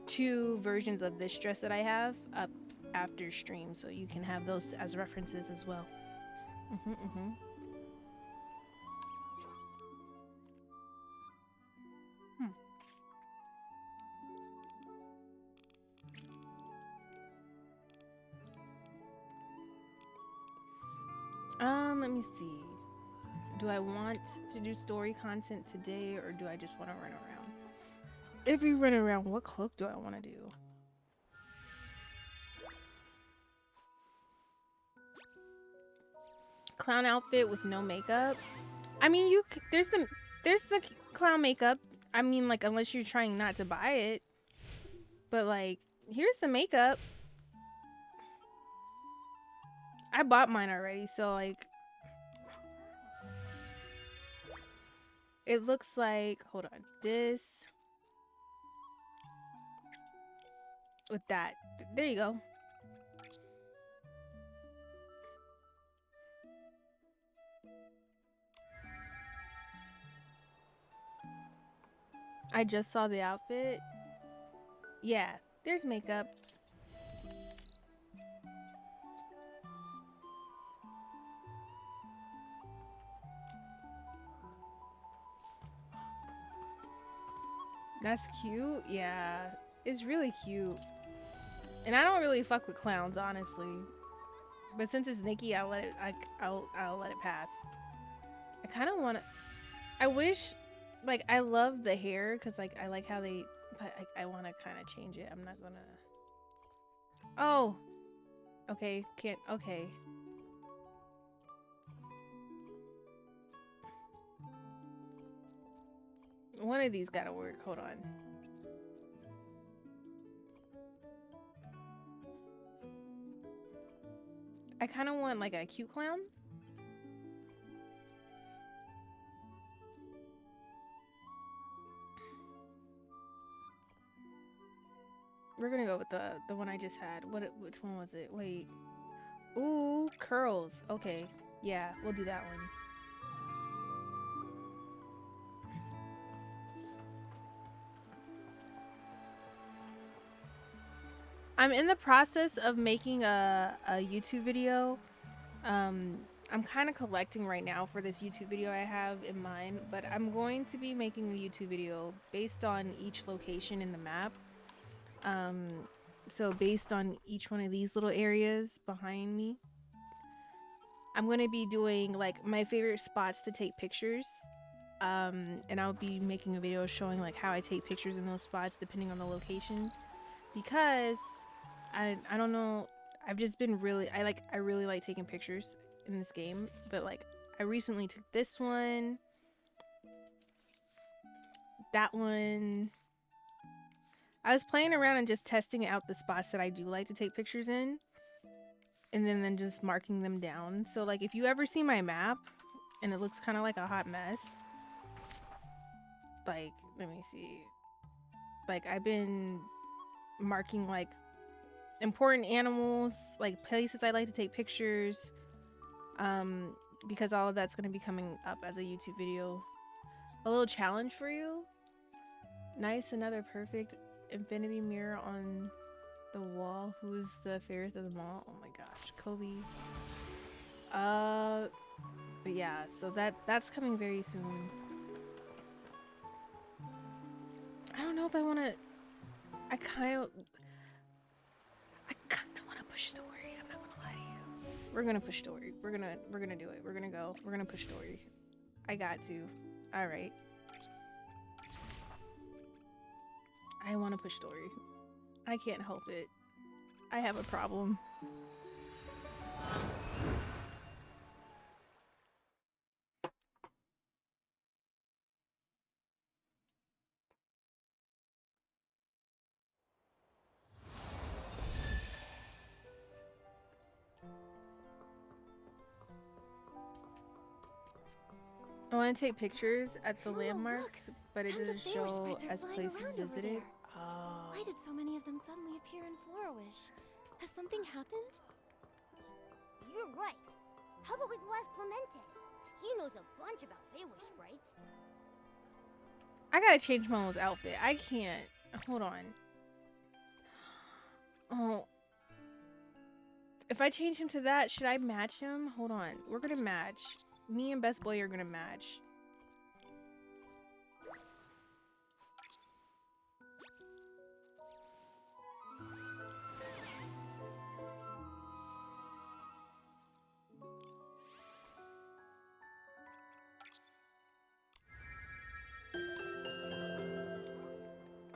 2 versions of this dress that I have up after stream so you can have those as references as well. Let me see. Do I want to do story content today or do I just want to run around? If we run around, what cloak do I want to do? Clown outfit with no makeup. I mean, there's the clown makeup. I mean, like, unless you're trying not to buy it. But like, here's the makeup. I bought mine already, so like it looks like, hold on, this with that. There you go. I just saw the outfit. Yeah, there's makeup. That's cute. Yeah, it's really cute. And I don't really fuck with clowns, honestly. But since it's Nikki, I'll let it. I'll let it pass. I kind of want to. I wish, like, I love the hair because like I like how they. But I want to kind of change it. I'm not gonna. Oh. Okay. Can't. Okay. One of these gotta work. Hold on. I kind of want like a cute clown. We're gonna go with the one I just had. Which one was it? Wait. Ooh, curls. Okay. Yeah, we'll do that one. I'm in the process of making a YouTube video. I'm kind of collecting right now for this YouTube video I have in mind, but I'm going to be making a YouTube video based on each location in the map. So based on each one of these little areas behind me, I'm going to be doing like my favorite spots to take pictures. And I'll be making a video showing like how I take pictures in those spots depending on the location, because I don't know, I've just been I really like taking pictures in this game, but like I recently took this one, that one. I was playing around and just testing out the spots that I do like to take pictures in, and then just marking them down. So like if you ever see my map and it looks kind of like a hot mess, like let me see, like I've been marking like important animals, like places I like to take pictures, because all of that's going to be coming up as a YouTube video. A little challenge for you. Nice, another perfect infinity mirror on the wall. Who is the fairest of them all? Oh my gosh, Kobe. But yeah, so that's coming very soon. I don't know if I want to. I kind of want to push story. I'm not gonna lie to you. We're gonna push story. We're gonna do it. We're gonna go. We're gonna push story. I got to. All right. I want to push story. I can't help it. I have a problem. I want to take pictures at the Lolo, landmarks, look. but it Tons of doesn't Feywish show sprites are as flying places around over visited. there. Oh. Why did so many of them suddenly appear in Flora-Wish? Has something happened? You're right. How about we go ask Clemente? He knows a bunch about Feywish sprites. I gotta change Momo's outfit. I can't. Hold on. Oh. If I change him to that, should I match him? Hold on. We're gonna match. Me and Best Boy are gonna match.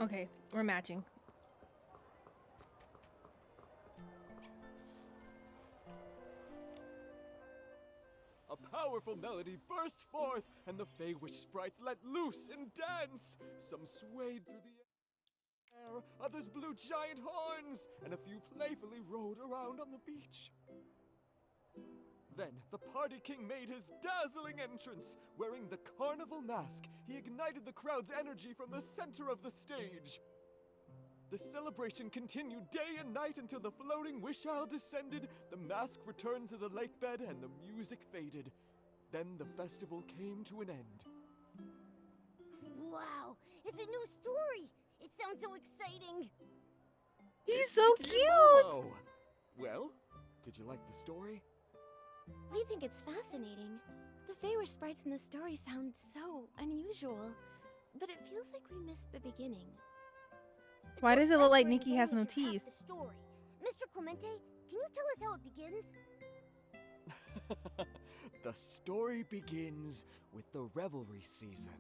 Okay, we're matching. A powerful melody burst forth, and the Feywish sprites let loose in dance. Some swayed through the air, others blew giant horns, and a few playfully rode around on the beach. Then the party king made his dazzling entrance. Wearing the carnival mask, he ignited the crowd's energy from the center of the stage. The celebration continued day and night until the floating wish isle descended, the mask returned to the lake bed, and the music faded. Then the festival came to an end. Wow, it's a new story. It sounds so exciting. He's so Mickey cute. and Momo. Well, did you like the story? We think it's fascinating. The Feywish sprites in the story sound so unusual, but it feels like we missed the beginning. Why does it look like Frustrating Nikki if has only no if you have teeth? the story. Mr. Clemente, can you tell us how it begins? The story begins with the revelry season.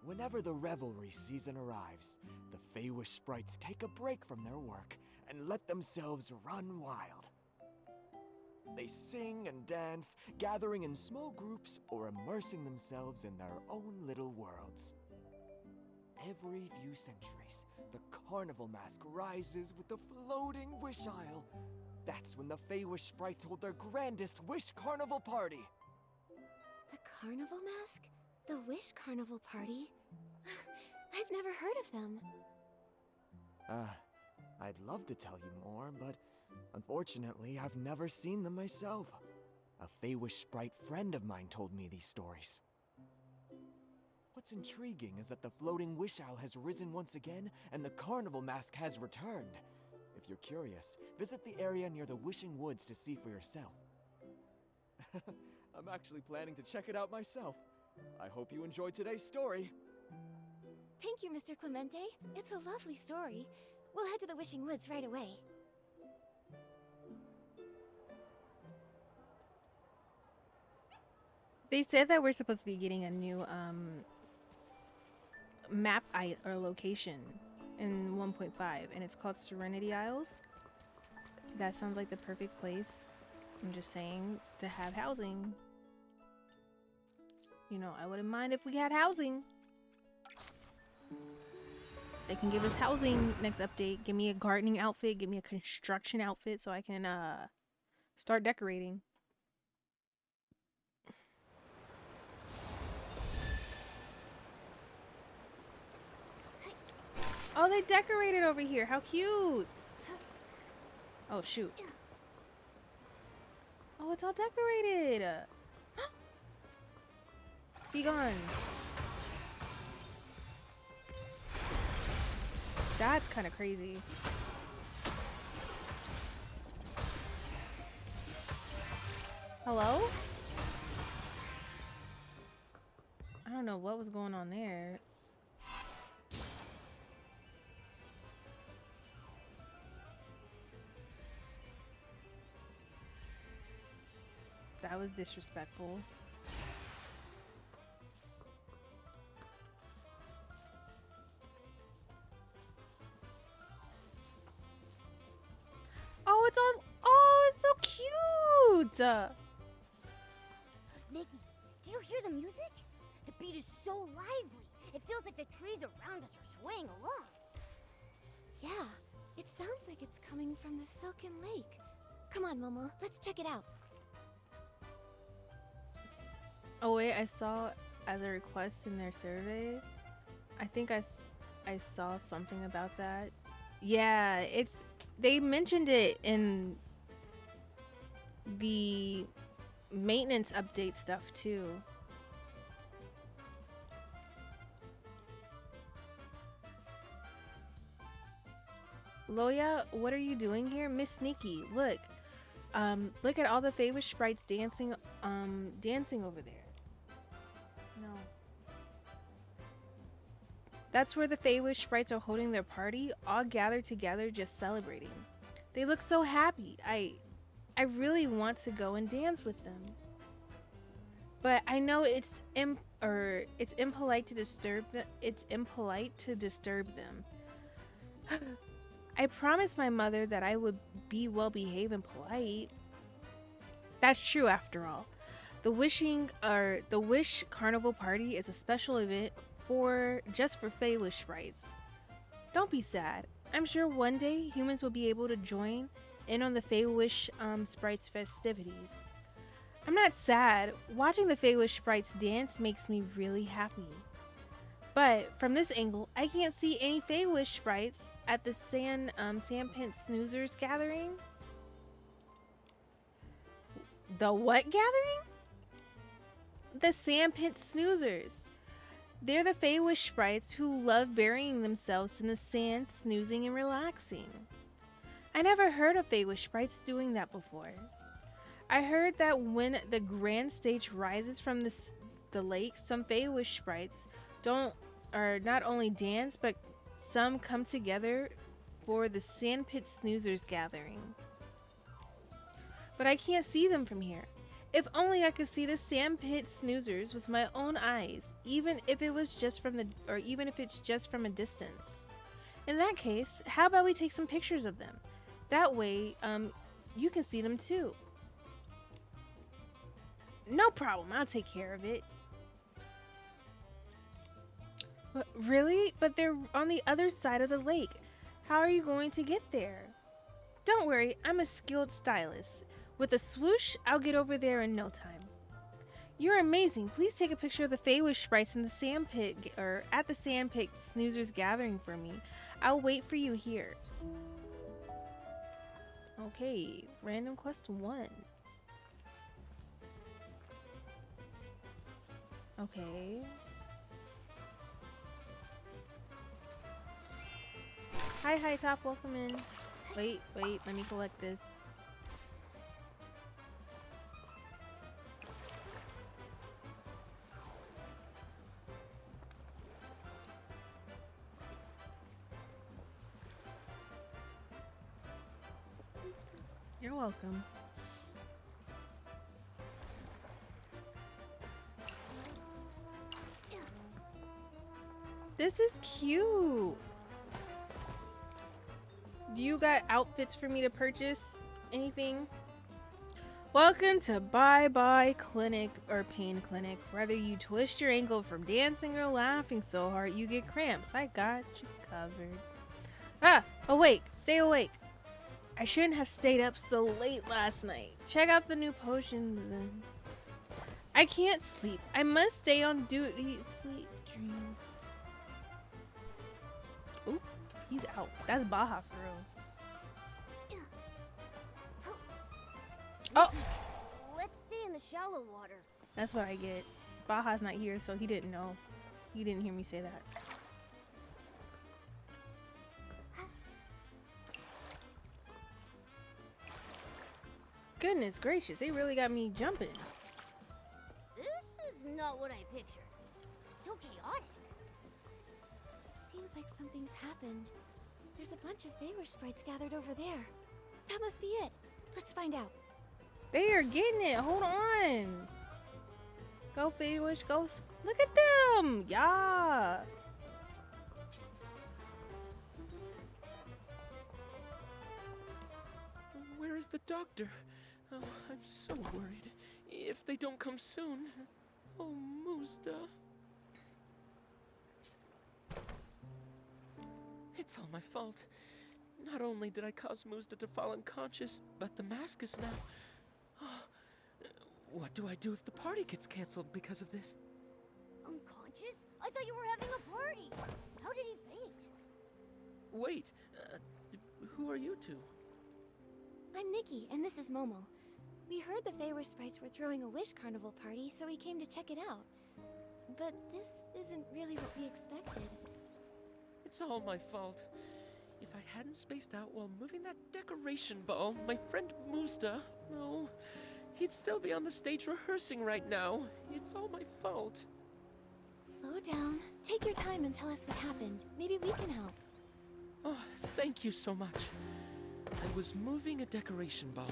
Whenever the revelry season arrives, the Feywish sprites take a break from their work and let themselves run wild. They sing and dance, gathering in small groups or immersing themselves in their own little worlds. Every few centuries, the carnival mask rises with the floating wish isle. That's when the Feywish sprites hold their grandest wish carnival party. The carnival mask? The Wish Carnival Party? I've never heard of them. I'd love to tell you more, but unfortunately, I've never seen them myself. A Feywish sprite friend of mine told me these stories. What's intriguing is that the floating wish isle has risen once again, and the carnival mask has returned. If you're curious, visit the area near the Wishing Woods to see for yourself. I'm actually planning to check it out myself. I hope you enjoyed today's story. Thank you, Mr. Clemente. It's a lovely story. We'll head to the Wishing Woods right away. They said that we're supposed to be getting a new map or location in 1.5, and it's called Serenity Isles. That sounds like the perfect place, I'm just saying, to have housing. You know, I wouldn't mind if we had housing. They can give us housing next update. Give me a gardening outfit, give me a construction outfit so I can start decorating. Oh, they decorated over here. How cute. Oh, shoot. Oh, it's all decorated. Be gone. That's kind of crazy. Hello? I don't know what was going on there. That was disrespectful. Oh, it's on. Oh, it's so cute. Nikki, do you hear the music? The beat is so lively. It feels like the trees around us are swaying along. Yeah, it sounds like it's coming from the Silken Lake. Come on, Momo, let's check it out. Oh wait, I saw as a request in their survey. I think I saw something about that. Yeah, they mentioned it in the maintenance update stuff too. Loya, what are you doing here? Miss Sneaky, look. Look at all the Feywish sprites dancing over there. No. That's where the Feywish sprites are holding their party, all gathered together just celebrating. They look so happy. I really want to go and dance with them. But I know it's impolite to disturb them. It's impolite to disturb them. I promised my mother that I would be well behaved and polite. That's true after all. The Wish Carnival Party is a special event just for Feywish sprites. Don't be sad. I'm sure one day humans will be able to join in on the Feywish Sprites festivities. I'm not sad. Watching the Feywish Sprites dance makes me really happy. But from this angle, I can't see any Feywish Sprites at the Sandpit Snoozers gathering. The what gathering? The Sandpit Snoozers. They're the Feywish Sprites who love burying themselves in the sand, snoozing and relaxing. I never heard of Feywish Sprites doing that before. I heard that when the grand stage rises from the lake, some Feywish Sprites not only dance, but some come together for the Sandpit Snoozers gathering. But I can't see them from here. If only I could see the Sandpit Snoozers with my own eyes, even if it's just from a distance. In that case, how about we take some pictures of them? That way, you can see them too. No problem, I'll take care of it. But really? But they're on the other side of the lake. How are you going to get there? Don't worry, I'm a skilled stylist. With a swoosh, I'll get over there in no time. You're amazing. Please take a picture of the Feywish Sprites in the Sandpit or at the Sandpit Snoozers gathering for me. I'll wait for you here. Okay, random quest 1. Okay. Hi, High Top, welcome in. Wait, let me collect this. You're welcome. This is cute. Do you got outfits for me to purchase? Anything? Welcome to Bye Bye Clinic or Pain Clinic. Whether you twist your ankle from dancing or laughing so hard you get cramps, I got you covered. Ah, awake. Stay awake. I shouldn't have stayed up so late last night. Check out the new potions then. I can't sleep. I must stay on duty. Sweet dreams. Ooh, he's out. That's Baja for real. Oh! Let's stay in the shallow water. That's what I get. Baja's not here, so he didn't know. He didn't hear me say that. Goodness gracious, they really got me jumping. This is not what I pictured. So chaotic. Seems like something's happened. There's a bunch of Feywish Sprites gathered over there. That must be it. Let's find out. They are getting it. Hold on. Go Feywish, go. Look at them. Yeah. Where is the doctor? Oh, I'm so worried. If they don't come soon. Oh, Muzda. It's all my fault. Not only did I cause Muzda to fall unconscious, but the mask is now... Oh, what do I do if the party gets cancelled because of this? Unconscious? I thought you were having a party. How did he faint? Wait, who are you two? I'm Nikki, and this is Momo. We heard the Feywish Sprites were throwing a Wish Carnival party, so we came to check it out. But this isn't really what we expected. It's all my fault. If I hadn't spaced out while moving that decoration ball, my friend Muzda, no, he'd still be on the stage rehearsing right now. It's all my fault. Slow down. Take your time and tell us what happened. Maybe we can help. Oh, thank you so much. I was moving a decoration ball,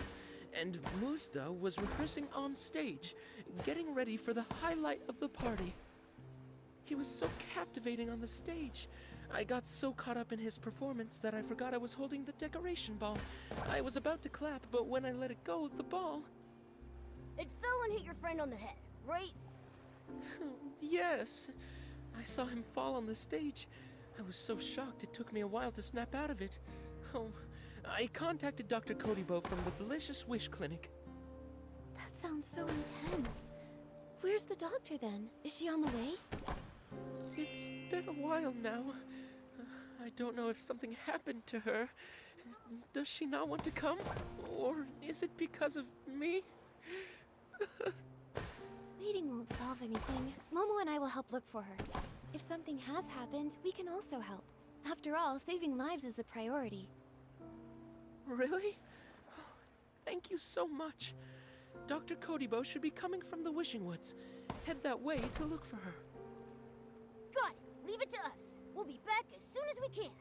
and Muzda was rehearsing on stage, getting ready for the highlight of the party. He was so captivating on the stage. I got so caught up in his performance that I forgot I was holding the decoration ball. I was about to clap, but when I let it go, the ball... It fell and hit your friend on the head, right? Yes. I saw him fall on the stage. I was so shocked it took me a while to snap out of it. Oh, I contacted Dr. Kodibo from the Delicious Wish Clinic. That sounds so intense. Where's the doctor then? Is she on the way? It's been a while now. I don't know if something happened to her. Does she not want to come? Or is it because of me? Waiting won't solve anything. Momo and I will help look for her. If something has happened, we can also help. After all, saving lives is the priority. Really? Thank you so much. Dr. Kodibo should be coming from the Wishing Woods. Head that way to look for her. Got it. Leave it to us. We'll be back as soon as we can.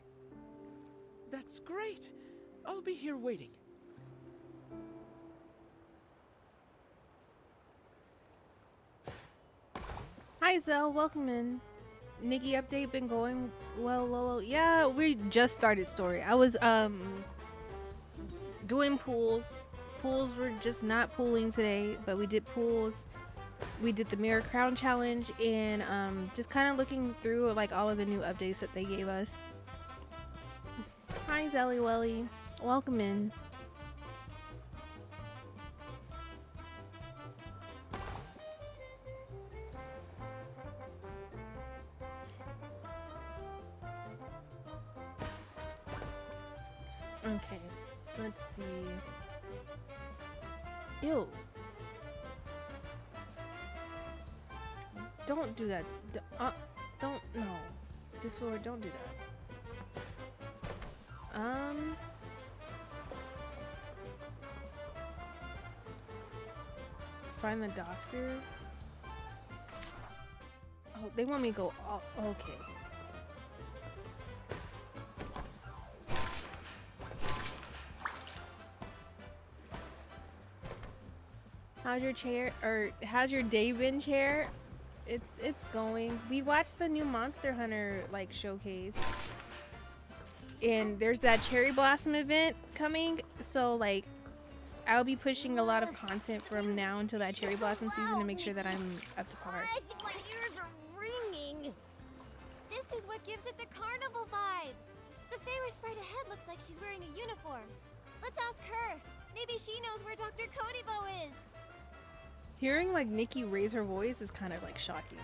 That's great. I'll be here waiting. Hi Zell, welcome in. Nikki update been going well, Lolo. Yeah, we just started story. I was doing pools. Pools were just not pooling today, but we did pools. We did the Mirror Crown challenge and just kind of looking through like all of the new updates that they gave us. Hi Zelly Welly, welcome in. Okay, let's see. Ew. Don't do that. Don't, no. Discord, don't do that. Find the doctor. Oh, they want me to go, oh, okay. How's your chair, or how's your day been, chair? It's going. We watched the new Monster Hunter like showcase, and there's that cherry blossom event coming. So like, I'll be pushing a lot of content from now until that cherry blossom season to make sure that I'm up to par. I think my ears are ringing. This is what gives it the carnival vibe. The Feyre sprite ahead looks like she's wearing a uniform. Let's ask her. Maybe she knows where Dr. Kodibo is. Hearing like Nikki raise her voice is kind of like shocking.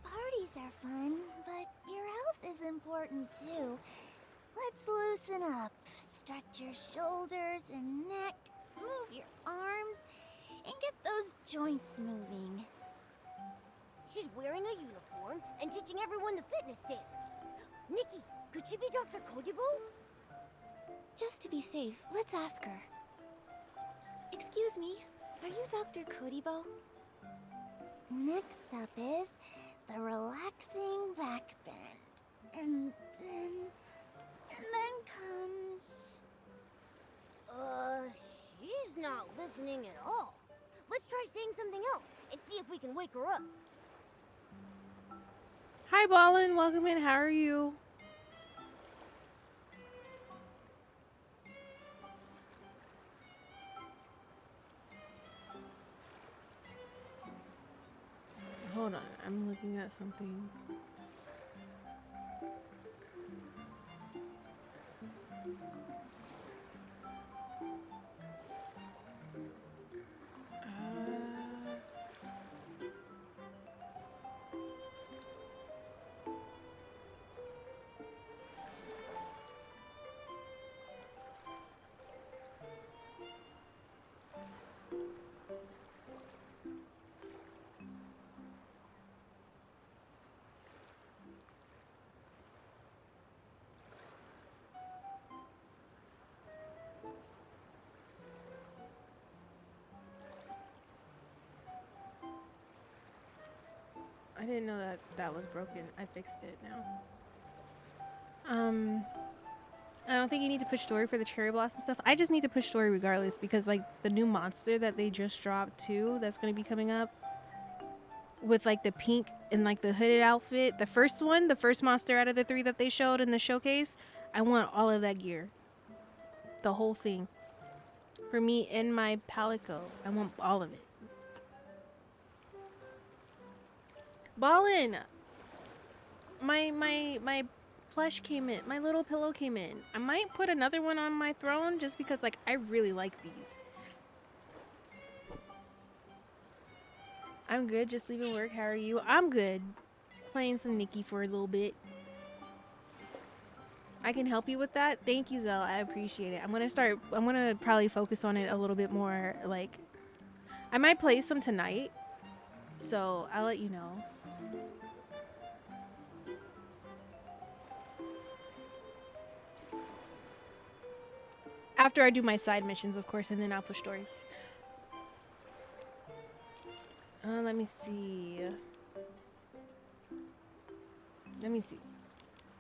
Parties are fun, but your health is important too. Let's loosen up. Stretch your shoulders and neck, move your arms, and get those joints moving. She's wearing a uniform and teaching everyone the fitness dance. Nikki, could she be Dr. Kodibo? Just to be safe, let's ask her. Excuse me, are you Dr. Kodibo? Next up is the relaxing back bend. And then comes... She's not listening at all. Let's try saying something else and see if we can wake her up. Hi Ballin, welcome in, how are you? Hold on, I'm looking at something. I didn't know that that was broken. I fixed it now. I don't think you need to push story for the cherry blossom stuff. I just need to push story regardless because like the new monster that they just dropped too, that's gonna be coming up with like the pink and like the hooded outfit. The first one, the first monster out of the 3 that they showed in the showcase, I want all of that gear. The whole thing. For me and my Palico. I want all of it. Ballin, my plush came in. My little pillow came in. I might put another one on my throne just because, like, I really like these. I'm good. Just leaving work. How are you? I'm good. Playing some Nikki for a little bit. I can help you with that. Thank you, Zell. I appreciate it. I'm gonna probably focus on it a little bit more. Like, I might play some tonight, so I'll let you know. After I do my side missions, of course, and then I'll push stories. Let me see.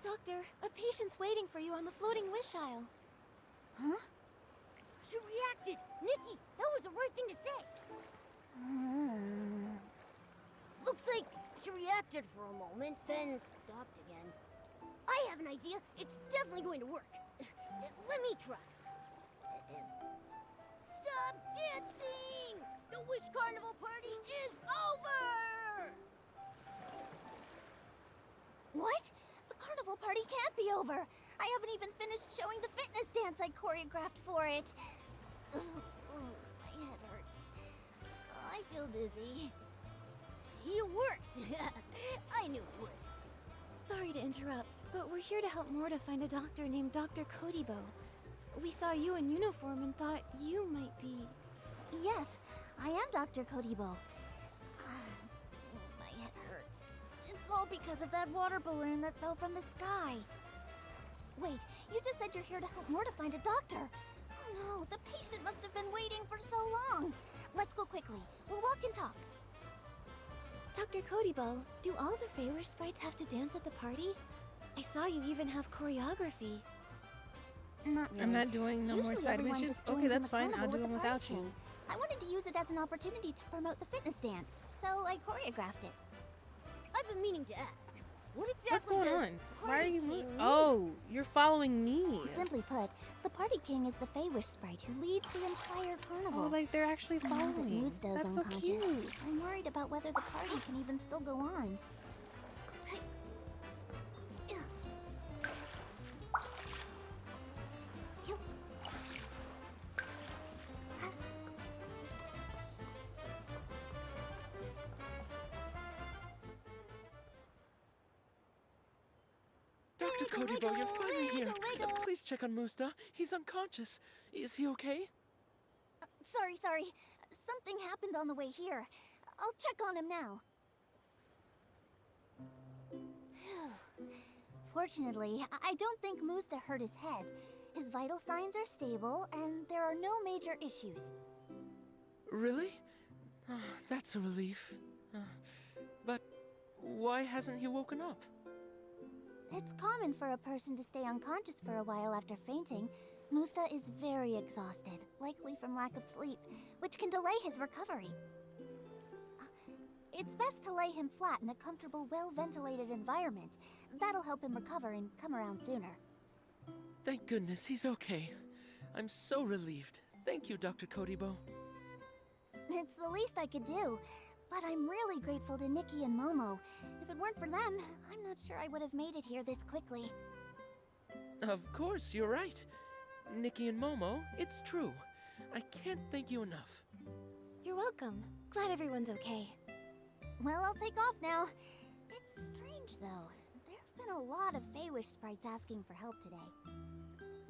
Doctor, a patient's waiting for you on the floating wish aisle. Huh? She reacted! Nikki, that was the right thing to say! Looks like she reacted for a moment, then stopped again. I have an idea. It's definitely going to work. Let me try. Stop dancing! The Wish Carnival party is over! What? The carnival party can't be over. I haven't even finished showing the fitness dance I choreographed for it. My head hurts. I feel dizzy. See, it worked. I knew it would. Sorry to interrupt, but we're here to help Morta find a doctor named Dr. Kodibo. We saw you in uniform and thought you might be... Yes, I am Dr. Kodibo. My head hurts. It's all because of that water balloon that fell from the sky. Wait, you just said you're here to help Morta find a doctor. Oh no, the patient must have been waiting for so long. Let's go quickly. We'll walk and talk. Dr. Kodibo, do all the Feywish sprites have to dance at the party? I saw you even have choreography. Not really. I'm not doing no more side missions. Okay, that's fine. I'll do them without you. I wanted to use it as an opportunity to promote the fitness dance, so I choreographed it. I've been meaning to ask. What What's exactly going does on? Why are you Party moving? King Oh, you're following me. Simply put, the Party King is the Feywish sprite who leads the entire carnival. Oh, like they're actually Now that following. Musta is That's so unconscious, cute. I'm worried about whether the party can even still go on. Dr. Kodibo, you're finally here. Please check on Musta. He's unconscious. Is he okay? Sorry. Something happened on the way here. I'll check on him now. Fortunately, I don't think Musta hurt his head. His vital signs are stable, and there are no major issues. Really? Oh, that's a relief. But why hasn't he woken up? It's common for a person to stay unconscious for a while after fainting. Musta is very exhausted, likely from lack of sleep, which can delay his recovery. It's best to lay him flat in a comfortable, well-ventilated environment. That'll help him recover and come around sooner. Thank goodness he's okay. I'm so relieved. Thank you, Dr. Kodibo. It's the least I could do. But I'm really grateful to Nikki and Momo. If it weren't for them, I'm not sure I would have made it here this quickly. Of course, you're right. Nikki and Momo, it's true. I can't thank you enough. You're welcome. Glad everyone's okay. Well, I'll take off now. It's strange, though. There've been a lot of Feywish sprites asking for help today.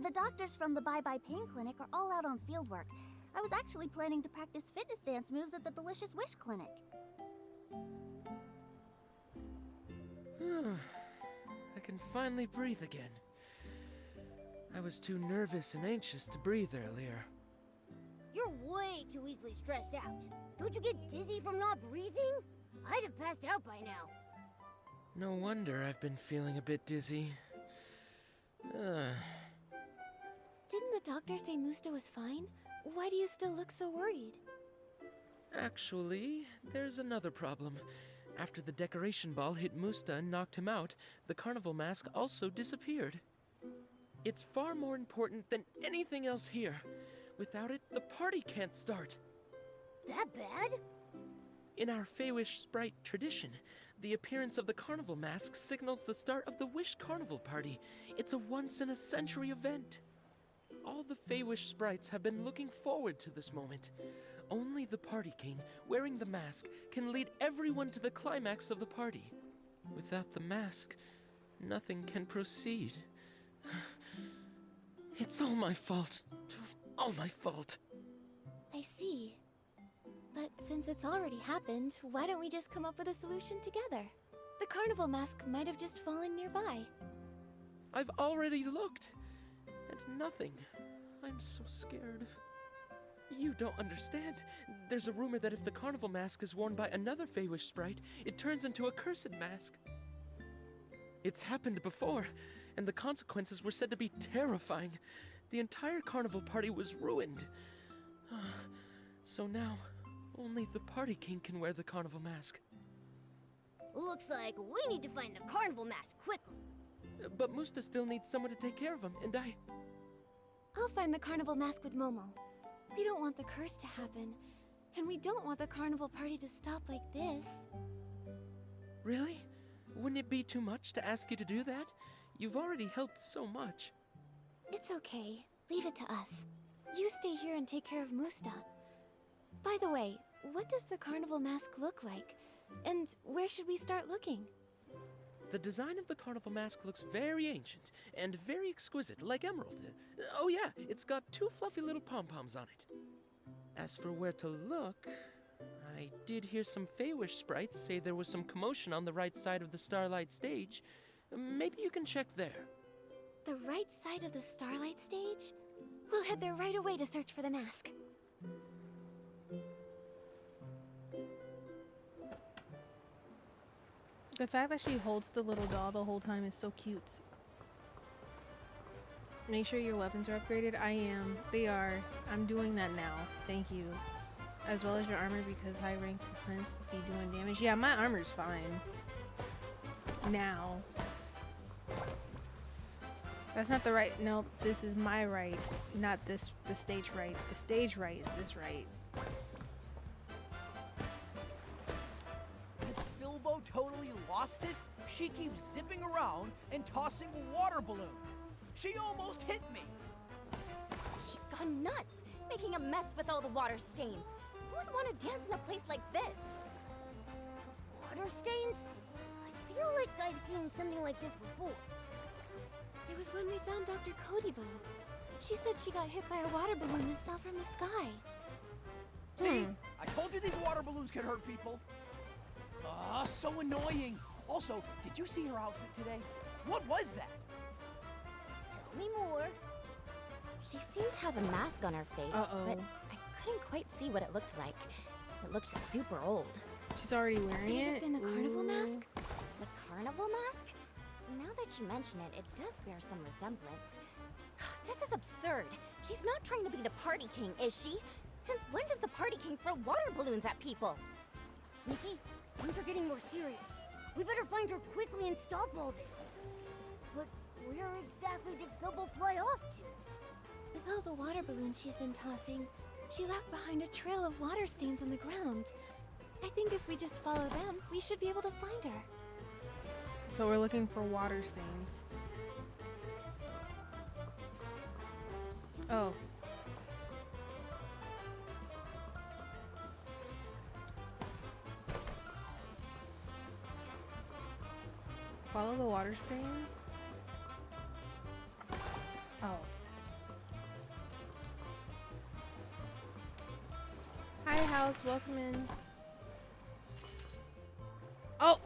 The doctors from the Bye Bye Pain Clinic are all out on fieldwork. I was actually planning to practice fitness dance moves at the Delicious Wish Clinic. I can finally breathe again. I was too nervous and anxious to breathe earlier. You're way too easily stressed out. Don't you get dizzy from not breathing? I'd have passed out by now. No wonder I've been feeling a bit dizzy. Didn't the doctor say Musta was fine? Why do you still look so worried? Actually, there's another problem. After the decoration ball hit Musta and knocked him out, the carnival mask also disappeared. It's far more important than anything else here. Without it, the party can't start. That bad? In our Feywish sprite tradition, The appearance of the carnival mask signals the start of the Wish Carnival Party. It's a once-in-a-century event. All the Feywish sprites have been looking forward to this moment. Only the Party King, wearing the mask, can lead everyone to the climax of the party. Without the mask, nothing can proceed. It's all my fault. All my fault. I see. But since it's already happened, why don't we just come up with a solution together? The carnival mask might have just fallen nearby. I've already looked, and nothing. I'm so scared. You don't understand. There's a rumor that if the carnival mask is worn by another Feywish sprite, it turns into a cursed mask. It's happened before, and the consequences were said to be terrifying. The entire carnival party was ruined. So now, only the Party King can wear the carnival mask. Looks like we need to find the carnival mask quickly. But Musta still needs someone to take care of him, and I'll find the carnival mask with Momo. We don't want the curse to happen, and we don't want the carnival party to stop like this. Really? Wouldn't it be too much to ask you to do that? You've already helped so much. It's okay. Leave it to us. You stay here and take care of Musta. By the way, what does the carnival mask look like? And where should we start looking? The design of the carnival mask looks very ancient and very exquisite, like emerald. Oh yeah, it's got 2 fluffy little pom-poms on it. As for where to look, I did hear some Feywish sprites say there was some commotion on the right side of the Starlight stage. Maybe you can check there. The right side of the Starlight stage? We'll head there right away to search for the mask. The fact that she holds the little doll the whole time is so cute. Make sure your weapons are upgraded. I am. They are. I'm doing that now. Thank you. As well as your armor, because high ranked defense be doing damage. Yeah, my armor's fine. Now. That's not the right. No, this is my right. Not this. The stage right. The stage right is this right. Has Filbo totally lost it? She keeps zipping around and tossing water balloons. She almost hit me. She's gone nuts, making a mess with all the water stains. Who would want to dance in a place like this? Water stains? I feel like I've seen something like this before. It was when we found Dr. Kodibo. She said she got hit by a water balloon and fell from the sky. See? I told you these water balloons could hurt people. So annoying. Also, did you see her outfit today? What was that? Tell me more. She seemed to have a mask on her face, but I couldn't quite see what it looked like. It looked super old. She's already wearing Could it it? have been the carnival mask? The carnival mask? Now that you mention it, it does bear some resemblance. This is absurd. She's not trying to be the Party King, is she? Since when does the Party King throw water balloons at people? Nikki, things are getting more serious. We better find her quickly and stop all this. But where exactly did Filbo fly off to? With all the water balloons she's been tossing, she left behind a trail of water stains on the ground. I think if we just follow them, we should be able to find her. So we're looking for water stains. Oh. Follow the water stains? Oh. Hi, house. Welcome in. Oh!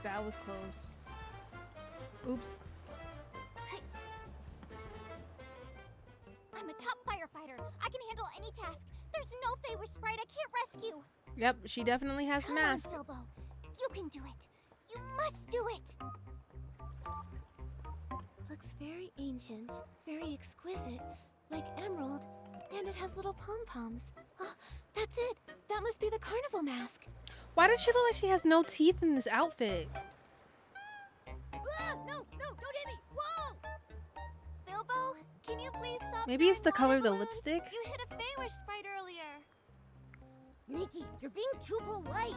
That was close. Oops. I'm a top firefighter. I can handle any task. There's no Feywish sprite I can't rescue. Yep, she definitely has Come the mask. on, Filbo. You can do it. You must do it. Looks very ancient, very exquisite, like emerald, and it has little pom-poms. Oh, that's it. That must be the carnival mask. Why does she look like she has no teeth in this outfit? Ah, no, don't hit me! Whoa! Bilbo, can you please stop? Maybe it's the throwing color of the water balloons? lipstick. You hit a Feywish sprite earlier. Nikki, you're being too polite.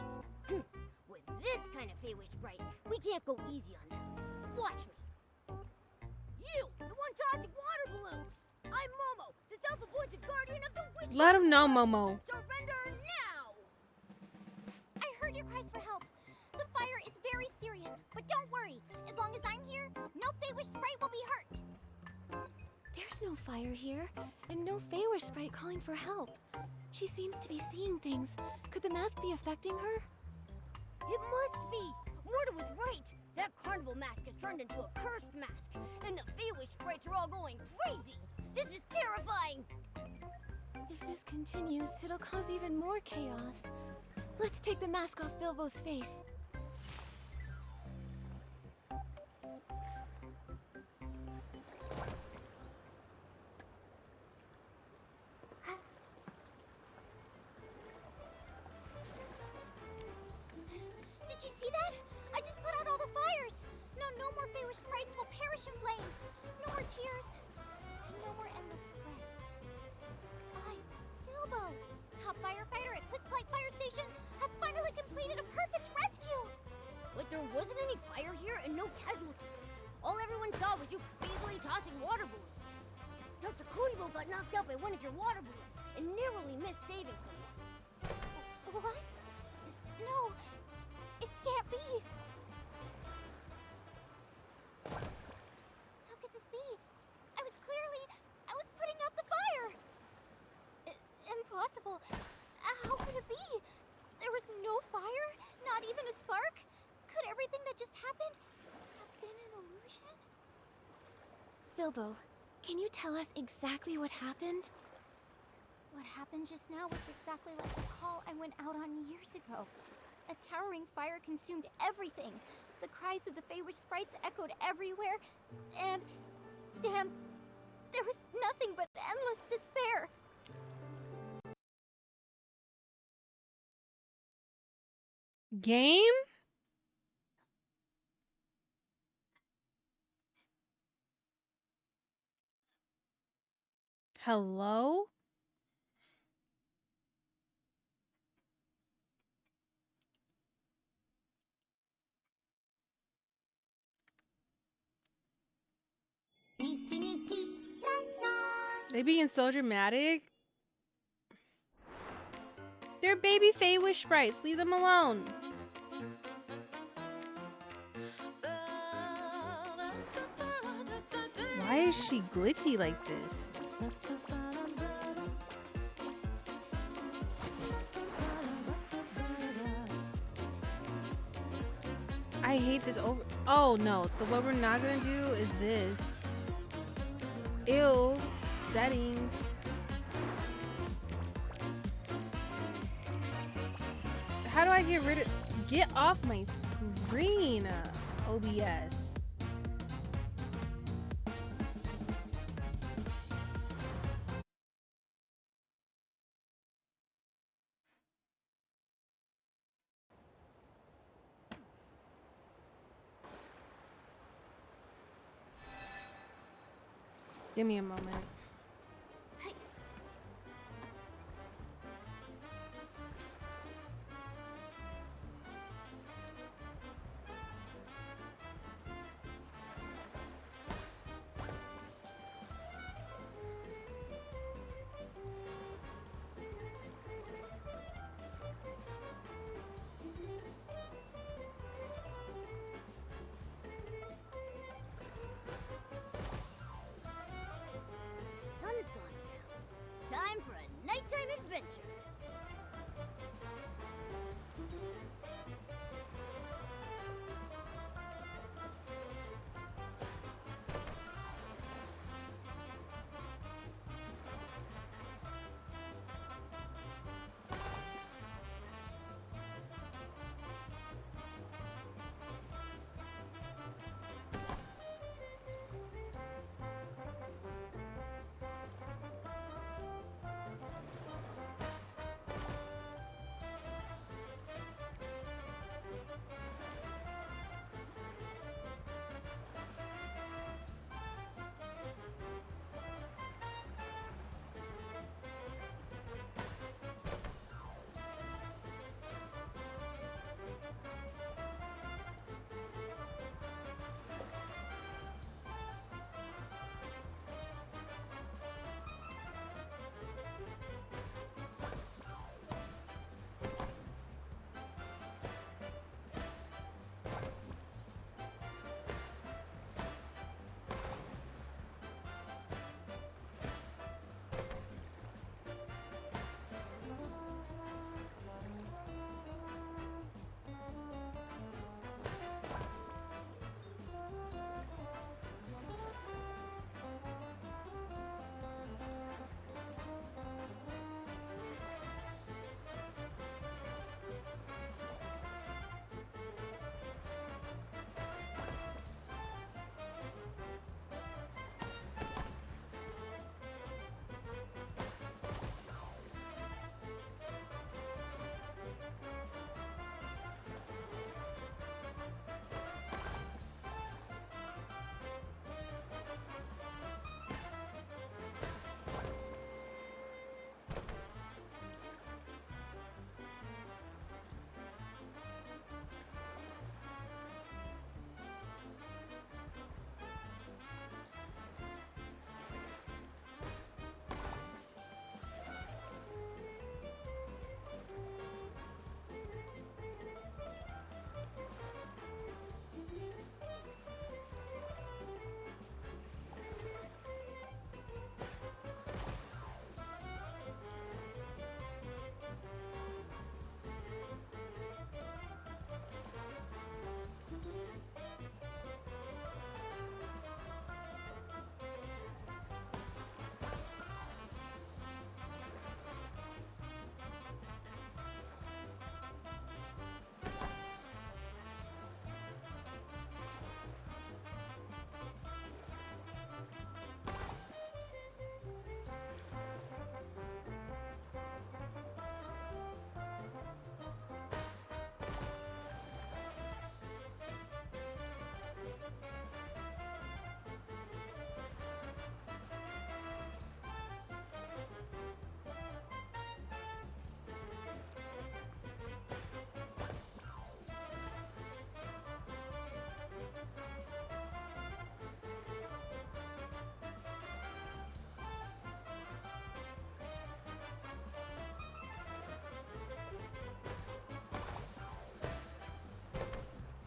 With this kind of Feywish sprite, we can't go easy on them. Watch me. You, the one tossing water balloons. I'm Momo, the self-appointed guardian of the witch. Let him know, Momo. Surrender now! I heard your cries for help. The fire is very serious, but don't worry. As long as I'm here, no Feywish sprite will be hurt. There's no fire here, and no Feywish sprite calling for help. She seems to be seeing things. Could the mask be affecting her? It must be! Morta was right! That carnival mask has turned into a cursed mask, and the Feywish sprites are all going crazy! This is terrifying! If this continues, it'll cause even more chaos. Let's take the mask off Bilbo's face. Did you see that? I just put out all the fires. Now no more Feywish sprites will perish in flames. No more tears. And no more endless regrets. I, Bilbo, top firefighter at Quick Flight Fire Station, have finally completed a perfect rescue. But there wasn't any fire here and no casualties. All everyone saw was you crazily tossing water balloons. Dr. Codybo got knocked out by one of your water balloons and narrowly missed saving someone. What? No, it can't be. How could this be? I was putting out the fire. Impossible. How could it be? There was no fire, not even a spark. Could everything that just happened have been an illusion? Bilbo, can you tell us exactly what happened? What happened just now was exactly like the call I went out on years ago. A towering fire consumed everything. The cries of the Feywish sprites echoed everywhere, and there was nothing but endless despair. Game? Hello? They being so dramatic. They're baby Feywish sprites. Leave them alone. Why is she glitchy like this? I hate this over. Oh no. So what we're not gonna do is this. Ew. Settings. How do I get rid of... Get off my screen, OBS. Give me a moment. Sun's gone down. Time for a nighttime adventure.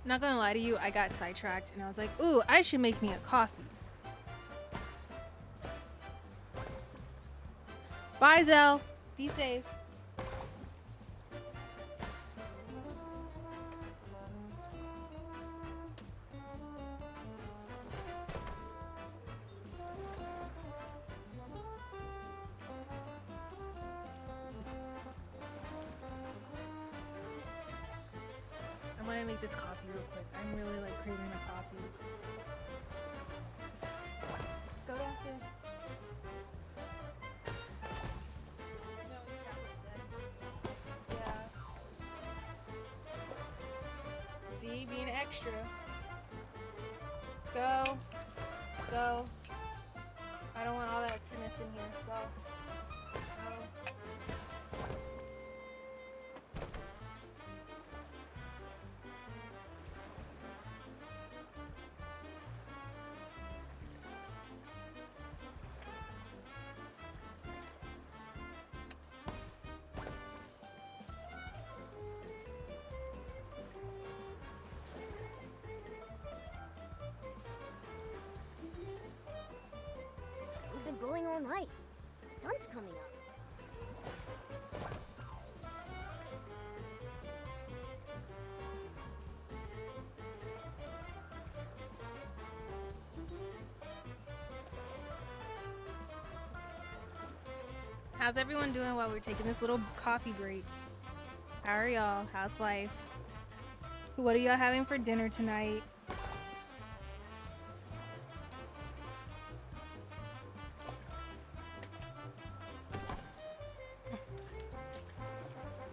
Not gonna lie to you, I got sidetracked and I was like, ooh, I should make me a coffee. Bye, Zell. Be safe. I'm gonna make this coffee real quick. I'm really like craving a coffee. Go downstairs. No, your tablet's dead. Yeah. See, being extra. Go. Go. I don't want all that extraness in here. Go. Go. We've been going all night. The sun's coming up. How's everyone doing while we're taking this little coffee break? How are y'all? How's life? What are y'all having for dinner tonight?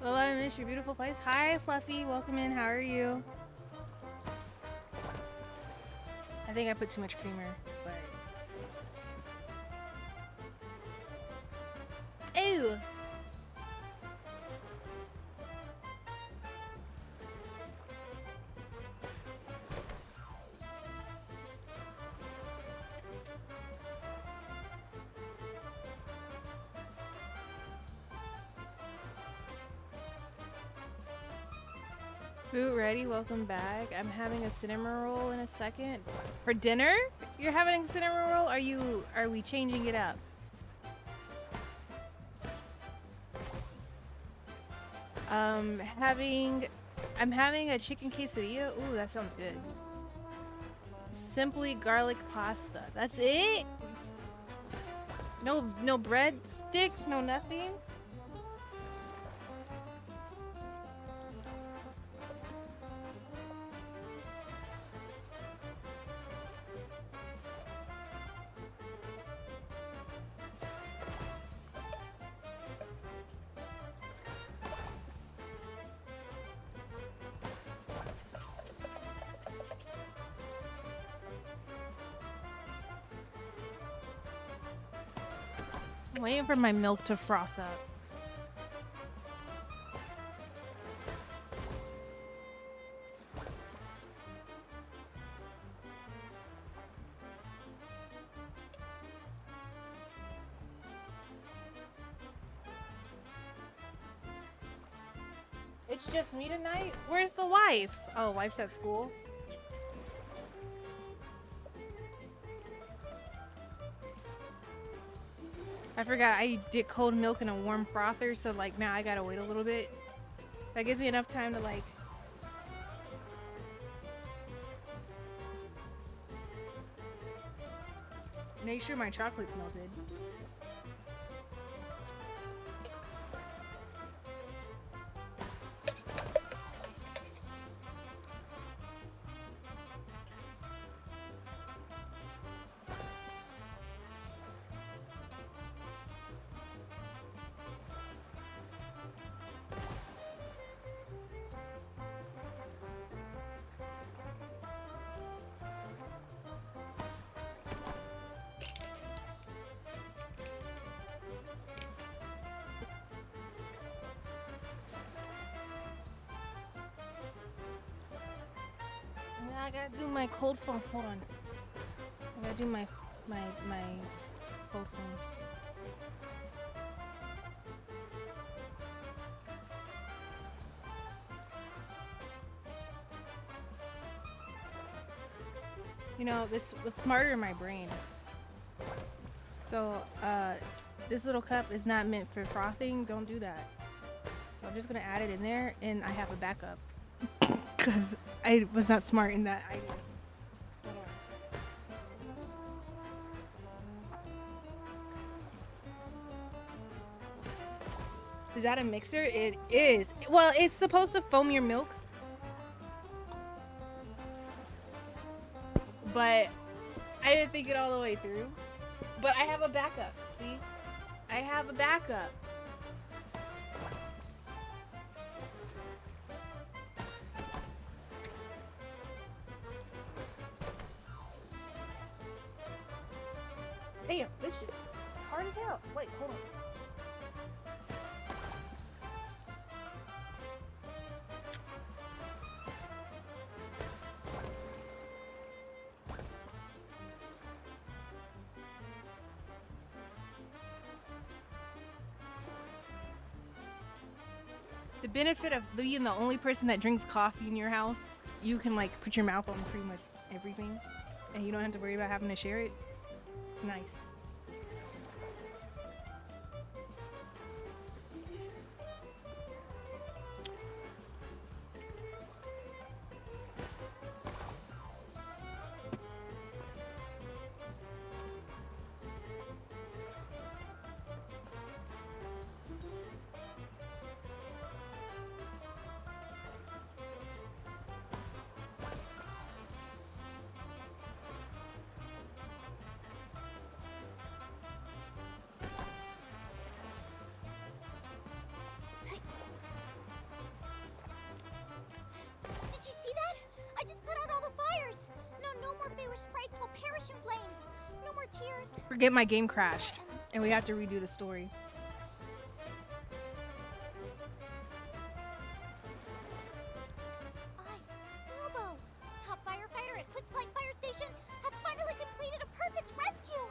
Well, I miss your beautiful place. Hi, Fluffy. Welcome in. How are you? I think I put too much creamer, but... Ew! Boot ready, welcome back. I'm having a cinnamon roll in a second. For dinner? You're having a cinnamon roll? Are we changing it up? I'm having a chicken quesadilla. Ooh, that sounds good. Simply garlic pasta. That's it? No bread sticks, no nothing? I'm waiting for my milk to froth up. It's just me tonight? Where's the wife? Oh, wife's at school? I forgot I did cold milk in a warm frother, so like now I gotta wait a little bit. That gives me enough time to like make sure my chocolate's melted. Now I gotta do my cold foam. Hold on. I gotta do my cold foam. You know, this was smarter in my brain. So, this little cup is not meant for frothing. Don't do that. So I'm just gonna add it in there, and I have a backup. Because I was not smart in that idea. Hold on. Is that a mixer? It is. Well, it's supposed to foam your milk. But I didn't think it all the way through. But I have a backup. See? I have a backup. Damn, this shit's hard as hell. Wait, hold on. The benefit of being the only person that drinks coffee in your house, you can like put your mouth on pretty much everything and you don't have to worry about having to share it. Nice. Did you see that? I just put out all the fires. No more Feywish sprites will perish in flames. No more tears. Forget my game crashed and we have to redo the story. Lobo, top firefighter at Quick Flight Fire Station, have finally completed a perfect rescue.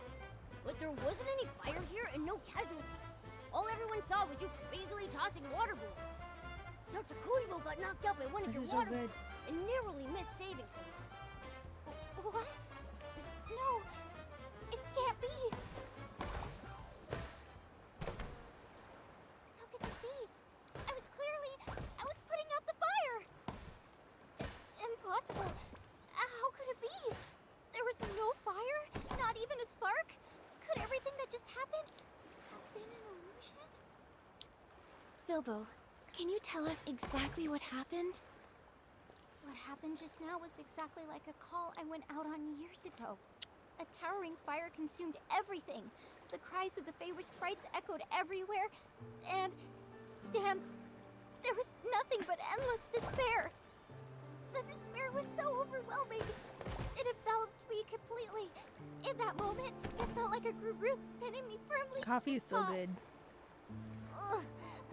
But there wasn't any fire here and no casualties. All everyone saw was you crazily tossing water balloons. Dr. Kodibo got knocked out by one of This your is so water good. balloons and narrowly missed saving someone. What? No, it can't be. How could this be? I was putting out the fire. Impossible. How could it be? There was no fire? Not even a spark? Could everything that just happened have been an illusion? Filbo, can you tell us exactly what happened? What happened just now was exactly like a call I went out on years ago. A towering fire consumed everything. The cries of the Feywish sprites echoed everywhere, and there was nothing but endless despair. The despair was so overwhelming. It enveloped me completely. In that moment, it felt like I grew roots pinning me firmly to Coffee the is so spot. good. Ugh,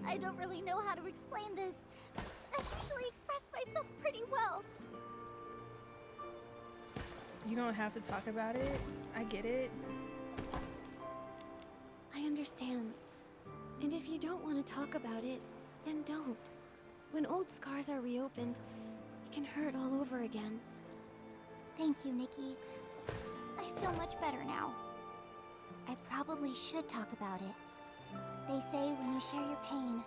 I don't really know how to explain this. I usually express myself pretty well. You don't have to talk about it. I get it. I understand. And if you don't want to talk about it, then don't. When old scars are reopened, it can hurt all over again. Thank you, Nikki. I feel much better now. I probably should talk about it. They say when you share your pain,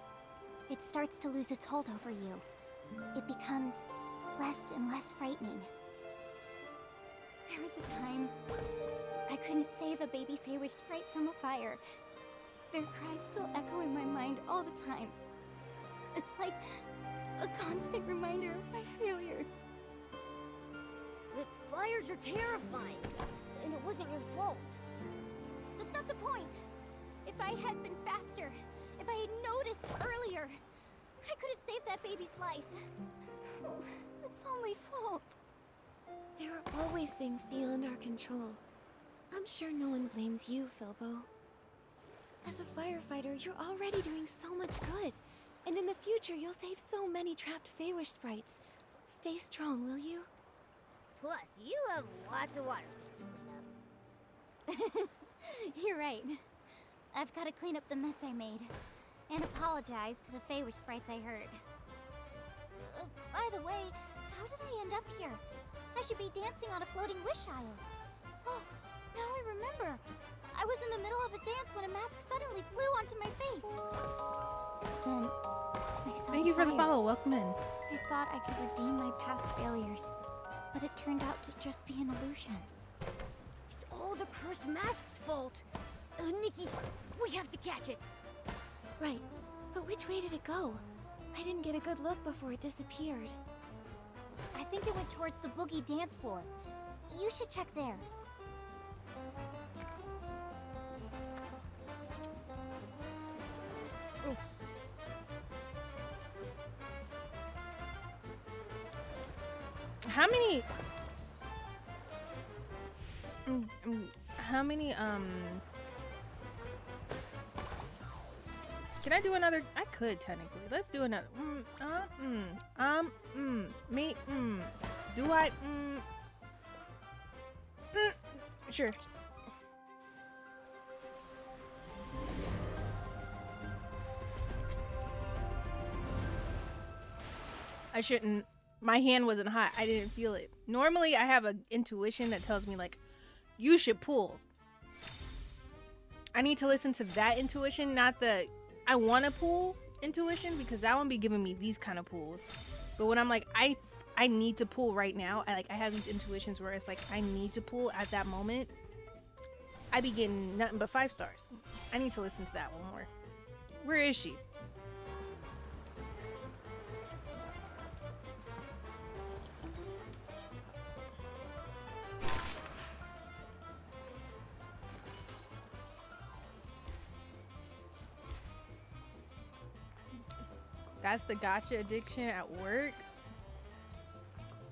it starts to lose its hold over you. It becomes less and less frightening. There was a time I couldn't save a baby Feywish sprite from a fire. Their cries still echo in my mind all the time. It's like a constant reminder of my failure. The fires are terrifying, and it wasn't your fault. That's not the point. If I had been faster, if I had noticed earlier, I could have saved that baby's life. It's all my fault. There are always things beyond our control. I'm sure no one blames you, Filbo. As a firefighter, you're already doing so much good. And in the future, you'll save so many trapped Feywish sprites. Stay strong, will you? Plus, you have lots of water sinks to clean up. You're right. I've got to clean up the mess I made. And apologize to the Feywish sprites I heard. By the way, how did I end up here? I should be dancing on a floating wish aisle. Oh, now I remember. I was in the middle of a dance when a mask suddenly flew onto my face. Then I saw Thank you for the fire. follow. Welcome in. I thought I could redeem my past failures, but it turned out to just be an illusion. It's all the cursed mask's fault. Nikki, we have to catch it. Right, but which way did it go? I didn't get a good look before it disappeared. I think it went towards the boogie dance floor. You should check there. Oof. How many? How many? Can I do another? I could technically. Let's do another. Me. Do I? Sure. I shouldn't. My hand wasn't hot. I didn't feel it. Normally, I have an intuition that tells me, like, you should pull. I need to listen to that intuition, not the I want to pull intuition, because that one be giving me these kind of pulls. But when I'm like, I need to pull right now, I have these intuitions where it's like, I need to pull at that moment. I be getting nothing but 5 stars. I need to listen to that one more. Where is she? That's the gacha addiction at work.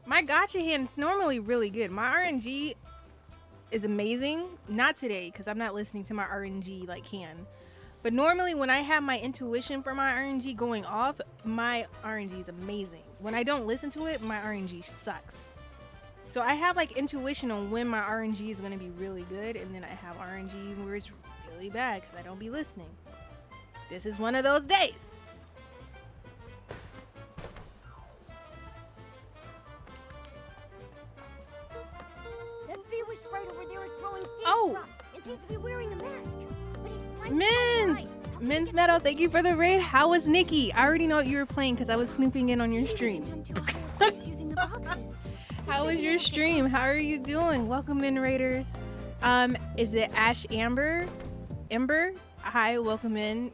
My gacha hand's normally really good. My RNG is amazing. Not today, because I'm not listening to my RNG like hand. But normally when I have my intuition for my RNG going off, my RNG is amazing. When I don't listen to it, my RNG sucks. So I have like intuition on when my RNG is going to be really good, and then I have RNG where it's really bad because I don't be listening. This is one of those days. Sprite over there is throwing stage Oh! props and seems to be wearing a mask. But his time's Mins! not right. Mins Meadow, thank you for the raid. How was Nikki? I already know what you were playing because I was snooping in on your stream. Using the boxes. How was your stream? How are you doing? Welcome in, raiders. Is it Ash Amber? Ember? Hi, welcome in.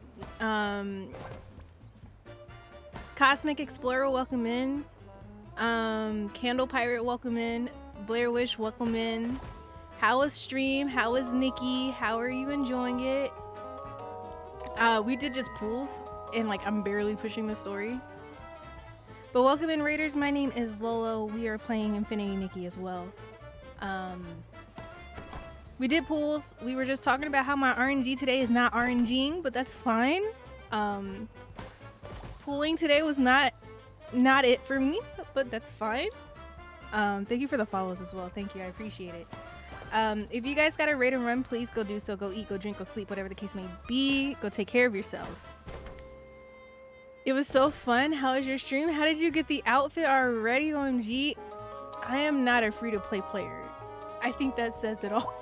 Cosmic Explorer, welcome in. Candle Pirate, welcome in. Blair Wish, welcome in. How was stream? How was Nikki? How are you enjoying it? We did just pools, and like I'm barely pushing the story. But welcome in, raiders. My name is Lolo. We are playing Infinity Nikki as well. We did pools. We were just talking about how my RNG today is not RNGing, but that's fine. Pooling today was not it for me, but that's fine. Thank you for the follows as well. Thank you. I appreciate it. If you guys got to raid and run, please go do so. Go eat, go drink, go sleep, whatever the case may be. Go take care of yourselves. It was so fun. How was your stream? How did you get the outfit already? OMG. I am not a free-to-play player. I think that says it all.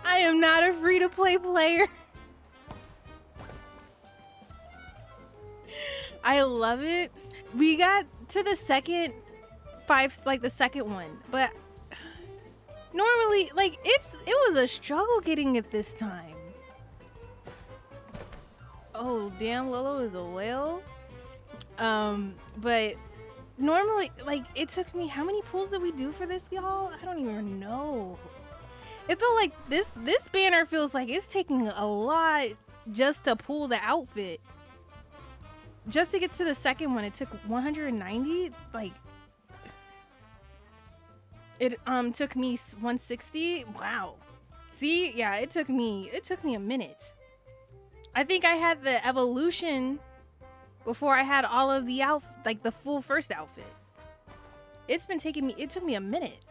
I am not a free-to-play player. I love it. We got to the second the second one, but normally it was a struggle getting it this time. Oh damn, Lolo is a whale. But normally it took me, how many pulls did we do for this, y'all? I don't even know. It felt like this banner feels like it's taking a lot just to pull the outfit. Just to get to the second one, it took 190. Like, it took me 160. Wow. See, yeah, it took me a minute. I think I had the evolution before I had all of the the full first outfit. It took me a minute.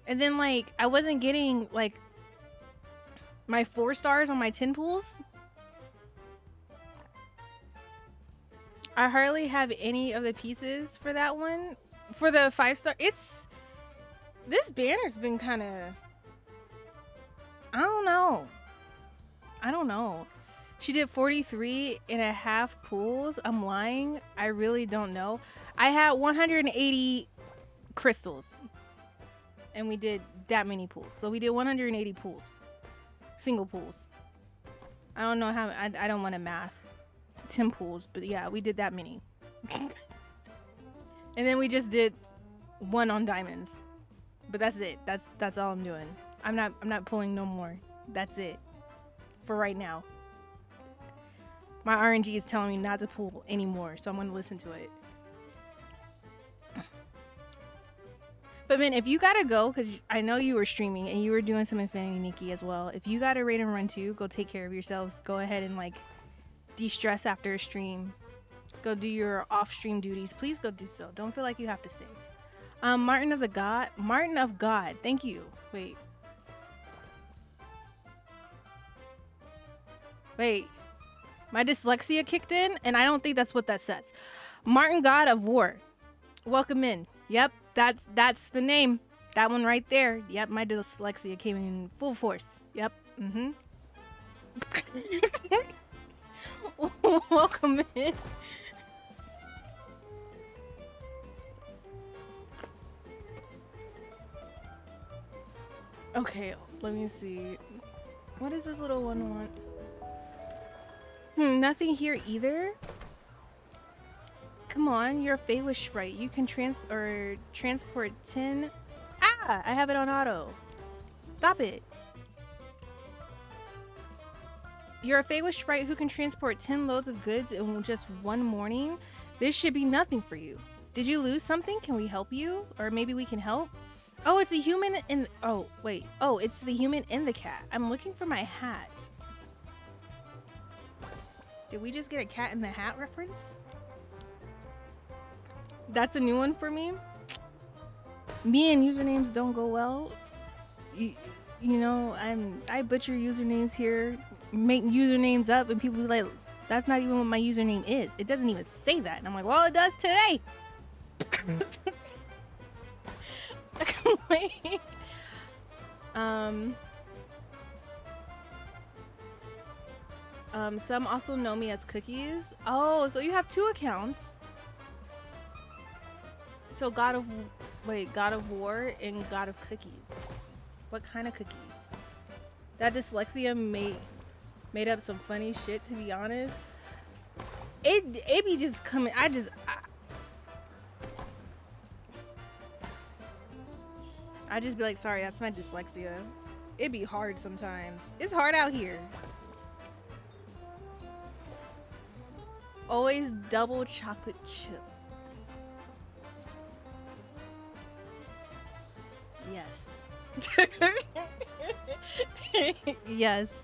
And then I wasn't getting my 4 stars on my 10 pulls. I hardly have any of the pieces for that one. For the 5-star, it's this banner's been kind of, I don't know. She did 43.5 pools. I'm lying. I really don't know. I had 180 crystals and we did that many pools. So we did 180 pools, single pools. I don't know how, I don't want to math 10 pools, but yeah, we did that many. And then we just did one on diamonds, but that's it. That's all I'm doing. I'm not pulling no more. That's it for right now. My RNG is telling me not to pull anymore, so I'm gonna listen to it. But man, if you gotta go, because I know you were streaming and you were doing some Infinity Nikki as well. If you gotta raid and run too, go take care of yourselves. Go ahead and like de-stress after a stream. Go do your off-stream duties. Please go do so. Don't feel like you have to stay. Martin of God. Thank you. Wait. My dyslexia kicked in, and I don't think that's what that says. Martin God of War. Welcome in. Yep, that's the name. That one right there. Yep, my dyslexia came in full force. Yep. Welcome in. Okay, let me see. What does this little one want? Nothing here either. Come on, you're a Feywish sprite. You can transport 10. Ah, I have it on auto. Stop it. You're a Feywish sprite who can transport 10 loads of goods in just one morning. This should be nothing for you. Did you lose something? Can we help you? Or maybe we can help? Oh, it's a human in... Oh, wait. Oh, it's the human in the cat. I'm looking for my hat. Did we just get a cat in the hat reference? That's a new one for me. Me and usernames don't go well. You know, I butcher usernames here, make usernames up, and people be like, that's not even what my username is. It doesn't even say that. And I'm like, well, it does today. Wait. Some also know me as Cookies. Oh, so you have 2 accounts. So God of War and God of Cookies. What kind of cookies? That dyslexia made up some funny shit, to be honest. It be just coming. I just be like, sorry, that's my dyslexia. It be hard sometimes. It's hard out here. Always double chocolate chip. Yes. Yes.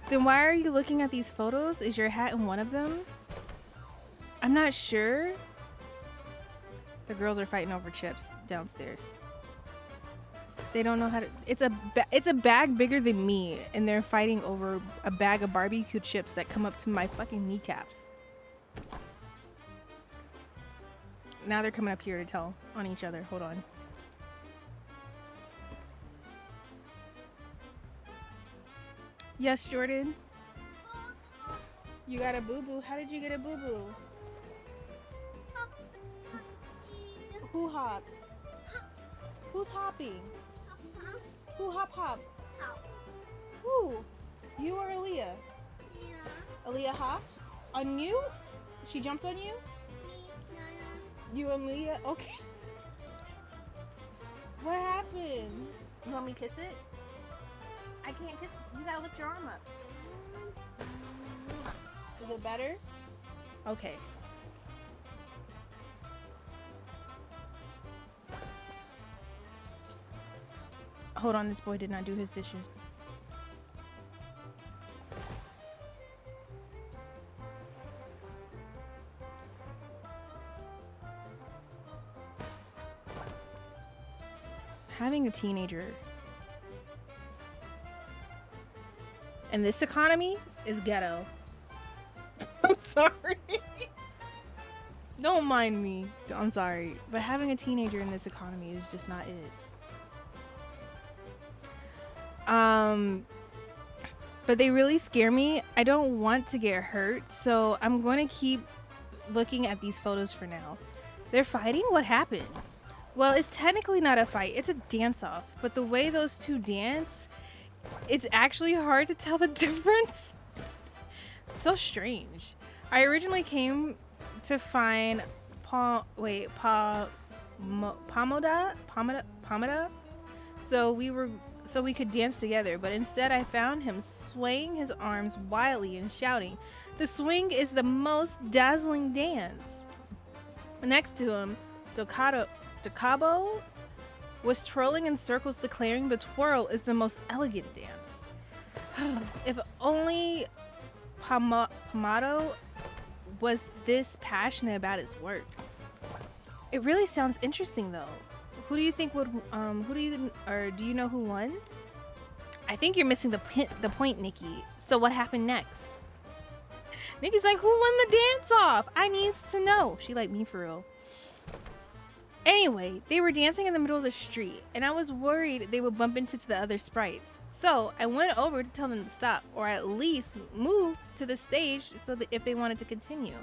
Then why are you looking at these photos? Is your hat in one of them? I'm not sure. The girls are fighting over chips downstairs. They don't know how to... It's a bag bigger than me, and they're fighting over a bag of barbecue chips that come up to my fucking kneecaps. Now they're coming up here to tell on each other. Hold on. Yes, Jordan. You got a boo-boo. How did you get a boo-boo? Who hopped? Who's hopping? Who hop? Who? You or Aaliyah? Yeah. Aaliyah hopped? On you? She jumped on you? You and Leah? Okay. What happened? You want me to kiss it? I can't kiss it. You gotta lift your arm up. Is it better? Okay. Hold on, this boy did not do his dishes. Having a teenager in this economy is ghetto. I'm sorry. Don't mind me. I'm sorry. But having a teenager in this economy is just not it. But they really scare me. I don't want to get hurt, so I'm going to keep looking at these photos for now. They're fighting? What happened? Well, it's technically not a fight. It's a dance-off. But the way those two dance, it's actually hard to tell the difference. So strange. I originally came to find Pomoda, so we could dance together, but instead I found him swaying his arms wildly and shouting. The swing is the most dazzling dance. Next to him, Docabo was twirling in circles, declaring the twirl is the most elegant dance. If only Pomado was this passionate about his work. It really sounds interesting though. Who do you think would do you know who won? I think you're missing the point, Nikki. So what happened next? Nikki's like, who won the dance off? I needs to know. She like me for real. Anyway, they were dancing in the middle of the street, and I was worried they would bump into the other sprites. So I went over to tell them to stop, or at least move to the stage so that if they wanted to continue.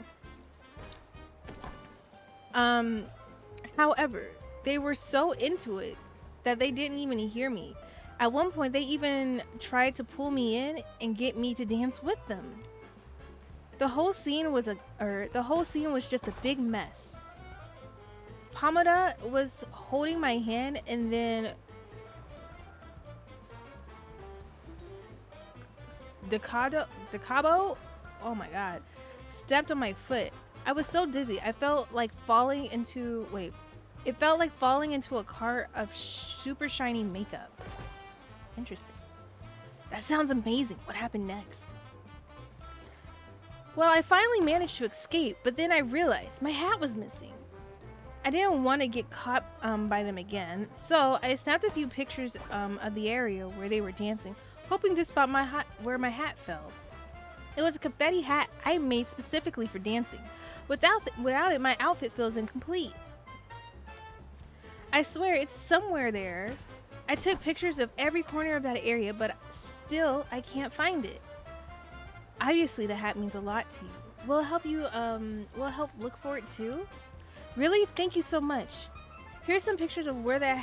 However, they were so into it that they didn't even hear me. At one point, they even tried to pull me in and get me to dance with them. The whole scene was just a big mess. Pomada was holding my hand, and then Decabo, oh my god, stepped on my foot. I was so dizzy. I felt like falling into a cart of super shiny makeup. Interesting. That sounds amazing. What happened next? Well, I finally managed to escape, but then I realized my hat was missing. I didn't want to get caught by them again, so I snapped a few pictures of the area where they were dancing, hoping to spot where my hat fell. It was a confetti hat I made specifically for dancing. Without it, my outfit feels incomplete. I swear it's somewhere there. I took pictures of every corner of that area, but still I can't find it. Obviously, the hat means a lot to you. We'll help look for it too. Really? Thank you so much. Here's some pictures of where that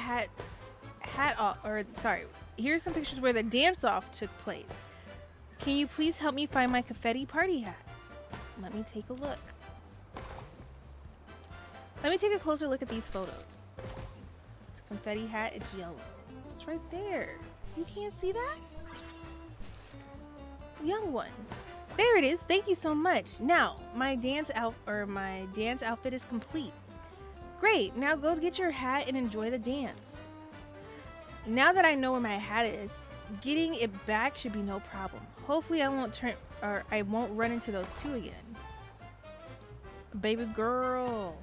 here's some pictures where the dance-off took place. Can you please help me find my confetti party hat? Let me take a look. Let me take a closer look at these photos. It's a confetti hat, it's yellow. It's right there. You can't see that? Young one. There it is. Thank you so much. Now, my dance outfit is complete. Great. Now go get your hat and enjoy the dance. Now that I know where my hat is, getting it back should be no problem. Hopefully I won't run into those two again. Baby girl.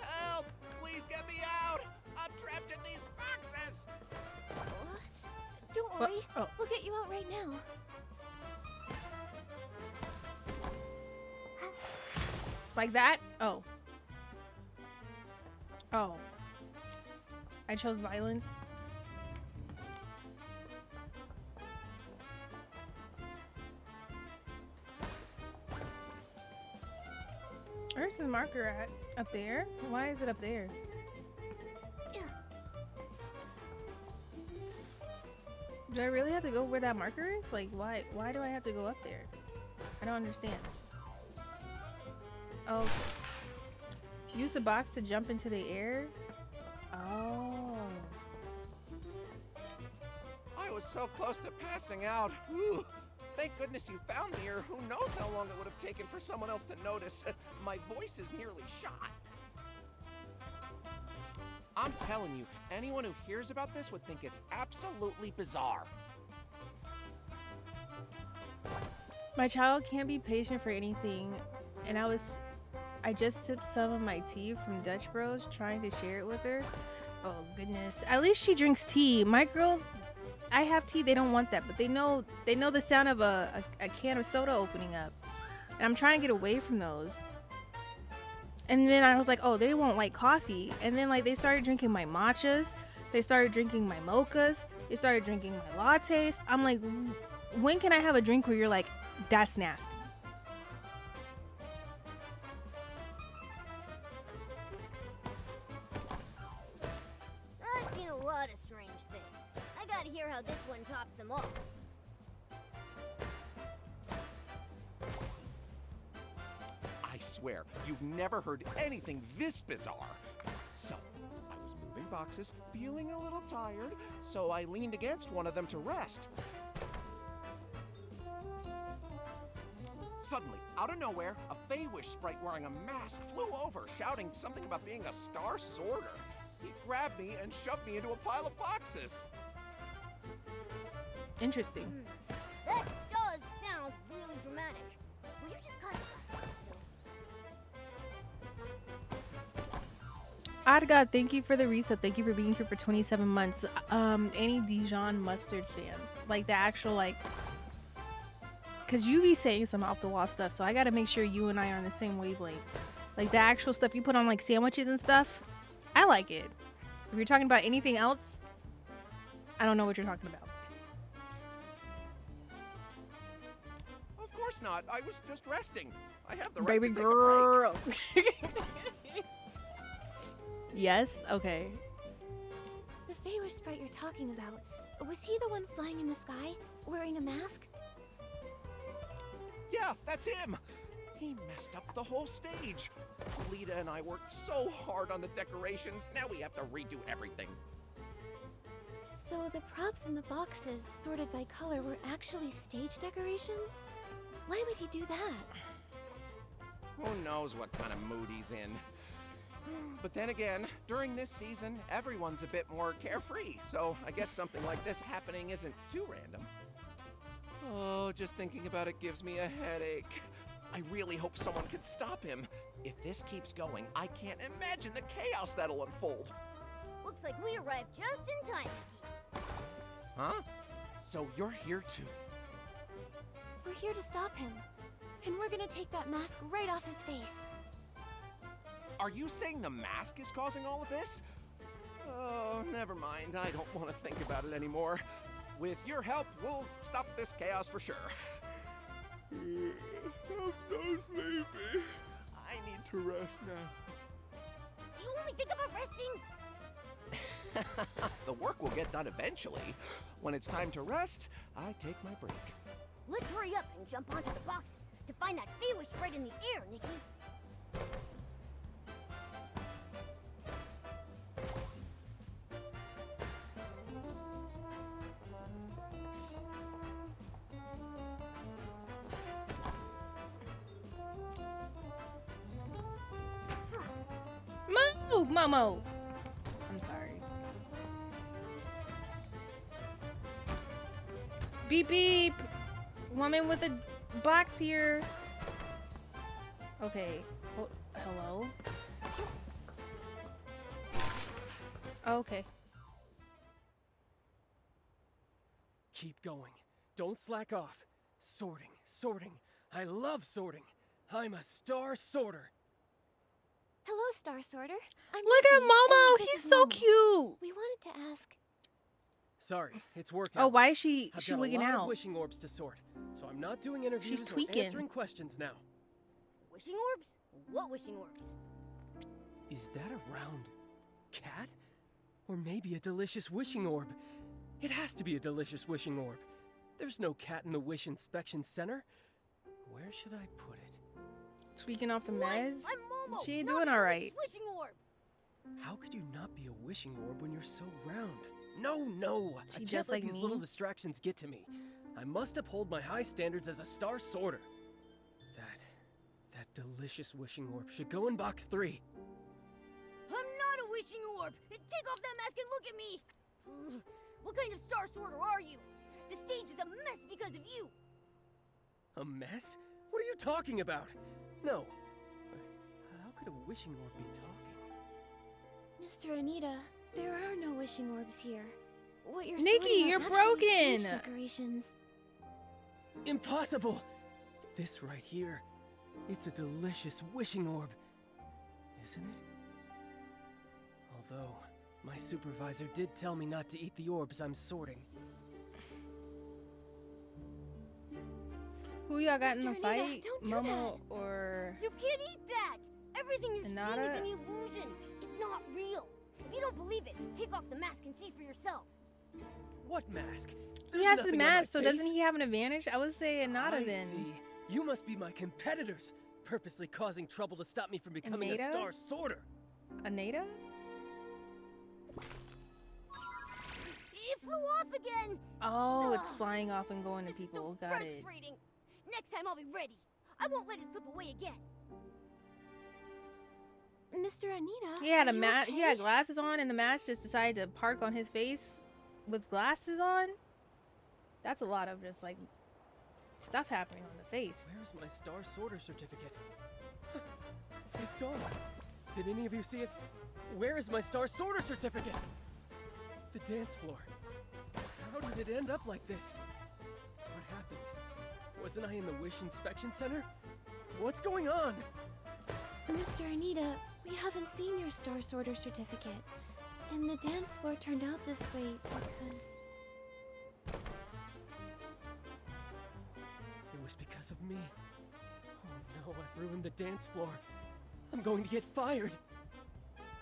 Help! Please get me out! I'm trapped in these boxes! Don't worry. We'll get you out right now. Like that? Oh. Oh. I chose violence. Where's the marker at? Up there? Why is it up there? Do I really have to go where that marker is? Like, why do I have to go up there? I don't understand. Oh. Use the box to jump into the air? Oh. I was so close to passing out. Ooh. Thank goodness you found me, or who knows how long it would have taken for someone else to notice. My voice is nearly shot. I'm telling you, anyone who hears about this would think it's absolutely bizarre. My child can't be patient for anything, and I just sipped some of my tea from Dutch Bros, trying to share it with her. Oh goodness. At least she drinks tea. My girls I have tea, they don't want that, but they know the sound of a can of soda opening up. And I'm trying to get away from those. And then I was like, oh, they won't like coffee. And then like they started drinking my matchas, they started drinking my mochas, they started drinking my lattes. I'm like, when can I have a drink where you're like, that's nasty? I've seen a lot of strange things. I gotta hear how this one tops them all. I swear, you've never heard anything this bizarre. So, I was moving boxes, feeling a little tired, so I leaned against one of them to rest. Suddenly, out of nowhere, a Feywish sprite wearing a mask flew over, shouting something about being a star sorter. He grabbed me and shoved me into a pile of boxes. Interesting. That does sound really dramatic. Will you just cut Adga, thank you for the reset. Thank you for being here for 27 months. Any Dijon mustard fans? Like the actual like, cause you be saying some off the wall stuff, so I gotta make sure you and I are on the same wavelength. Like the actual stuff you put on like sandwiches and stuff, I like it. If you're talking about anything else, I don't know what you're talking about. Of course not. I was just resting. I have the right Baby to take girl. a break. Yes? Okay. The Feywish sprite you're talking about, was he the one flying in the sky, wearing a mask? Yeah, that's him. He messed up the whole stage. Lita and I worked so hard on the decorations. Now we have to redo everything. So the props in the boxes, sorted by color, were actually stage decorations? Why would he do that? Who knows what kind of mood he's in. But then again, during this season, everyone's a bit more carefree, so I guess something like this happening isn't too random. Oh, just thinking about it gives me a headache. I really hope someone could stop him. If this keeps going, I can't imagine the chaos that'll unfold. Looks like we arrived just in time, Mickey. Huh? So you're here too? We're here to stop him. And we're gonna take that mask right off his face. Are you saying the mask is causing all of this? Oh, never mind. I don't want to think about it anymore. With your help, we'll stop this chaos for sure. I'm so sleepy. I need to rest now. Do you only think about resting? The work will get done eventually. When it's time to rest, I take my break. Let's hurry up and jump onto the boxes to find that Feywish sprite in the air, Nikki. Move, Momo! I'm sorry. Beep beep! Woman with a box here. Okay. Oh, hello? Okay. Keep going. Don't slack off. Sorting, sorting. I love sorting. I'm a star sorter. Hello, Star Sorter. I'm Look at Nikki, Momo! and this He's is so Momo. cute! We wanted to ask. Sorry, it's work Oh, hours. why is she I've she got wigging a lot out? of wishing orbs to sort, so I'm not doing interviews She's or tweaking. answering questions now. Wishing orbs? What wishing orbs? Is that a round cat? Or maybe a delicious wishing orb? It has to be a delicious wishing orb. There's no cat in the Wish Inspection Center. Where should I put it? Tweaking off the What? meds? I'm Momo. She ain't not doing a alright. Wishing orb. How could you not be a wishing orb when you're so round? No! I She can't just let like these me? little distractions get to me. I must uphold my high standards as a star sorter. That delicious wishing orb should go in box 3. I'm not a wishing orb. Take off that mask and look at me. What kind of star sorter are you? The stage is a mess because of you. A mess? What are you talking about? No. How could a wishing orb be talking? Mr. Anita, there are no wishing orbs here. what you're Nikki, sorting are you're actually stage broken. decorations. Impossible! This right here, it's a delicious wishing orb, isn't it? Although, my supervisor did tell me not to eat the orbs I'm sorting. Who y'all got in Mr. the Anita, fight? don't do Momo that. or You can't eat that! Everything you're seeing Hinata? is an illusion. It's not real. If you don't believe it, take off the mask and see for yourself. What mask? he There's has the nothing on my mask, so doesn't face. he have an advantage? I would say Hinata I then. see. You must be my competitors, purposely causing trouble to stop me from becoming a Anita? star sorter. Anita? It flew off again! Oh, it's Ugh, flying off and going to This is people. so Got it. frustrating. Next time I'll be ready. I won't let it slip away again. Mr. Anita, He had are a you mask. okay? He had glasses on, and the mask just decided to park on his face with glasses on. That's a lot of just like stuff happening on the face. Where's my star sorter certificate? It's gone. Did any of you see it? Where is my star sorter certificate? The dance floor. How did it end up like this? What happened? Wasn't I in the Wish Inspection Center? What's going on? Mr. Anita, we haven't seen your star sorter certificate. And the dance floor turned out this way because... It was because of me. Oh no, I've ruined the dance floor. I'm going to get fired.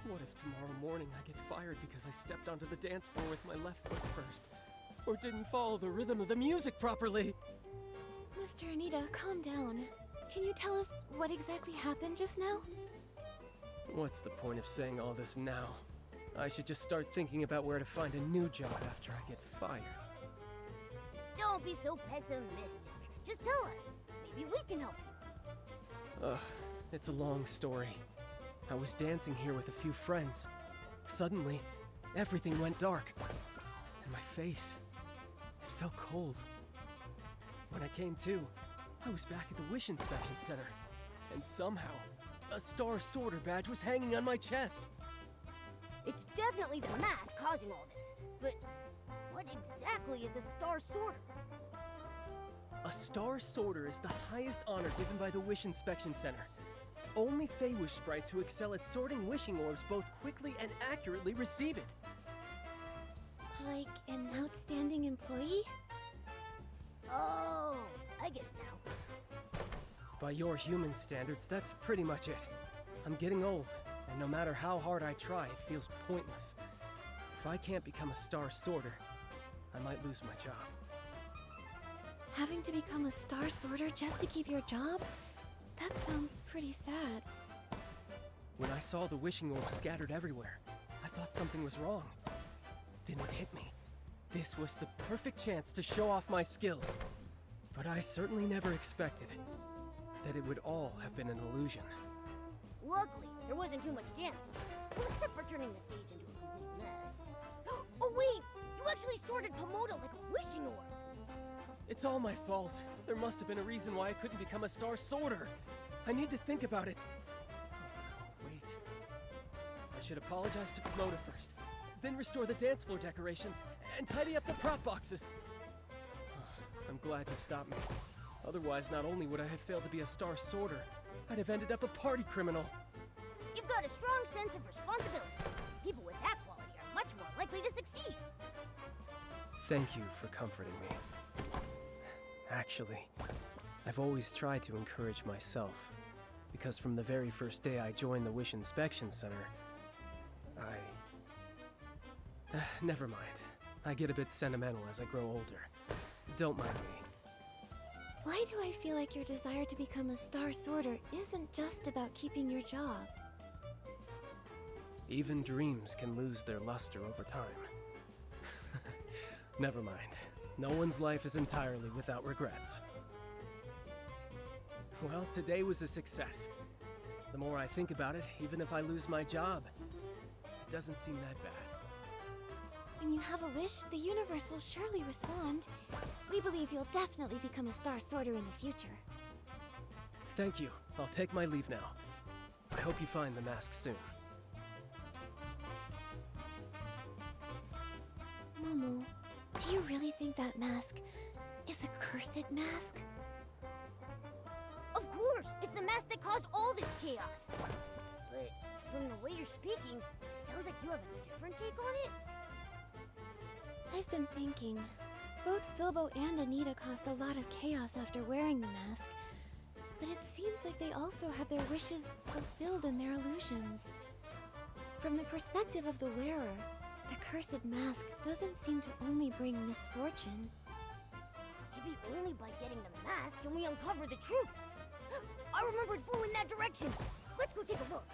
What if tomorrow morning I get fired because I stepped onto the dance floor with my left foot first? Or didn't follow the rhythm of the music properly? Mr. Anita, calm down. Can you tell us what exactly happened just now? What's the point of saying all this now? I should just start thinking about where to find a new job after I get fired. Don't be so pessimistic. Just tell us. Maybe we can help you. Ugh, it's a long story. I was dancing here with a few friends. Suddenly, everything went dark. And my face, it felt cold. When I came to, I was back at the Wish Inspection Center. And somehow, a star sorter badge was hanging on my chest. It's definitely the mask causing all this. But what exactly is a star sorter? A star sorter is the highest honor given by the Wish Inspection Center. Only Feywish sprites who excel at sorting wishing orbs both quickly and accurately receive it. Like an outstanding employee? Oh, I get it now. By your human standards, that's pretty much it. I'm getting old, and no matter how hard I try, it feels pointless. If I can't become a star sorter, I might lose my job. Having to become a star sorter just to keep your job? That sounds pretty sad. When I saw the wishing orbs scattered everywhere, I thought something was wrong. Then it hit me. This was the perfect chance to show off my skills. But I certainly never expected that it would all have been an illusion. Luckily, there wasn't too much damage. Well, except for turning the stage into a complete mess. Oh wait! You actually sorted Pomoda like a wishing orb! It's all my fault. There must have been a reason why I couldn't become a star sorter. I need to think about it. Oh, wait. I should apologize to Pomoda first, then restore the dance floor decorations, and tidy up the prop boxes. I'm glad you stopped me. Otherwise, not only would I have failed to be a star sorter, I'd have ended up a party criminal. You've got a strong sense of responsibility. People with that quality are much more likely to succeed. Thank you for comforting me. Actually, I've always tried to encourage myself, because from the very first day I joined the Wish Inspection Center, never mind. I get a bit sentimental as I grow older. Don't mind me. Why do I feel like your desire to become a star sorter isn't just about keeping your job? Even dreams can lose their luster over time. Never mind. No one's life is entirely without regrets. Well, today was a success. The more I think about it, even if I lose my job, it doesn't seem that bad. When you have a wish, the universe will surely respond. We believe you'll definitely become a star sorter in the future. Thank you. I'll take my leave now. I hope you find the mask soon. Momo, do you really think that mask is a cursed mask? Of course! It's the mask that caused all this chaos! But from the way you're speaking, it sounds like you have a different take on it? I've been thinking. Both Filbo and Anita caused a lot of chaos after wearing the mask. But it seems like they also had their wishes fulfilled in their illusions. From the perspective of the wearer, the cursed mask doesn't seem to only bring misfortune. Maybe only by getting the mask can we uncover the truth. I remember it flew in that direction. Let's go take a look.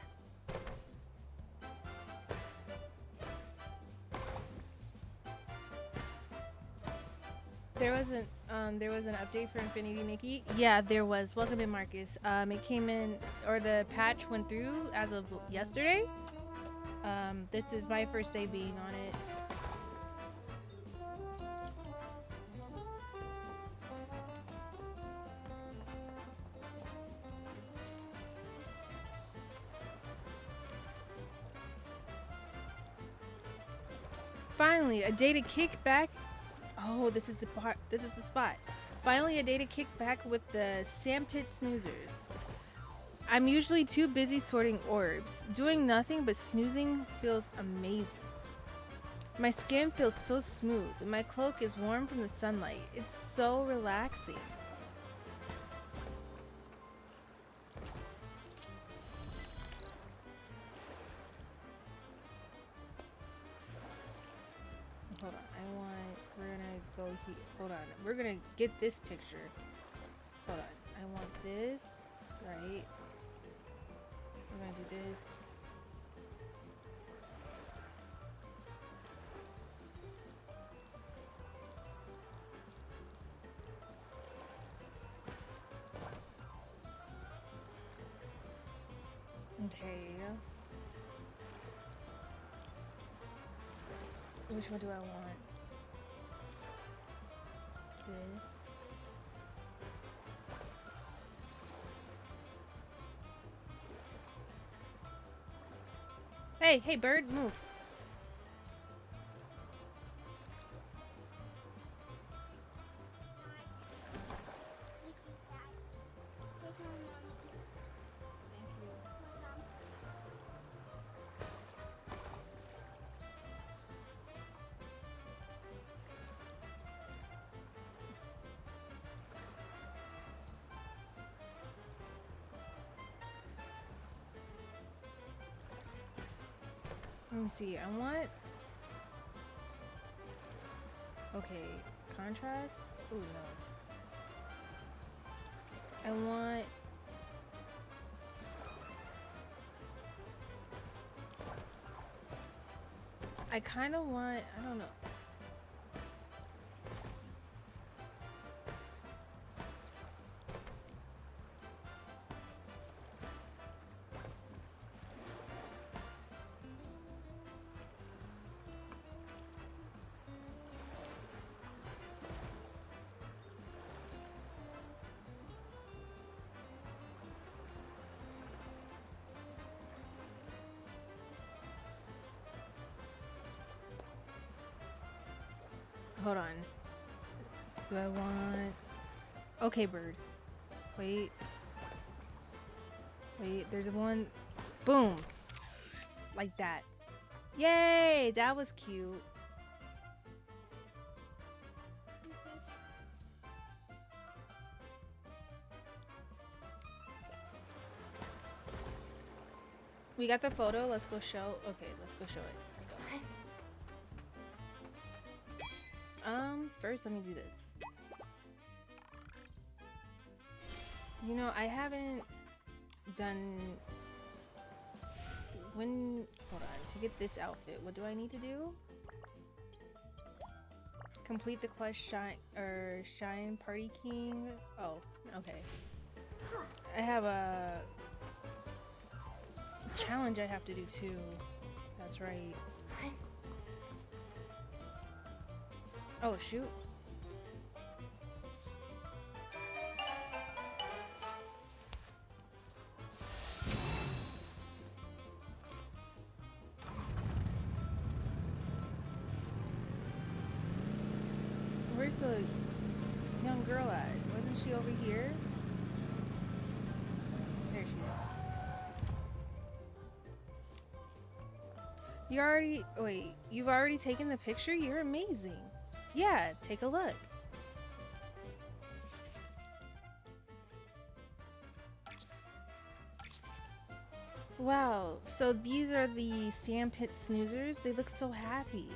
There was an update for Infinity Nikki. Yeah, there was. Welcome in, Marcus. It came in, or the patch went through as of yesterday. This is my first day being on it. Finally, a day to kick back. Oh, this is the part. This is the spot. Finally, a day to kick back with the Sandpit Snoozers. I'm usually too busy sorting orbs. Doing nothing but snoozing feels amazing. My skin feels so smooth, and my cloak is warm from the sunlight. It's so relaxing. Hold on, we're gonna go here. Hold on, we're gonna get this picture. Hold on, I want this, right? We're gonna do this. Okay. Which one do I want? This. Hey, bird, move. Let me see. I want. Okay, contrast. Ooh, no. I want. I kind of want. I don't know. Hold on. Do I want... Okay, bird. Wait. Wait, there's one... Boom! Like that. Yay! That was cute. We got the photo. Let's go show... Okay, let's go show it. Let's go. First let me do this. You know, I haven't done... When... Hold on. To get this outfit, what do I need to do? Complete the quest Shine Party King. Oh, okay. I have a challenge I have to do too. That's right. Oh, shoot. where's the young girl at? Wasn't she over here? There she is. You already, wait, you've already taken the picture? You're amazing. Yeah, take a look. Wow, so these are the sandpit snoozers. They look so happy.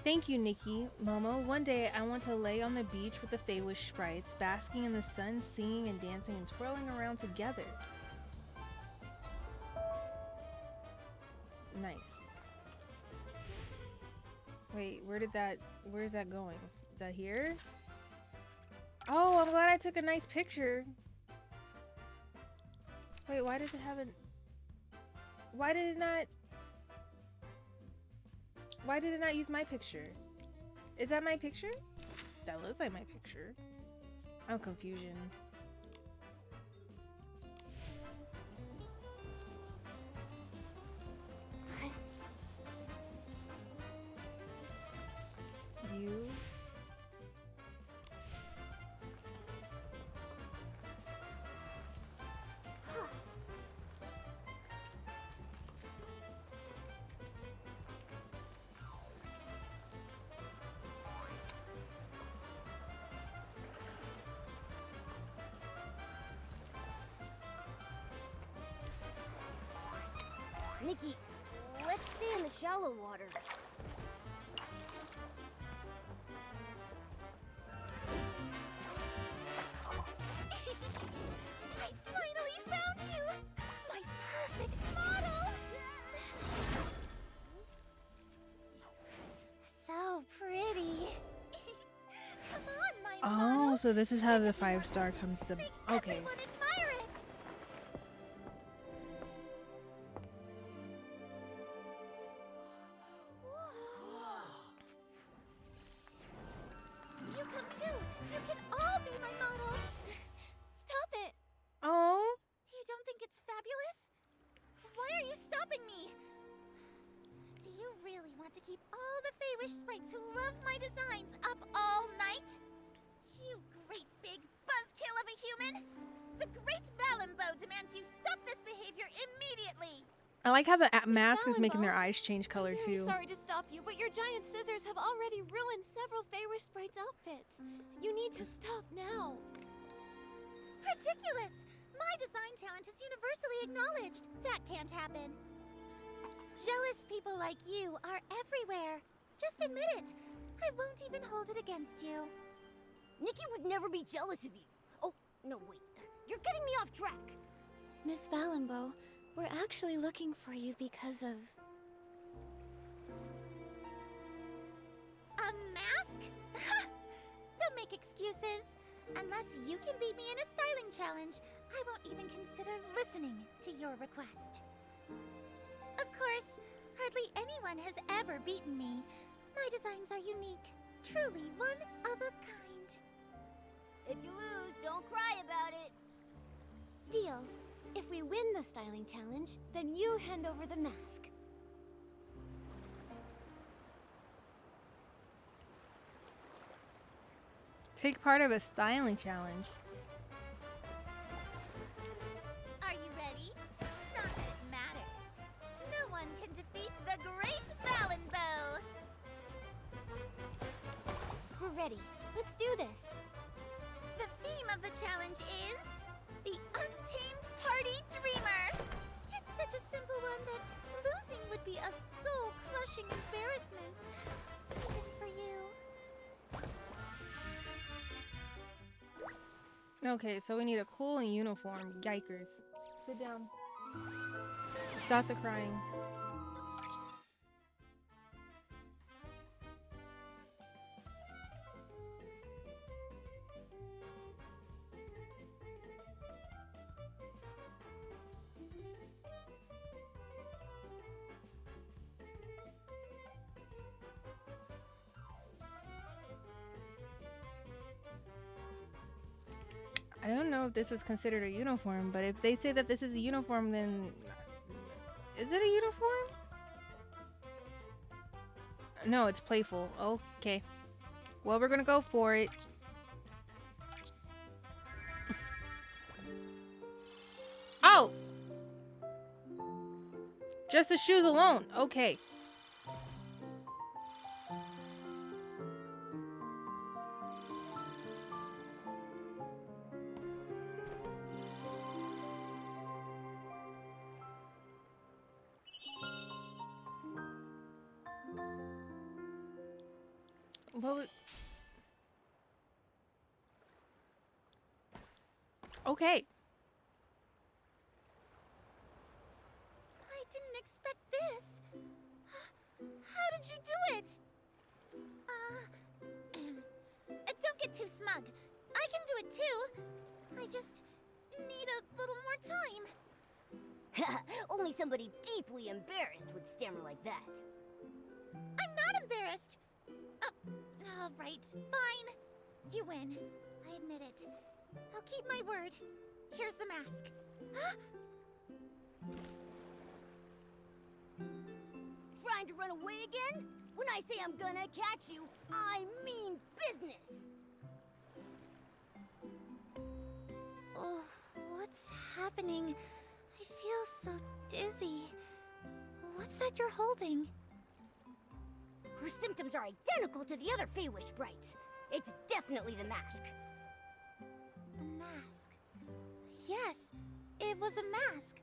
Thank you, Nikki. Momo, one day I want to lay on the beach with the Feywish sprites, basking in the sun, singing and dancing and twirling around together. Nice. Wait, where's that going? Is that here? Oh, I'm glad I took a nice picture. Wait, why does it have a... Why did it not use my picture? Is that my picture? That looks like my picture. I'm confusion. You. Nikki, let's stay in the shallow water. I finally found you! My perfect model! So pretty. Come on, my model. Oh, so this is how the 5-star comes to... Okay. Everyone admire it! You come too! You can all be my models! Stop it! Oh. You don't think it's fabulous? Why are you stopping me? Do you really want to keep all the Feywish sprites who love my designs up all night? You great big buzzkill of a human! The great Valimbo demands you stop this behavior immediately! I like how the mask is making their eyes change color I'm very too. sorry to stop you, but your giant scissors have already ruined several Feywish sprites' outfits. You need to stop now. Ridiculous! My design talent is universally acknowledged. That can't happen. Jealous people like you are everywhere. Just admit it. I won't even hold it against you. Nikki would never be jealous of you. Oh, no, wait. You're getting me off track. Miss Valimbo, we're actually looking for you because of... A mask? Don't make excuses. Unless you can beat me in a styling challenge, I won't even consider listening to your request. Of course, hardly anyone has ever beaten me. My designs are unique, truly one of a kind. If you lose, don't cry about it. Deal. If we win the styling challenge, then you hand over the mask. Take part of a styling challenge. Are you ready? Not that it matters. No one can defeat the great Valimbo. We're ready. Let's do this. The theme of the challenge is the Untamed Party Dreamer. It's such a simple one that losing would be a soul-crushing embarrassment, even for you. Okay, so we need a cool uniform. Yikers. Sit down. Stop the crying. I don't know if this was considered a uniform, but if they say that this is a uniform, then is it a uniform? No, it's playful. Okay. Well, we're gonna go for it. Oh! Just the shoes alone. Okay. What was... Okay. I didn't expect this. How did you do it? Don't get too smug. I can do it too. I just need a little more time. Only somebody deeply embarrassed would stammer like that. I'm not embarrassed. All right, fine. You win. I admit it. I'll keep my word. Here's the mask. Trying to run away again? When I say I'm gonna catch you, I mean business. Oh, what's happening? I feel so dizzy. What's that you're holding? Her symptoms are identical to the other Feywish sprites. It's definitely the mask. A mask. Yes, it was a mask.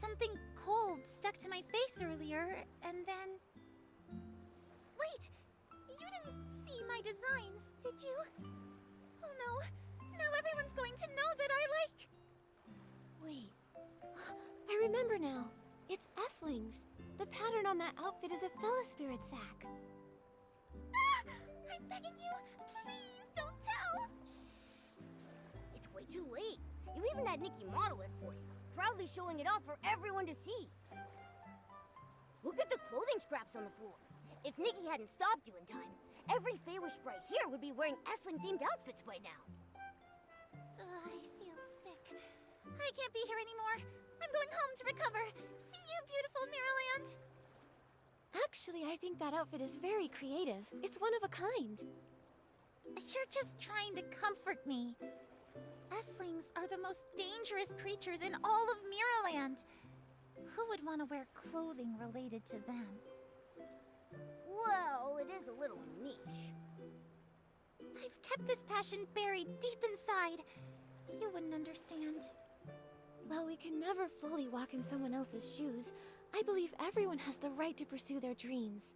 Something cold stuck to my face earlier, and then... Wait! You didn't see my designs, did you? Oh no! Now everyone's going to know that I like... Wait. I remember now. It's Essling's. The pattern on that outfit is a Felispirit sack. Ah! I'm begging you, please don't tell! Shh. It's way too late. You even had Nikki model it for you, proudly showing it off for everyone to see. Look at the clothing scraps on the floor. If Nikki hadn't stopped you in time, every Feywish sprite here would be wearing Essling-themed outfits by now. I feel sick. I can't be here anymore. I'm going home to recover. See you, beautiful Mirrorland. Actually, I think that outfit is very creative. It's one of a kind. You're just trying to comfort me. Esslings are the most dangerous creatures in all of Mirrorland. Who would want to wear clothing related to them? Well, it is a little niche. I've kept this passion buried deep inside. You wouldn't understand. While we can never fully walk in someone else's shoes, I believe everyone has the right to pursue their dreams.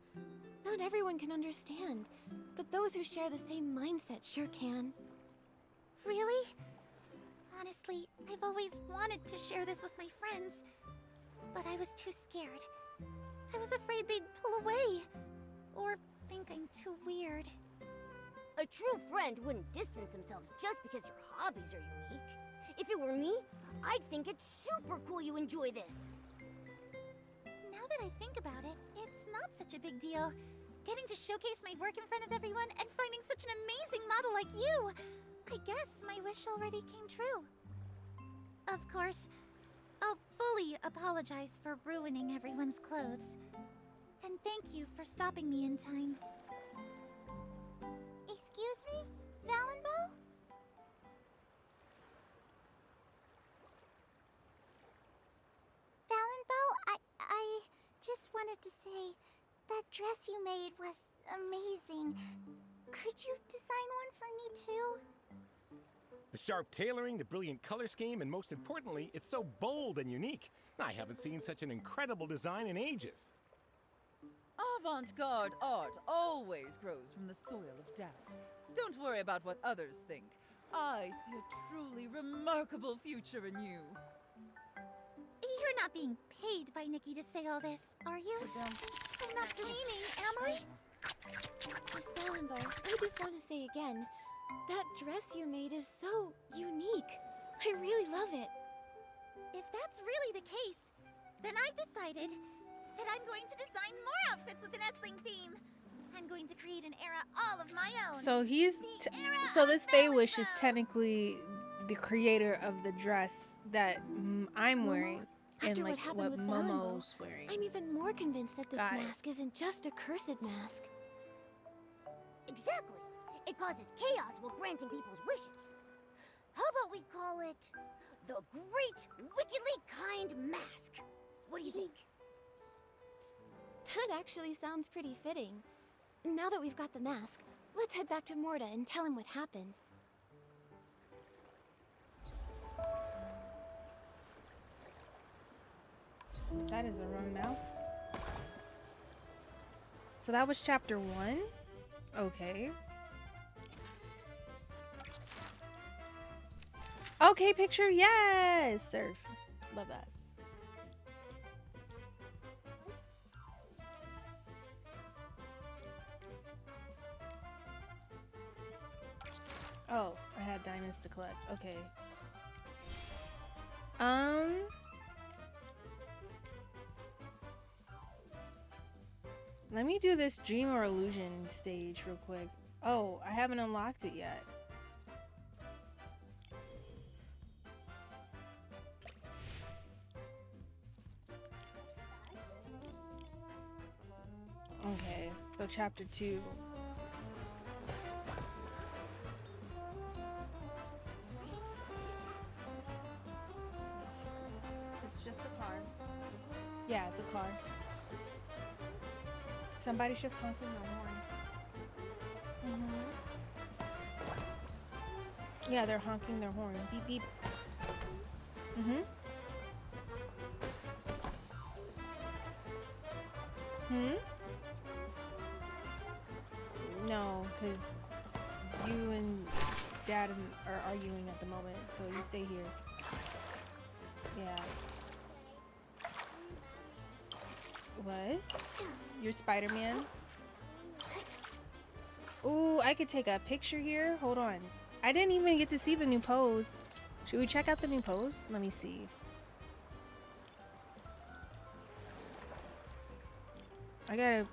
Not everyone can understand, but those who share the same mindset sure can. Really? Honestly, I've always wanted to share this with my friends, but I was too scared. I was afraid they'd pull away, or think I'm too weird. A true friend wouldn't distance themselves just because your hobbies are unique. If it were me, I'd think it's super cool you enjoy this. Now that I think about it, it's not such a big deal. Getting to showcase my work in front of everyone and finding such an amazing model like you. I guess my wish already came true. Of course, I'll fully apologize for ruining everyone's clothes. And thank you for stopping me in time. Excuse me, Valenbow? Valenbow, I just wanted to say, that dress you made was amazing. Could you design one for me too? The sharp tailoring, the brilliant color scheme, and most importantly, it's so bold and unique. I haven't seen such an incredible design in ages. Avant-garde art always grows from the soil of doubt. Don't worry about what others think. I see a truly remarkable future in you. You're not being paid by Nikki to say all this, are you? I'm not dreaming, am I? Miss Valenbow, I just want to say again, that dress you made is so unique. I really love it. If that's really the case, then I've decided that I'm going to design more outfits with an Essling theme. I'm going to create an era all of my own. So so this Feywish is technically the creator of the dress that I'm wearing, and After like what happened with Momo's Valenbow, wearing. I'm even more convinced that this Got it. mask isn't just a cursed mask. Exactly. It causes chaos while granting people's wishes. How about we call it the Great Wickedly Kind Mask? What do you think? That actually sounds pretty fitting. Now that we've got the mask, let's head back to Morta and tell him what happened. That is a wrong mouse. So that was chapter 1. Okay. Okay, picture, yes! Surf. Love that. Oh, I had diamonds to collect. Okay. Let me do this dream or illusion stage real quick. Oh, I haven't unlocked it yet. Okay, so chapter 2. It's just a car. Yeah, it's a car. Somebody's just honking their horn. Yeah, they're honking their horn. Beep beep. No, because you and Dad are arguing at the moment, so you stay here. Yeah. What? You're Spider-Man? Ooh, I could take a picture here. Hold on. I didn't even get to see the new pose. Should we check out the new pose? Let me see. I gotta...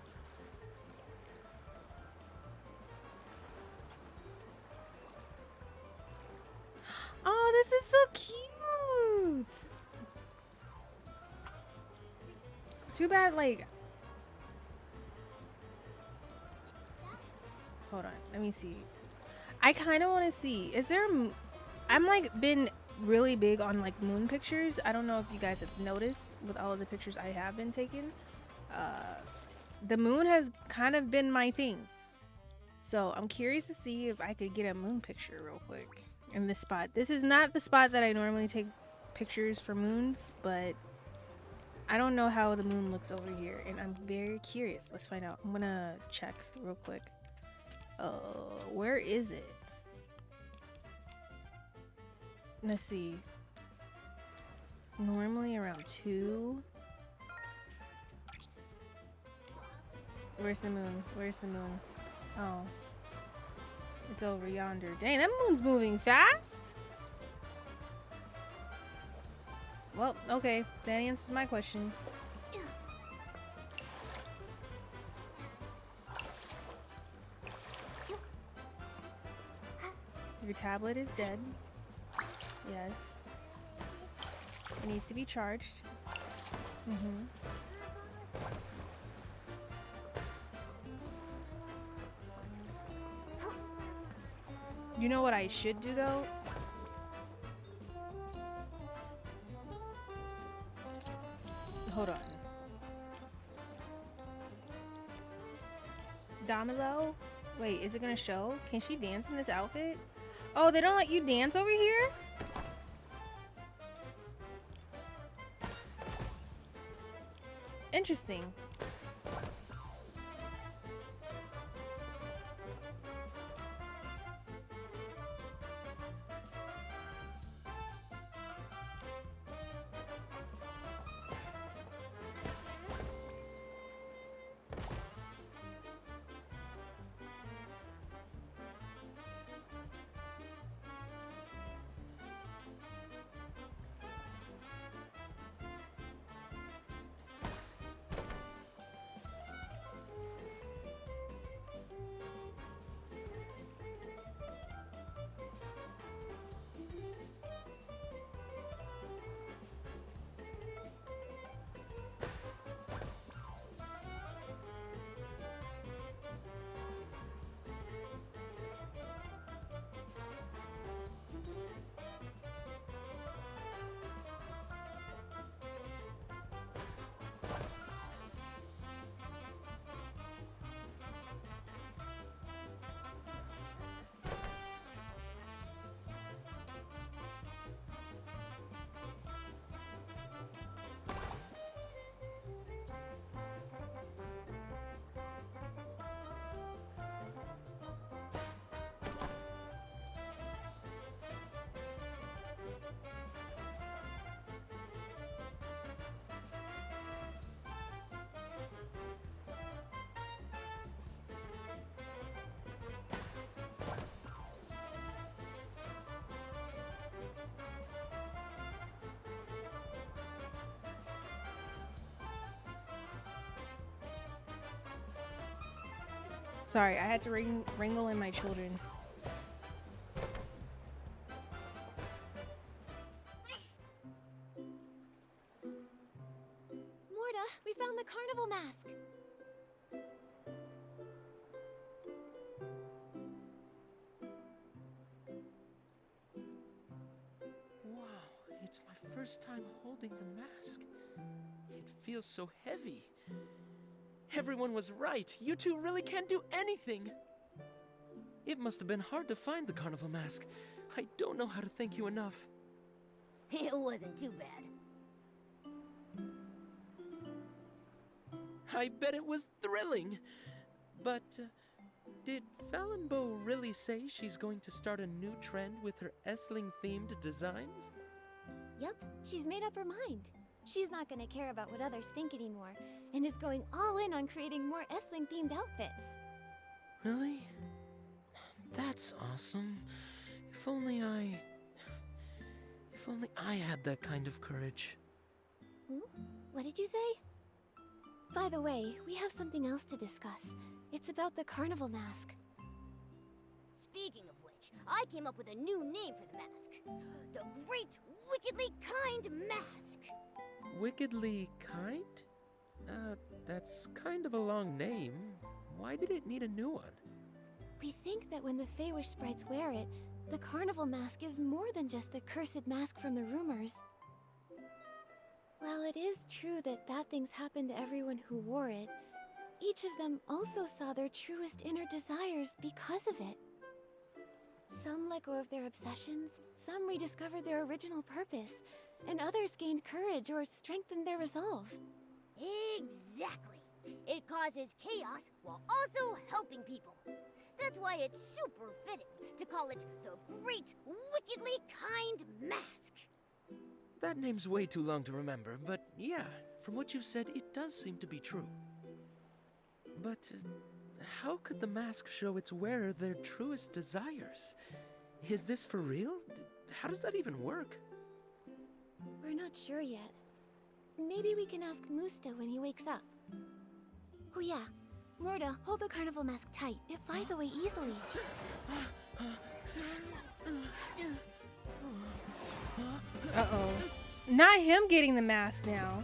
Oh, this is so cute! Too bad, like... Hold on, let me see. I kind of want to see. Is there... I'm like been really big on like moon pictures. I don't know if you guys have noticed with all of the pictures I have been taking. The moon has kind of been my thing. So I'm curious to see if I could get a moon picture real quick in this spot. This is not the spot that I normally take pictures for moons, but I don't know how the moon looks over here, and I'm very curious. Let's find out. I'm gonna check real quick. Where is it? Let's see. Normally around 2. Where's the moon? Where's the moon? Oh. It's over yonder. Dang, that moon's moving fast. Well, okay. That answers my question. Your tablet is dead. Yes. It needs to be charged. You know what I should do though? Hold on. Domino? Wait, is it gonna show? Can she dance in this outfit? Oh, they don't let you dance over here? Interesting. Sorry, I had to wrangle in my children. Morta, we found the carnival mask. Wow, it's my first time holding the mask. It feels so heavy. Everyone was right. You two really can't do anything. It must have been hard to find the carnival mask. I don't know how to thank you enough. It wasn't too bad. I bet it was thrilling. But did Fallenbow really say she's going to start a new trend with her Essling-themed designs? Yep, she's made up her mind. She's not gonna care about what others think anymore, and is going all in on creating more Essling-themed outfits. Really? That's awesome. If only I had that kind of courage. What did you say? By the way, we have something else to discuss. It's about the carnival mask. Speaking of which, I came up with a new name for the mask. The Great Wickedly Kind Mask. Wickedly kind? That's kind of a long name. Why did it need a new one? We think that when the Feywish sprites wear it, the carnival mask is more than just the cursed mask from the rumors. While it is true that bad things happened to everyone who wore it, each of them also saw their truest inner desires because of it. Some let go of their obsessions, some rediscovered their original purpose, and others gained courage or strengthened their resolve. Exactly. It causes chaos while also helping people. That's why it's super fitting to call it the Great Wickedly Kind Mask. That name's way too long to remember, but yeah, from what you've said, it does seem to be true. But how could the mask show its wearer their truest desires? Is this for real? How does that even work? We're not sure yet. Maybe we can ask Musta when he wakes up. Oh yeah, Morta, hold the carnival mask tight. It flies away easily. Uh-oh. Not him getting the mask now.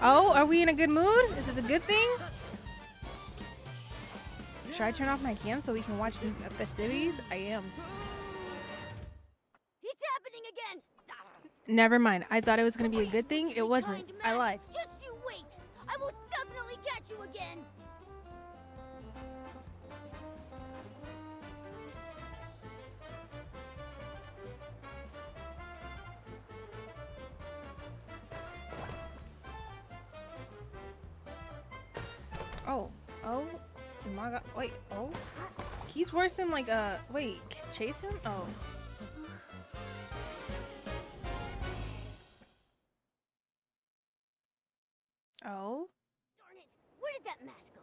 Oh, are we in a good mood? Is this a good thing? Should I turn off my cam so we can watch the festivities? I am. It's happening again. Never mind. I thought it was going to be a good thing. It wasn't. I lied. Just you wait. I will definitely catch you again. Oh. Oh. My God. Wait. Oh. He's worse than like wait. Chase him? Oh. Oh. Darn it. Where did that mask go?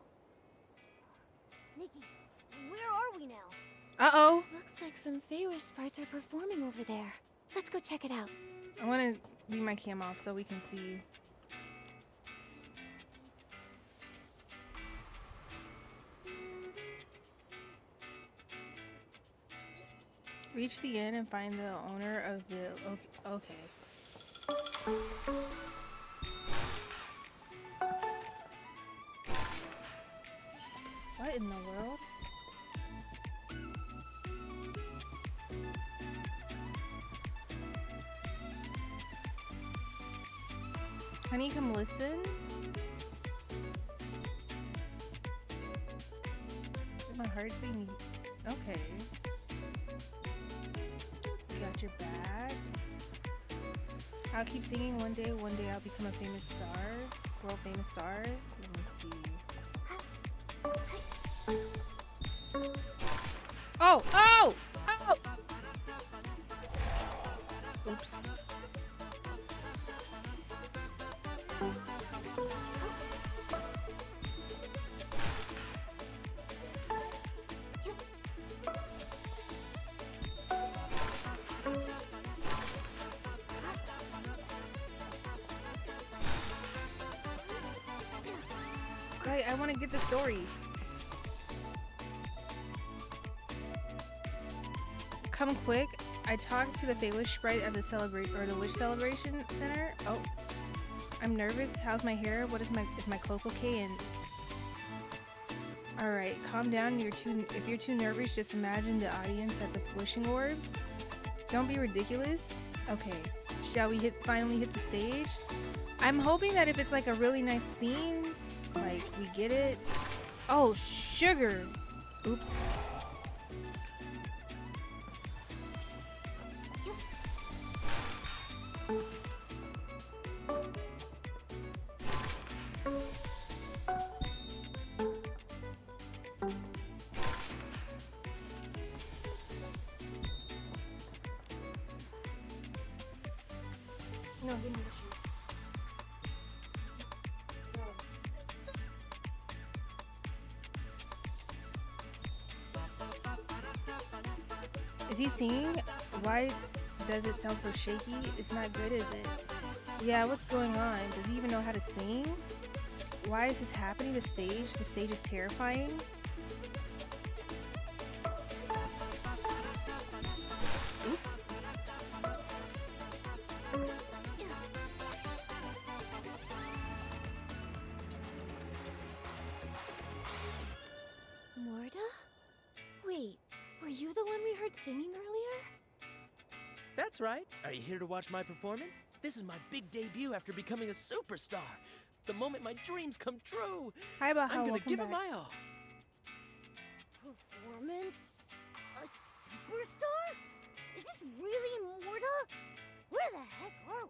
Nikki, where are we now? Uh-oh. Looks like some Feywish sprites are performing over there. Let's go check it out. I want to leave my cam off so we can see. Reach the inn and find the owner of the... Okay. What in the world? Honey, come listen. My heart's beating. Okay. You got your bag. I'll keep singing. One day I'll become a famous star. World famous star. Let me see. Oh! Oh! Oh! Oops. I want to get the story. Come quick. I talked to the Feywish sprite at the the Wish Celebration Center. Oh, I'm nervous. How's my hair? What is my cloak okay? And all right, calm down. If you're too nervous, just imagine the audience at the wishing orbs. Don't be ridiculous. Okay, shall we finally hit the stage? I'm hoping that if it's like a really nice scene, like we get it. Oh, sugar. Oops. No, give me the shoe. Is he singing? Why does it sound so shaky? It's not good, is it? Yeah, what's going on? Does he even know how to sing? Why is this happening? The stage is terrifying. Morta? Wait, were you the one we heard singing earlier? That's right. Are you here to watch my performance? This is my big debut after becoming a superstar. The moment my dreams come true. Hi, Baha. I'm gonna Welcome give back. it my all. Performance? A superstar? Is this really Morta? Where the heck are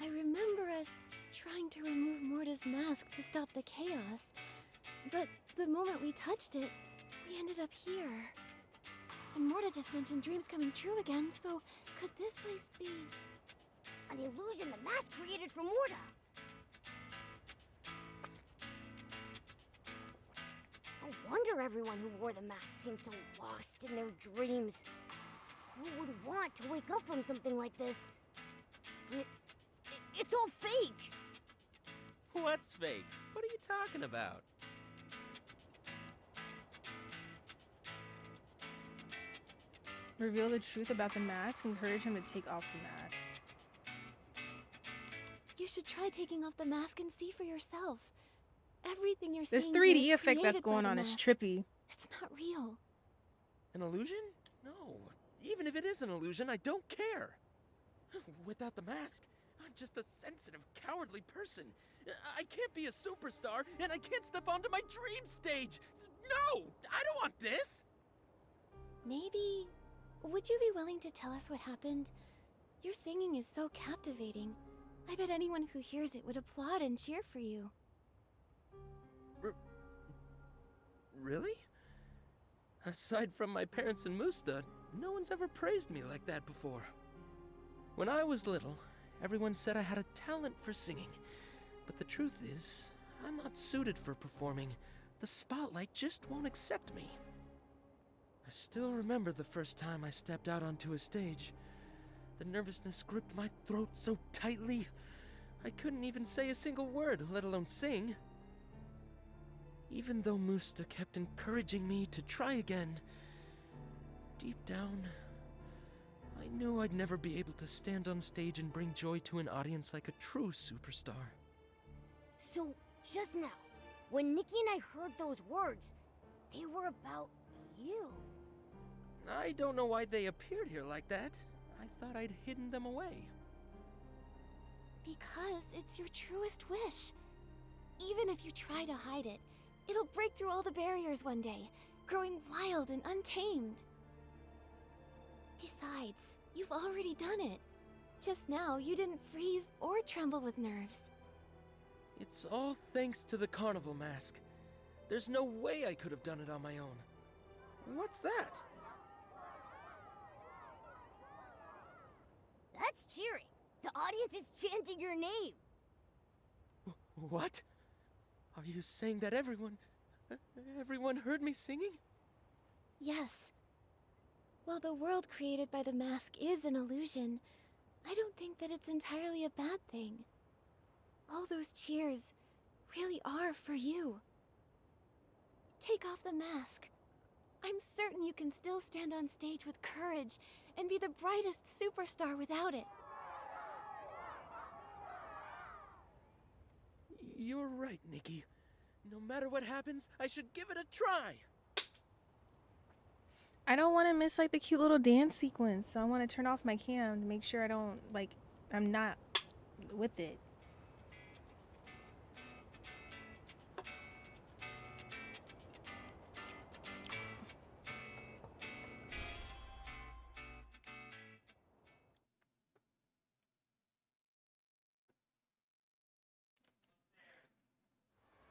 we? I remember us trying to remove Morta's mask to stop the chaos, but the moment we touched it, we ended up here. And Morta just mentioned dreams coming true again, so could this place be... An illusion the mask created for Morta. No wonder everyone who wore the mask seemed so lost in their dreams. Who would want to wake up from something like this? It's all fake! What's fake? What are you talking about? Reveal the truth about the mask. Encourage him to take off the mask. You should try taking off the mask and see for yourself. Everything you're This seeing 3D here is effect that's created by going the on is mask. trippy. It's not real. An illusion? No. Even if it is an illusion, I don't care. Without the mask, I'm just a sensitive, cowardly person. I can't be a superstar, and I can't step onto my dream stage. No! I don't want this! Maybe... Would you be willing to tell us what happened? Your singing is so captivating. I bet anyone who hears it would applaud and cheer for you. Really? Aside from my parents and Musta, no one's ever praised me like that before. When I was little, everyone said I had a talent for singing. But the truth is, I'm not suited for performing. The spotlight just won't accept me. I still remember the first time I stepped out onto a stage. The nervousness gripped my throat so tightly, I couldn't even say a single word, let alone sing. Even though Musta kept encouraging me to try again, deep down, I knew I'd never be able to stand on stage and bring joy to an audience like a true superstar. So, just now, when Nikki and I heard those words, they were about you. I don't know why they appeared here like that. I thought I'd hidden them away. Because it's your truest wish. Even if you try to hide it, it'll break through all the barriers one day, growing wild and untamed. Besides, you've already done it. Just now, you didn't freeze or tremble with nerves. It's all thanks to the carnival mask. There's no way I could have done it on my own. What's that? That's cheering. The audience is chanting your name. What? Are you saying that everyone heard me singing? Yes. While the world created by the mask is an illusion, I don't think that it's entirely a bad thing. All those cheers really are for you. Take off the mask. I'm certain you can still stand on stage with courage and be the brightest superstar without it. You're right, Nikki. No matter what happens, I should give it a try. I don't want to miss like the cute little dance sequence, so I want to turn off my cam to make sure I don't I'm not with it.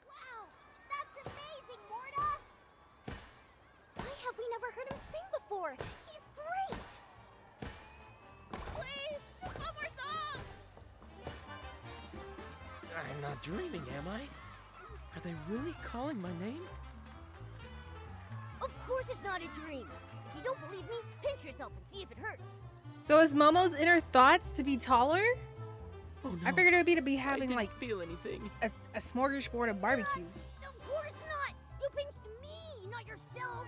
Wow, that's amazing, Morta! Why have we never heard him sing before? He's great! Please, just one more song! I'm not dreaming, am I? Are they really calling my name? Of course it's not a dream. If you don't believe me, pinch yourself and see if it hurts. So is Momo's inner thoughts to be taller? Oh no. I figured it would be to be having I didn't like feel anything. a smorgasbord of barbecue. Of course not! You pinched me, not yourself!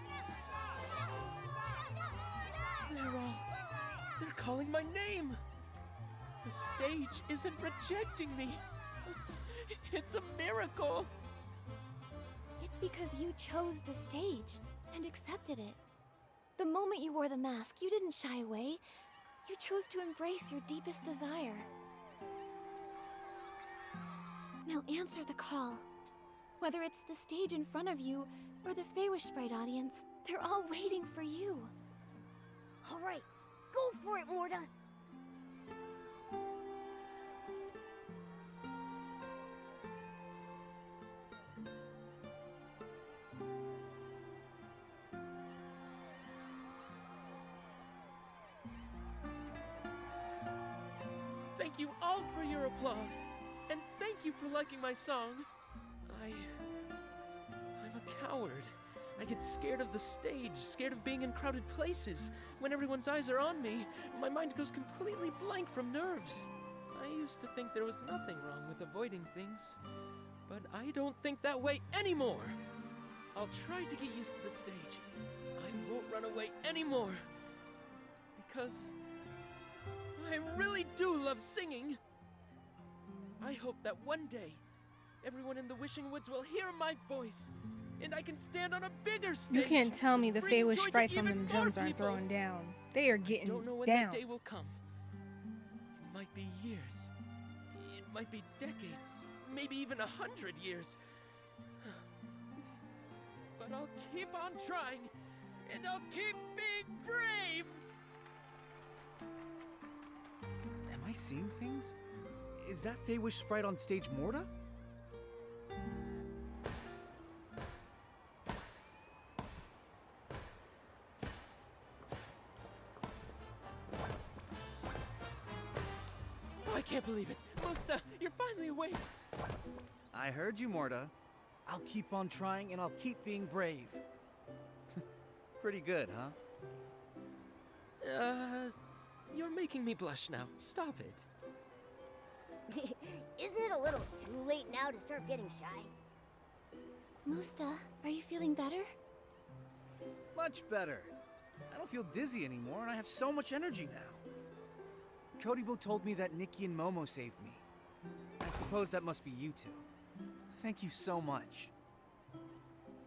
They're calling my name. The stage isn't rejecting me. It's a miracle. It's because you chose the stage and accepted it. The moment you wore the mask, you didn't shy away. You chose to embrace your deepest desire. Now answer the call. Whether it's the stage in front of you or the Feywish Sprite audience, they're all waiting for you. All right, go for it, Morta! Thank you all for your applause. And thank you for liking my song. I'm a coward. I get scared of the stage, scared of being in crowded places. When everyone's eyes are on me, my mind goes completely blank from nerves. I used to think there was nothing wrong with avoiding things, but I don't think that way anymore. I'll try to get used to the stage. I won't run away anymore. Because I really do love singing. I hope that one day, everyone in the Wishing Woods will hear my voice, and I can stand on a bigger stage. You can't tell me the bring Feywish joy to sprites on even them more drums aren't people. throwing down. They are getting Don't know when down. that day will come. It might be years. It might be decades. Maybe even 100 years. But I'll keep on trying, and I'll keep being brave. Am I seeing things? Is that Feywish Sprite on stage Morta? I can't believe it. Musta, you're finally awake. I heard you, Morta. I'll keep on trying and I'll keep being brave. Pretty good, huh? You're making me blush now. Stop it. Isn't it a little too late now to start getting shy? Musta, are you feeling better? Much better. I don't feel dizzy anymore and I have so much energy now. Kodibo told me that Nikki and Momo saved me. I suppose that must be you two. Thank you so much.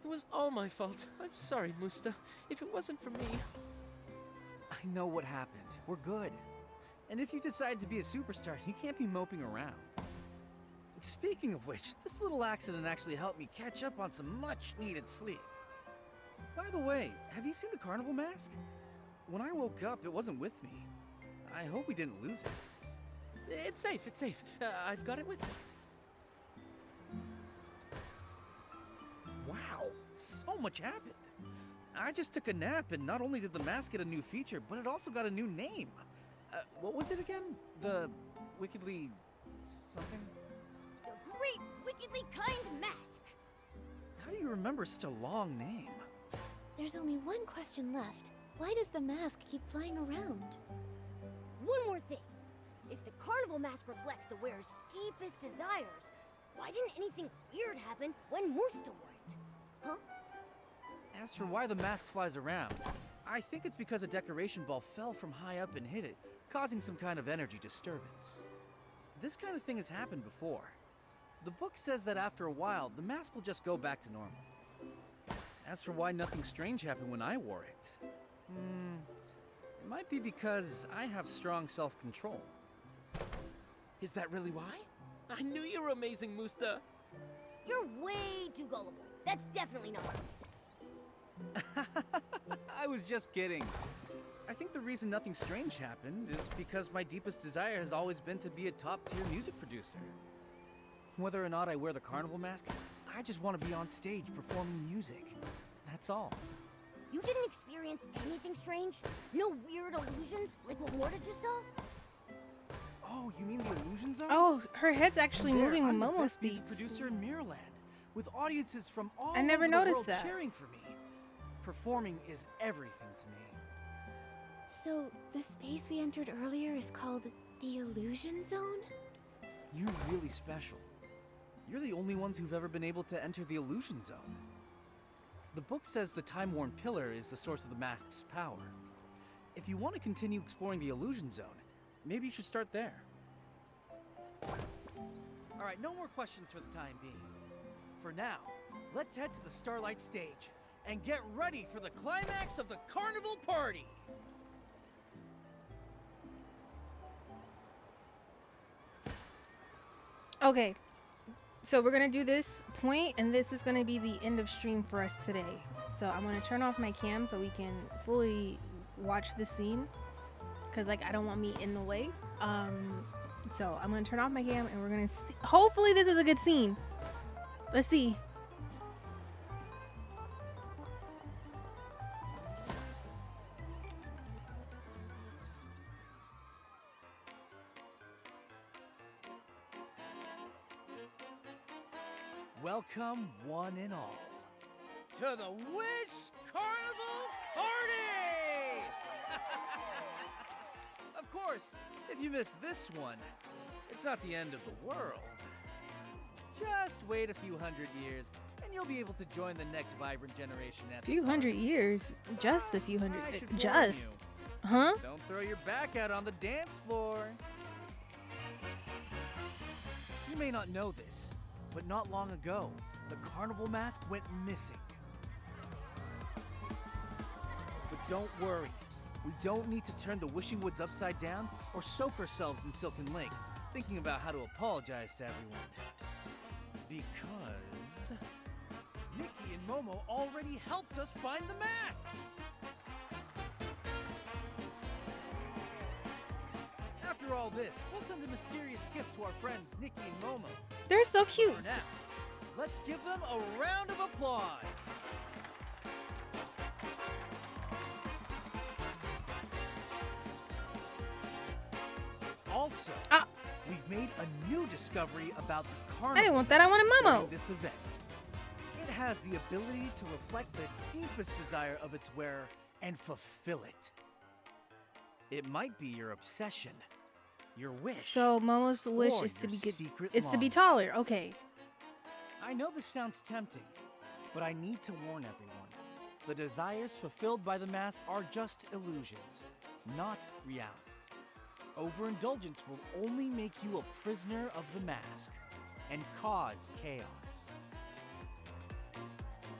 It was all my fault. I'm sorry, Musta. If it wasn't for me... I know what happened. We're good. And if you decide to be a superstar, you can't be moping around. Speaking of which, this little accident actually helped me catch up on some much-needed sleep. By the way, have you seen the carnival mask? When I woke up, it wasn't with me. I hope we didn't lose it. It's safe, it's safe. I've got it with me. Wow, so much happened. I just took a nap, and not only did the mask get a new feature, but it also got a new name. What was it again? The Wickedly... something? The Great Wickedly Kind Mask! How do you remember such a long name? There's only one question left. Why does the mask keep flying around? One more thing. If the carnival mask reflects the wearer's deepest desires, Why didn't anything weird happen when Musta wore it? Huh? As for why the mask flies around, I think it's because a decoration ball fell from high up and hit it, causing some kind of energy disturbance. This kind of thing has happened before. The book says that after a while, the mask will just go back to normal. As for why nothing strange happened when I wore it, it might be because I have strong self-control. Is that really why? I knew you were amazing, Musta. You're way too gullible. That's definitely not what he said. I was just kidding. I think the reason nothing strange happened is because my deepest desire has always been to be a top-tier music producer. Whether or not I wear the carnival mask, I just want to be on stage performing music. That's all. You didn't experience anything strange? No weird illusions like what Morta just saw? Oh, you mean the illusion zone? Oh, her head's actually There, moving when I'm the Momo best music speaks. producer in Mirrorland, with audiences from all I never over the noticed world that. cheering for me. Performing is everything to me. So, the space we entered earlier is called the Illusion Zone? You're really special. You're the only ones who've ever been able to enter the illusion zone. The book says the time-worn pillar is the source of the mask's power. If you want to continue exploring the illusion zone, maybe you should start there. Alright, no more questions for the time being. For now, let's head to the Starlight stage and get ready for the climax of the carnival party! Okay, so we're gonna do this point, and this is gonna be the end of stream for us today. So I'm gonna turn off my cam so we can fully watch the scene, because like I don't want me in the way. So I'm gonna turn off my cam and we're gonna see. Hopefully this is a good scene. Let's see. Welcome, one and all, to the Wish Carnival Party! Of course, if you miss this one, it's not the end of the world. Just wait a few hundred years, and you'll be able to join the next vibrant generation at A few hundred years, just a few hundred. I should warn Just, you. huh? Don't throw your back out on the dance floor. You may not know this, but not long ago, the carnival mask went missing. But don't worry, we don't need to turn the Wishing Woods upside down or soak ourselves in Silken Lake, thinking about how to apologize to everyone. Because Nikki and Momo already helped us find the mask! After all this, we'll send a mysterious gift to our friends Nikki and Momo. They're so cute. For now, let's give them a round of applause. Also, we've made a new discovery about the carnival. I didn't want that. I wanted during Momo. This event. It has the ability to reflect the deepest desire of its wearer and fulfill it. It might be your obsession, your wish. So Momo's wish or is to your be good. secret It's to be longing. taller. Okay. I know this sounds tempting, but I need to warn everyone. The desires fulfilled by the mask are just illusions, not reality. Overindulgence will only make you a prisoner of the mask and cause chaos.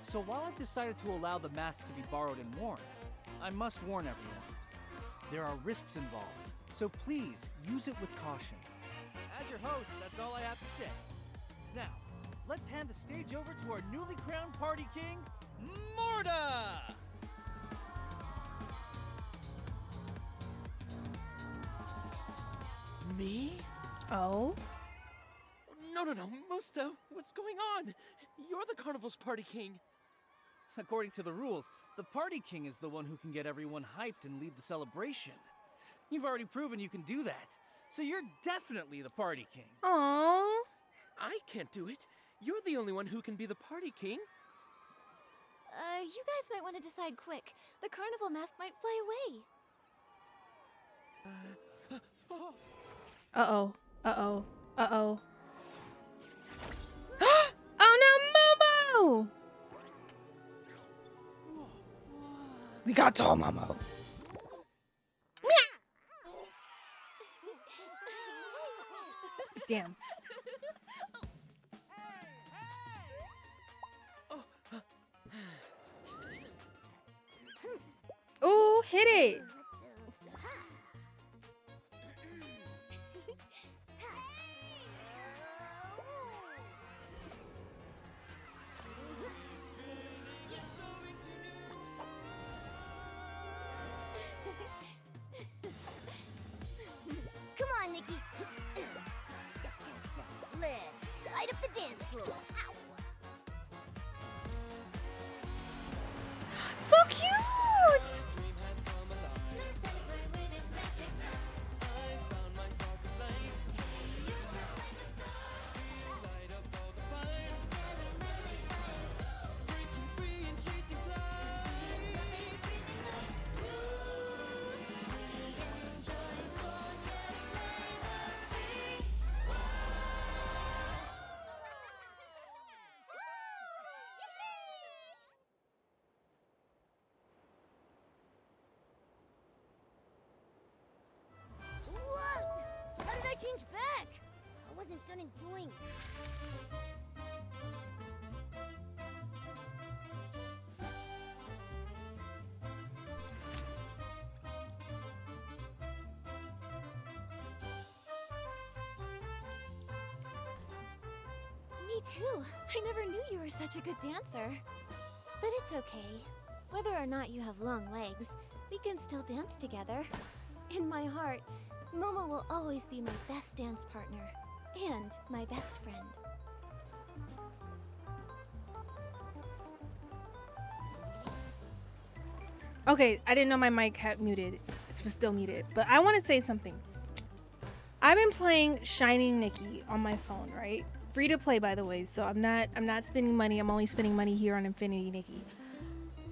So while I've decided to allow the mask to be borrowed and worn, I must warn everyone. There are risks involved, so please use it with caution. As your host, that's all I have to say. Now, let's hand the stage over to our newly crowned party king, Morta! Me? Oh? No, Musta, what's going on? You're the carnival's party king. According to the rules, the party king is the one who can get everyone hyped and lead the celebration. You've already proven you can do that, so you're definitely the party king. Aww. I can't do it. You're the only one who can be the party king. You guys might want to decide quick. The carnival mask might fly away. Uh-oh. Uh-oh. Uh-oh. We got tall, Momo. Damn. Ooh, hit it. Come on, Nikki. Let's light up the dance floor. So cute. What? How did I change back? I wasn't done enjoying it. Me too. I never knew you were such a good dancer. But it's okay. Whether or not you have long legs, we can still dance together. In my heart, Momo will always be my best dance partner and my best friend. Okay, I didn't know my mic had muted. It was still muted. But I want to say something. I've been playing Shining Nikki on my phone, right? Free to play, by the way. So I'm not spending money. I'm only spending money here on Infinity Nikki.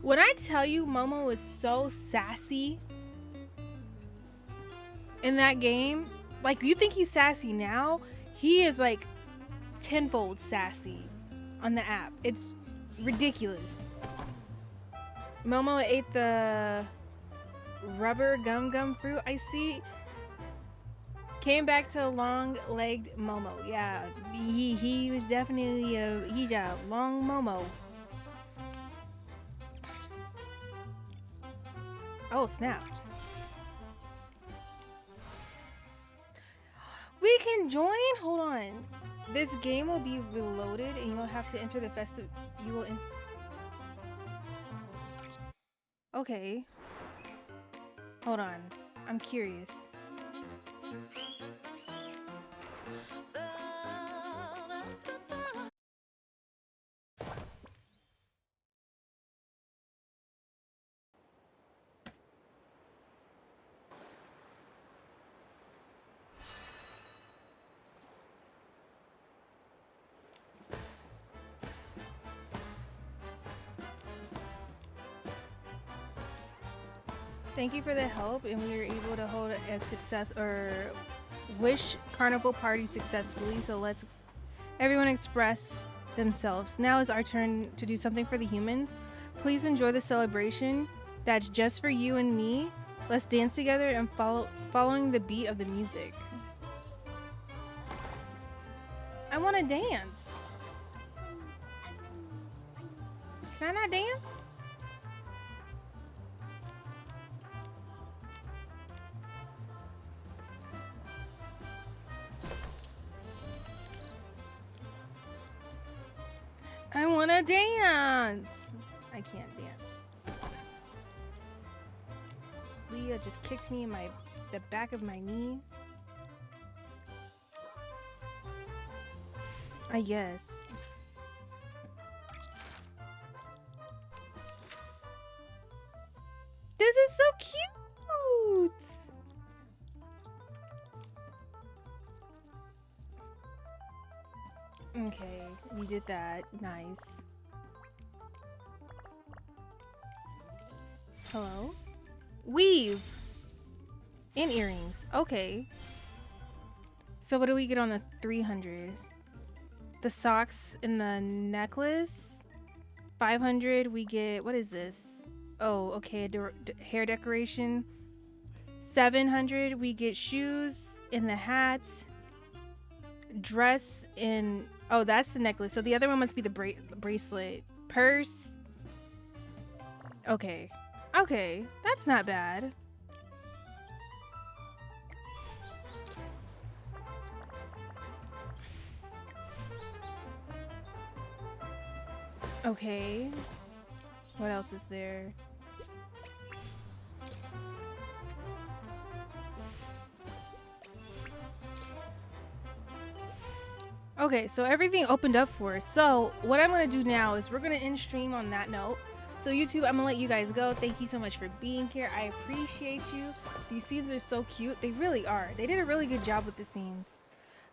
When I tell you Momo is so sassy in that game, like, you think he's sassy now, he is like tenfold sassy on the app. It's ridiculous. Momo ate the rubber gum fruit, I see. Came back to long-legged Momo. Yeah, he was definitely he's a long Momo. Oh, snap. We can join? Hold on. This game will be reloaded and you'll have to enter the festive. You will. Okay. Hold on. I'm curious. Thank you for the help, and we were able to hold a success or wish carnival party successfully. So let's everyone express themselves. Now is our turn to do something for the humans. Please enjoy the celebration that's just for you and me. Let's dance together and following the beat of the music. I want to dance. Can I not dance? I want to dance. I can't dance. Leah just kicked me in the back of my knee. I guess. This is so cute. Okay, we did that. Nice. Hello? Weave! And earrings. Okay. So what do we get on the 300? The socks and the necklace? 500, we get... What is this? Oh, okay. Hair decoration. 700. We get shoes and the hats. Dress in. Oh, that's the necklace. So the other one must be the bracelet. Purse. Okay. Okay. That's not bad. Okay. What else is there? Okay, so everything opened up for us. So what I'm gonna do now is we're gonna end stream on that note. So YouTube, I'm gonna let you guys go. Thank you so much for being here. I appreciate you. These scenes are so cute. They really are. They did a really good job with the scenes.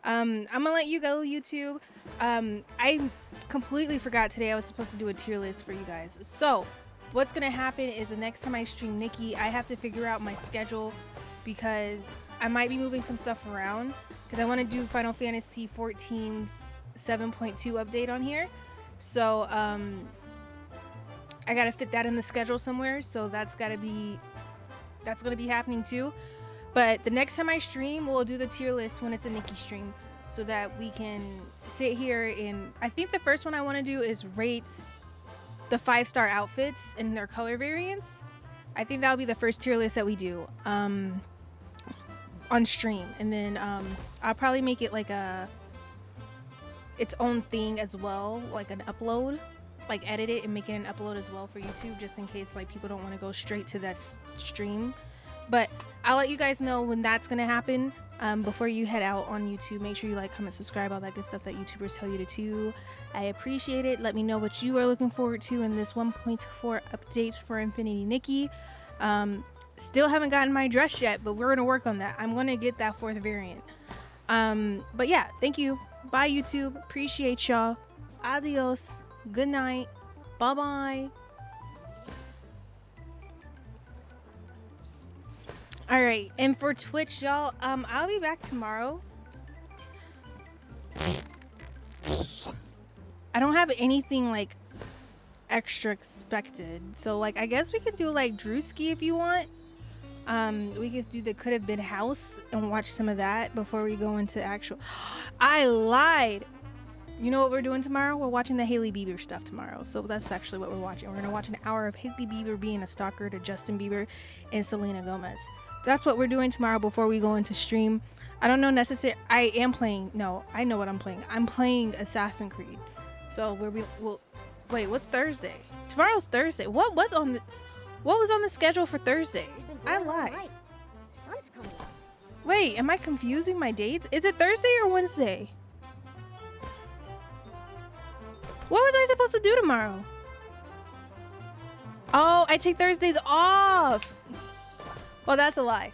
I'm gonna let you go, YouTube. I completely forgot today I was supposed to do a tier list for you guys. So what's gonna happen is the next time I stream Nikki, I have to figure out my schedule because I might be moving some stuff around because I want to do Final Fantasy 14's 7.2 update on here. So I gotta fit that in the schedule somewhere. So that's gonna be happening too. But the next time I stream, we'll do the tier list when it's a Nikki stream so that we can sit here and I think the first one I want to do is rate the 5-star outfits and their color variants. I think that'll be the first tier list that we do on stream. And then I'll probably make it like its own thing as well, like an upload, like edit it and make it an upload as well for YouTube just in case like people don't want to go straight to that stream. But I'll let you guys know when that's going to happen before you head out on YouTube. Make sure you like, comment, subscribe, all that good stuff that YouTubers tell you to do. I appreciate it. Let me know what you are looking forward to in this 1.4 update for Infinity Nikki. Still haven't gotten my dress yet, but we're going to work on that. I'm going to get that 4th variant. But yeah, thank you. Bye, YouTube. Appreciate y'all. Adios. Good night. Bye-bye. All right, and for Twitch, y'all, I'll be back tomorrow. I don't have anything like extra expected, so like I guess we could do like Drewski if you want. We could do the Could Have Been House and watch some of that before we go into actual. I lied. You know what we're doing tomorrow? We're watching the Hailey Bieber stuff tomorrow. So that's actually what we're watching. We're gonna watch an hour of Hailey Bieber being a stalker to Justin Bieber and Selena Gomez. That's what we're doing tomorrow before we go into stream. I don't know necessarily. I am playing. No, I know what I'm playing. I'm playing Assassin's Creed. So we'll wait. What's Thursday? Tomorrow's Thursday. What was on the schedule for Thursday? I lied. Right. The sun's coming up. Wait, am I confusing my dates? Is it Thursday or Wednesday? What was I supposed to do tomorrow? Oh, I take Thursdays off. Well, that's a lie.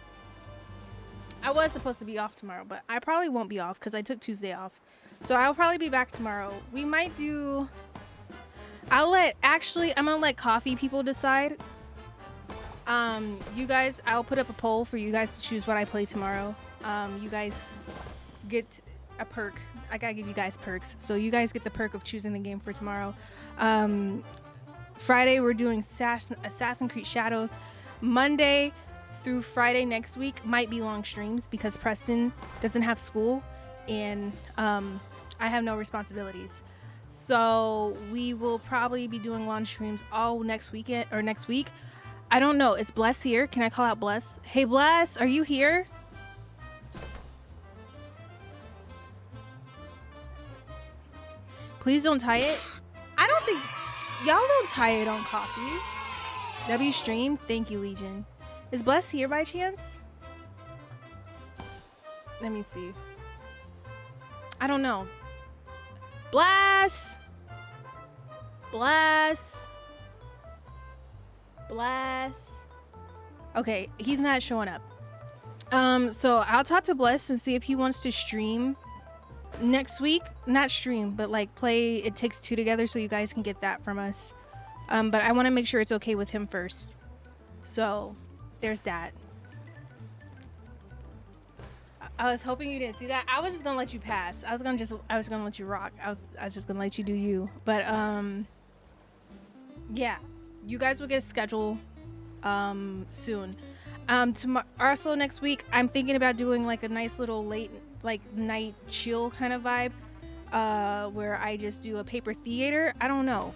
I was supposed to be off tomorrow, but I probably won't be off because I took Tuesday off. So I'll probably be back tomorrow. We might do... I'm gonna let coffee people decide. You guys, I'll put up a poll for you guys to choose what I play tomorrow. You guys get a perk. I gotta give you guys perks. So you guys get the perk of choosing the game for tomorrow. Friday, we're doing Assassin's Creed Shadows. Monday through Friday next week might be long streams because Preston doesn't have school and I have no responsibilities. So we will probably be doing long streams all next weekend or next week. I don't know. Is Bless here? Can I call out Bless? Hey, Bless, are you here? Please don't tie it. I don't think y'all don't tie it on coffee. W stream. Thank you, Legion. Is Bless here by chance? Let me see. I don't know. Bless! Bless! Bless! Okay, he's not showing up. So I'll talk to Bless and see if he wants to stream next week. Not stream, but like play It Takes Two together so you guys can get that from us. But I want to make sure it's okay with him first. So there's that. I was hoping you didn't see that. I was just gonna let you pass. I was gonna let you rock. I was just gonna let you do you. But yeah. you guys will get a schedule soon. Also next week, I'm thinking about doing like a nice little late like night chill kind of vibe, where I just do a paper theater. I don't know.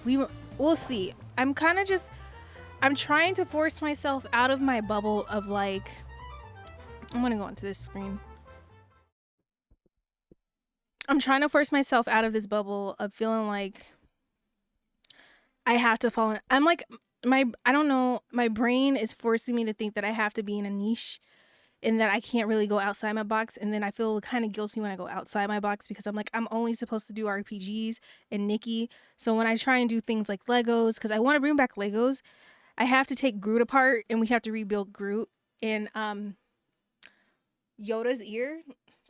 We'll see. I'm trying to force myself out of my bubble of like. I'm gonna go onto this screen. I'm trying to force myself out of this bubble of feeling like I have to fall in. I'm like I don't know, my brain is forcing me to think that I have to be in a niche and that I can't really go outside my box, and then I feel kind of guilty when I go outside my box because I'm like I'm only supposed to do RPGs and Nikki. So when I try and do things like Legos, cuz I want to bring back Legos, I have to take Groot apart and we have to rebuild Groot and Yoda's ear.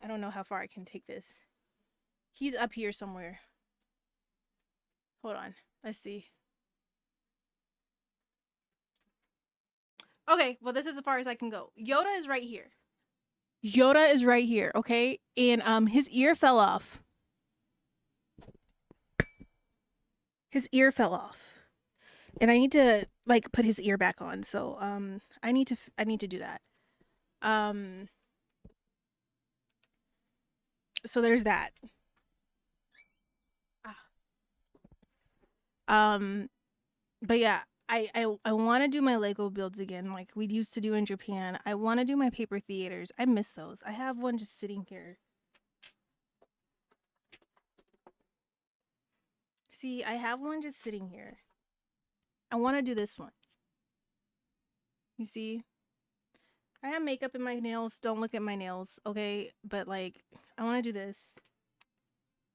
I don't know how far I can take this. He's up here somewhere. Hold on. Let's see. Okay, well, this is as far as I can go. Yoda is right here. Yoda is right here, okay? And his ear fell off. His ear fell off. And I need to like put his ear back on. So I need to do that. So there's that. But yeah, I want to do my Lego builds again like we used to do in Japan. I want to do my paper theaters. I miss those. I have one just sitting here. See, I have one just sitting here. I want to do this one. You see? I have makeup in my nails. Don't look at my nails, okay? But like, I want to do this.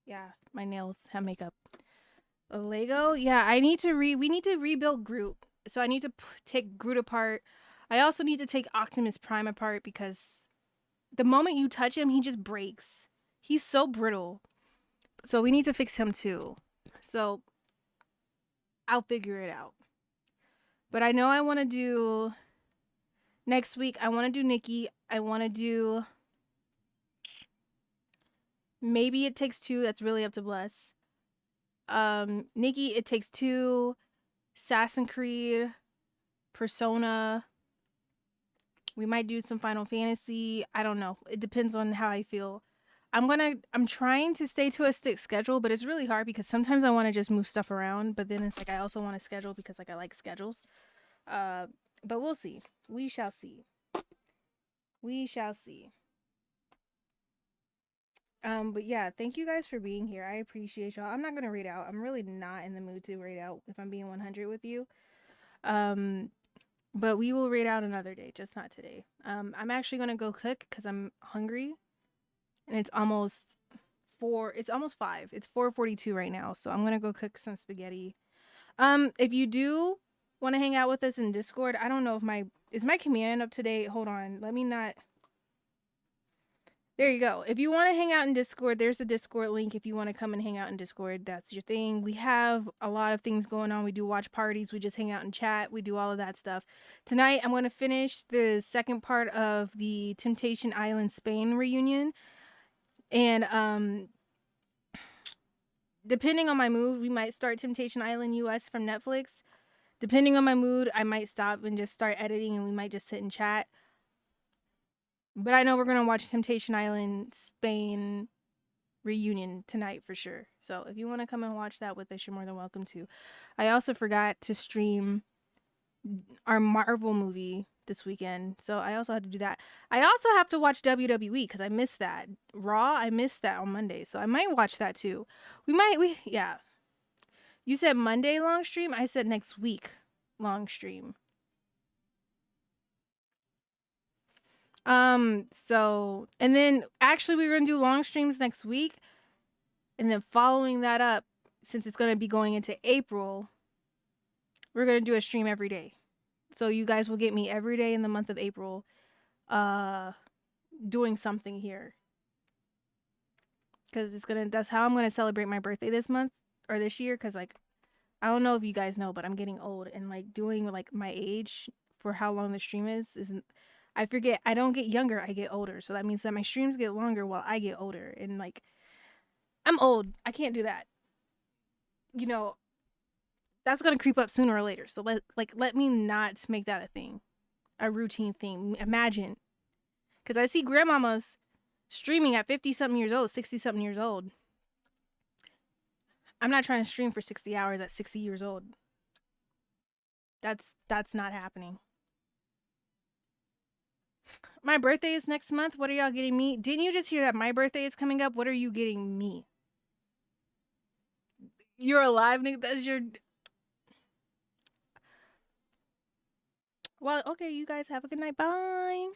Yeah, my nails have makeup. A Lego? Yeah, we need to rebuild Groot. So I need to take Groot apart. I also need to take Optimus Prime apart because the moment you touch him, he just breaks. He's so brittle. So we need to fix him too. So I'll figure it out. But I know I want to do next week. I want to do Nikki. I want to do maybe It Takes Two. That's really up to Bless. Nikki, It Takes Two, Assassin's Creed, Persona. We might do some Final Fantasy. I don't know. It depends on how I feel. I'm trying to stay to a strict schedule, but it's really hard because sometimes I want to just move stuff around, but then it's like I also want to schedule because like I like schedules. But we'll see. We shall see. We shall see. But yeah, thank you guys for being here. I appreciate y'all. I'm not gonna read out. I'm really not in the mood to read out if I'm being 100 with you. But we will read out another day, just not today. I'm actually gonna go cook because I'm hungry, and it's almost 4. It's almost 5. It's 4:42 right now, so I'm gonna go cook some spaghetti. If you do want to hang out with us in Discord, I don't know if my command up to date. Hold on, let me not. There you go. If you want to hang out in Discord, there's the Discord link. If you want to come and hang out in Discord, that's your thing. We have a lot of things going on. We do watch parties. We just hang out and chat. We do all of that stuff. Tonight, I'm going to finish the second part of the Temptation Island Spain reunion. And depending on my mood, we might start Temptation Island US from Netflix. Depending on my mood, I might stop and just start editing and we might just sit and chat. But I know we're going to watch Temptation Island Spain reunion tonight for sure. So if you want to come and watch that with us, you're more than welcome to. I also forgot to stream our Marvel movie this weekend. So I also had to do that. I also have to watch WWE because I missed that. Raw, I missed that on Monday. So I might watch that too. Yeah. You said Monday long stream? I said next week long stream. So, and then actually we're going to do long streams next week. And then following that up, since it's going to be going into April, we're going to do a stream every day. So you guys will get me every day in the month of April, doing something here. Cause that's how I'm going to celebrate my birthday this month or this year. Cause like, I don't know if you guys know, but I'm getting old and like doing like my age for how long the stream isn't. I forget. I don't get younger. I get older. So that means that my streams get longer while I get older. And like, I'm old. I can't do that. You know, That's gonna creep up sooner or later. So let me not make that a thing, a routine thing. Imagine, because I see grandmamas streaming at 50-something years old, 60-something years old. I'm not trying to stream for 60 hours at 60 years old. That's not happening. My birthday is next month. What are y'all getting me? Didn't you just hear that my birthday is coming up? What are you getting me? You're alive, Nick. That's your... Well, okay, you guys have a good night. Bye.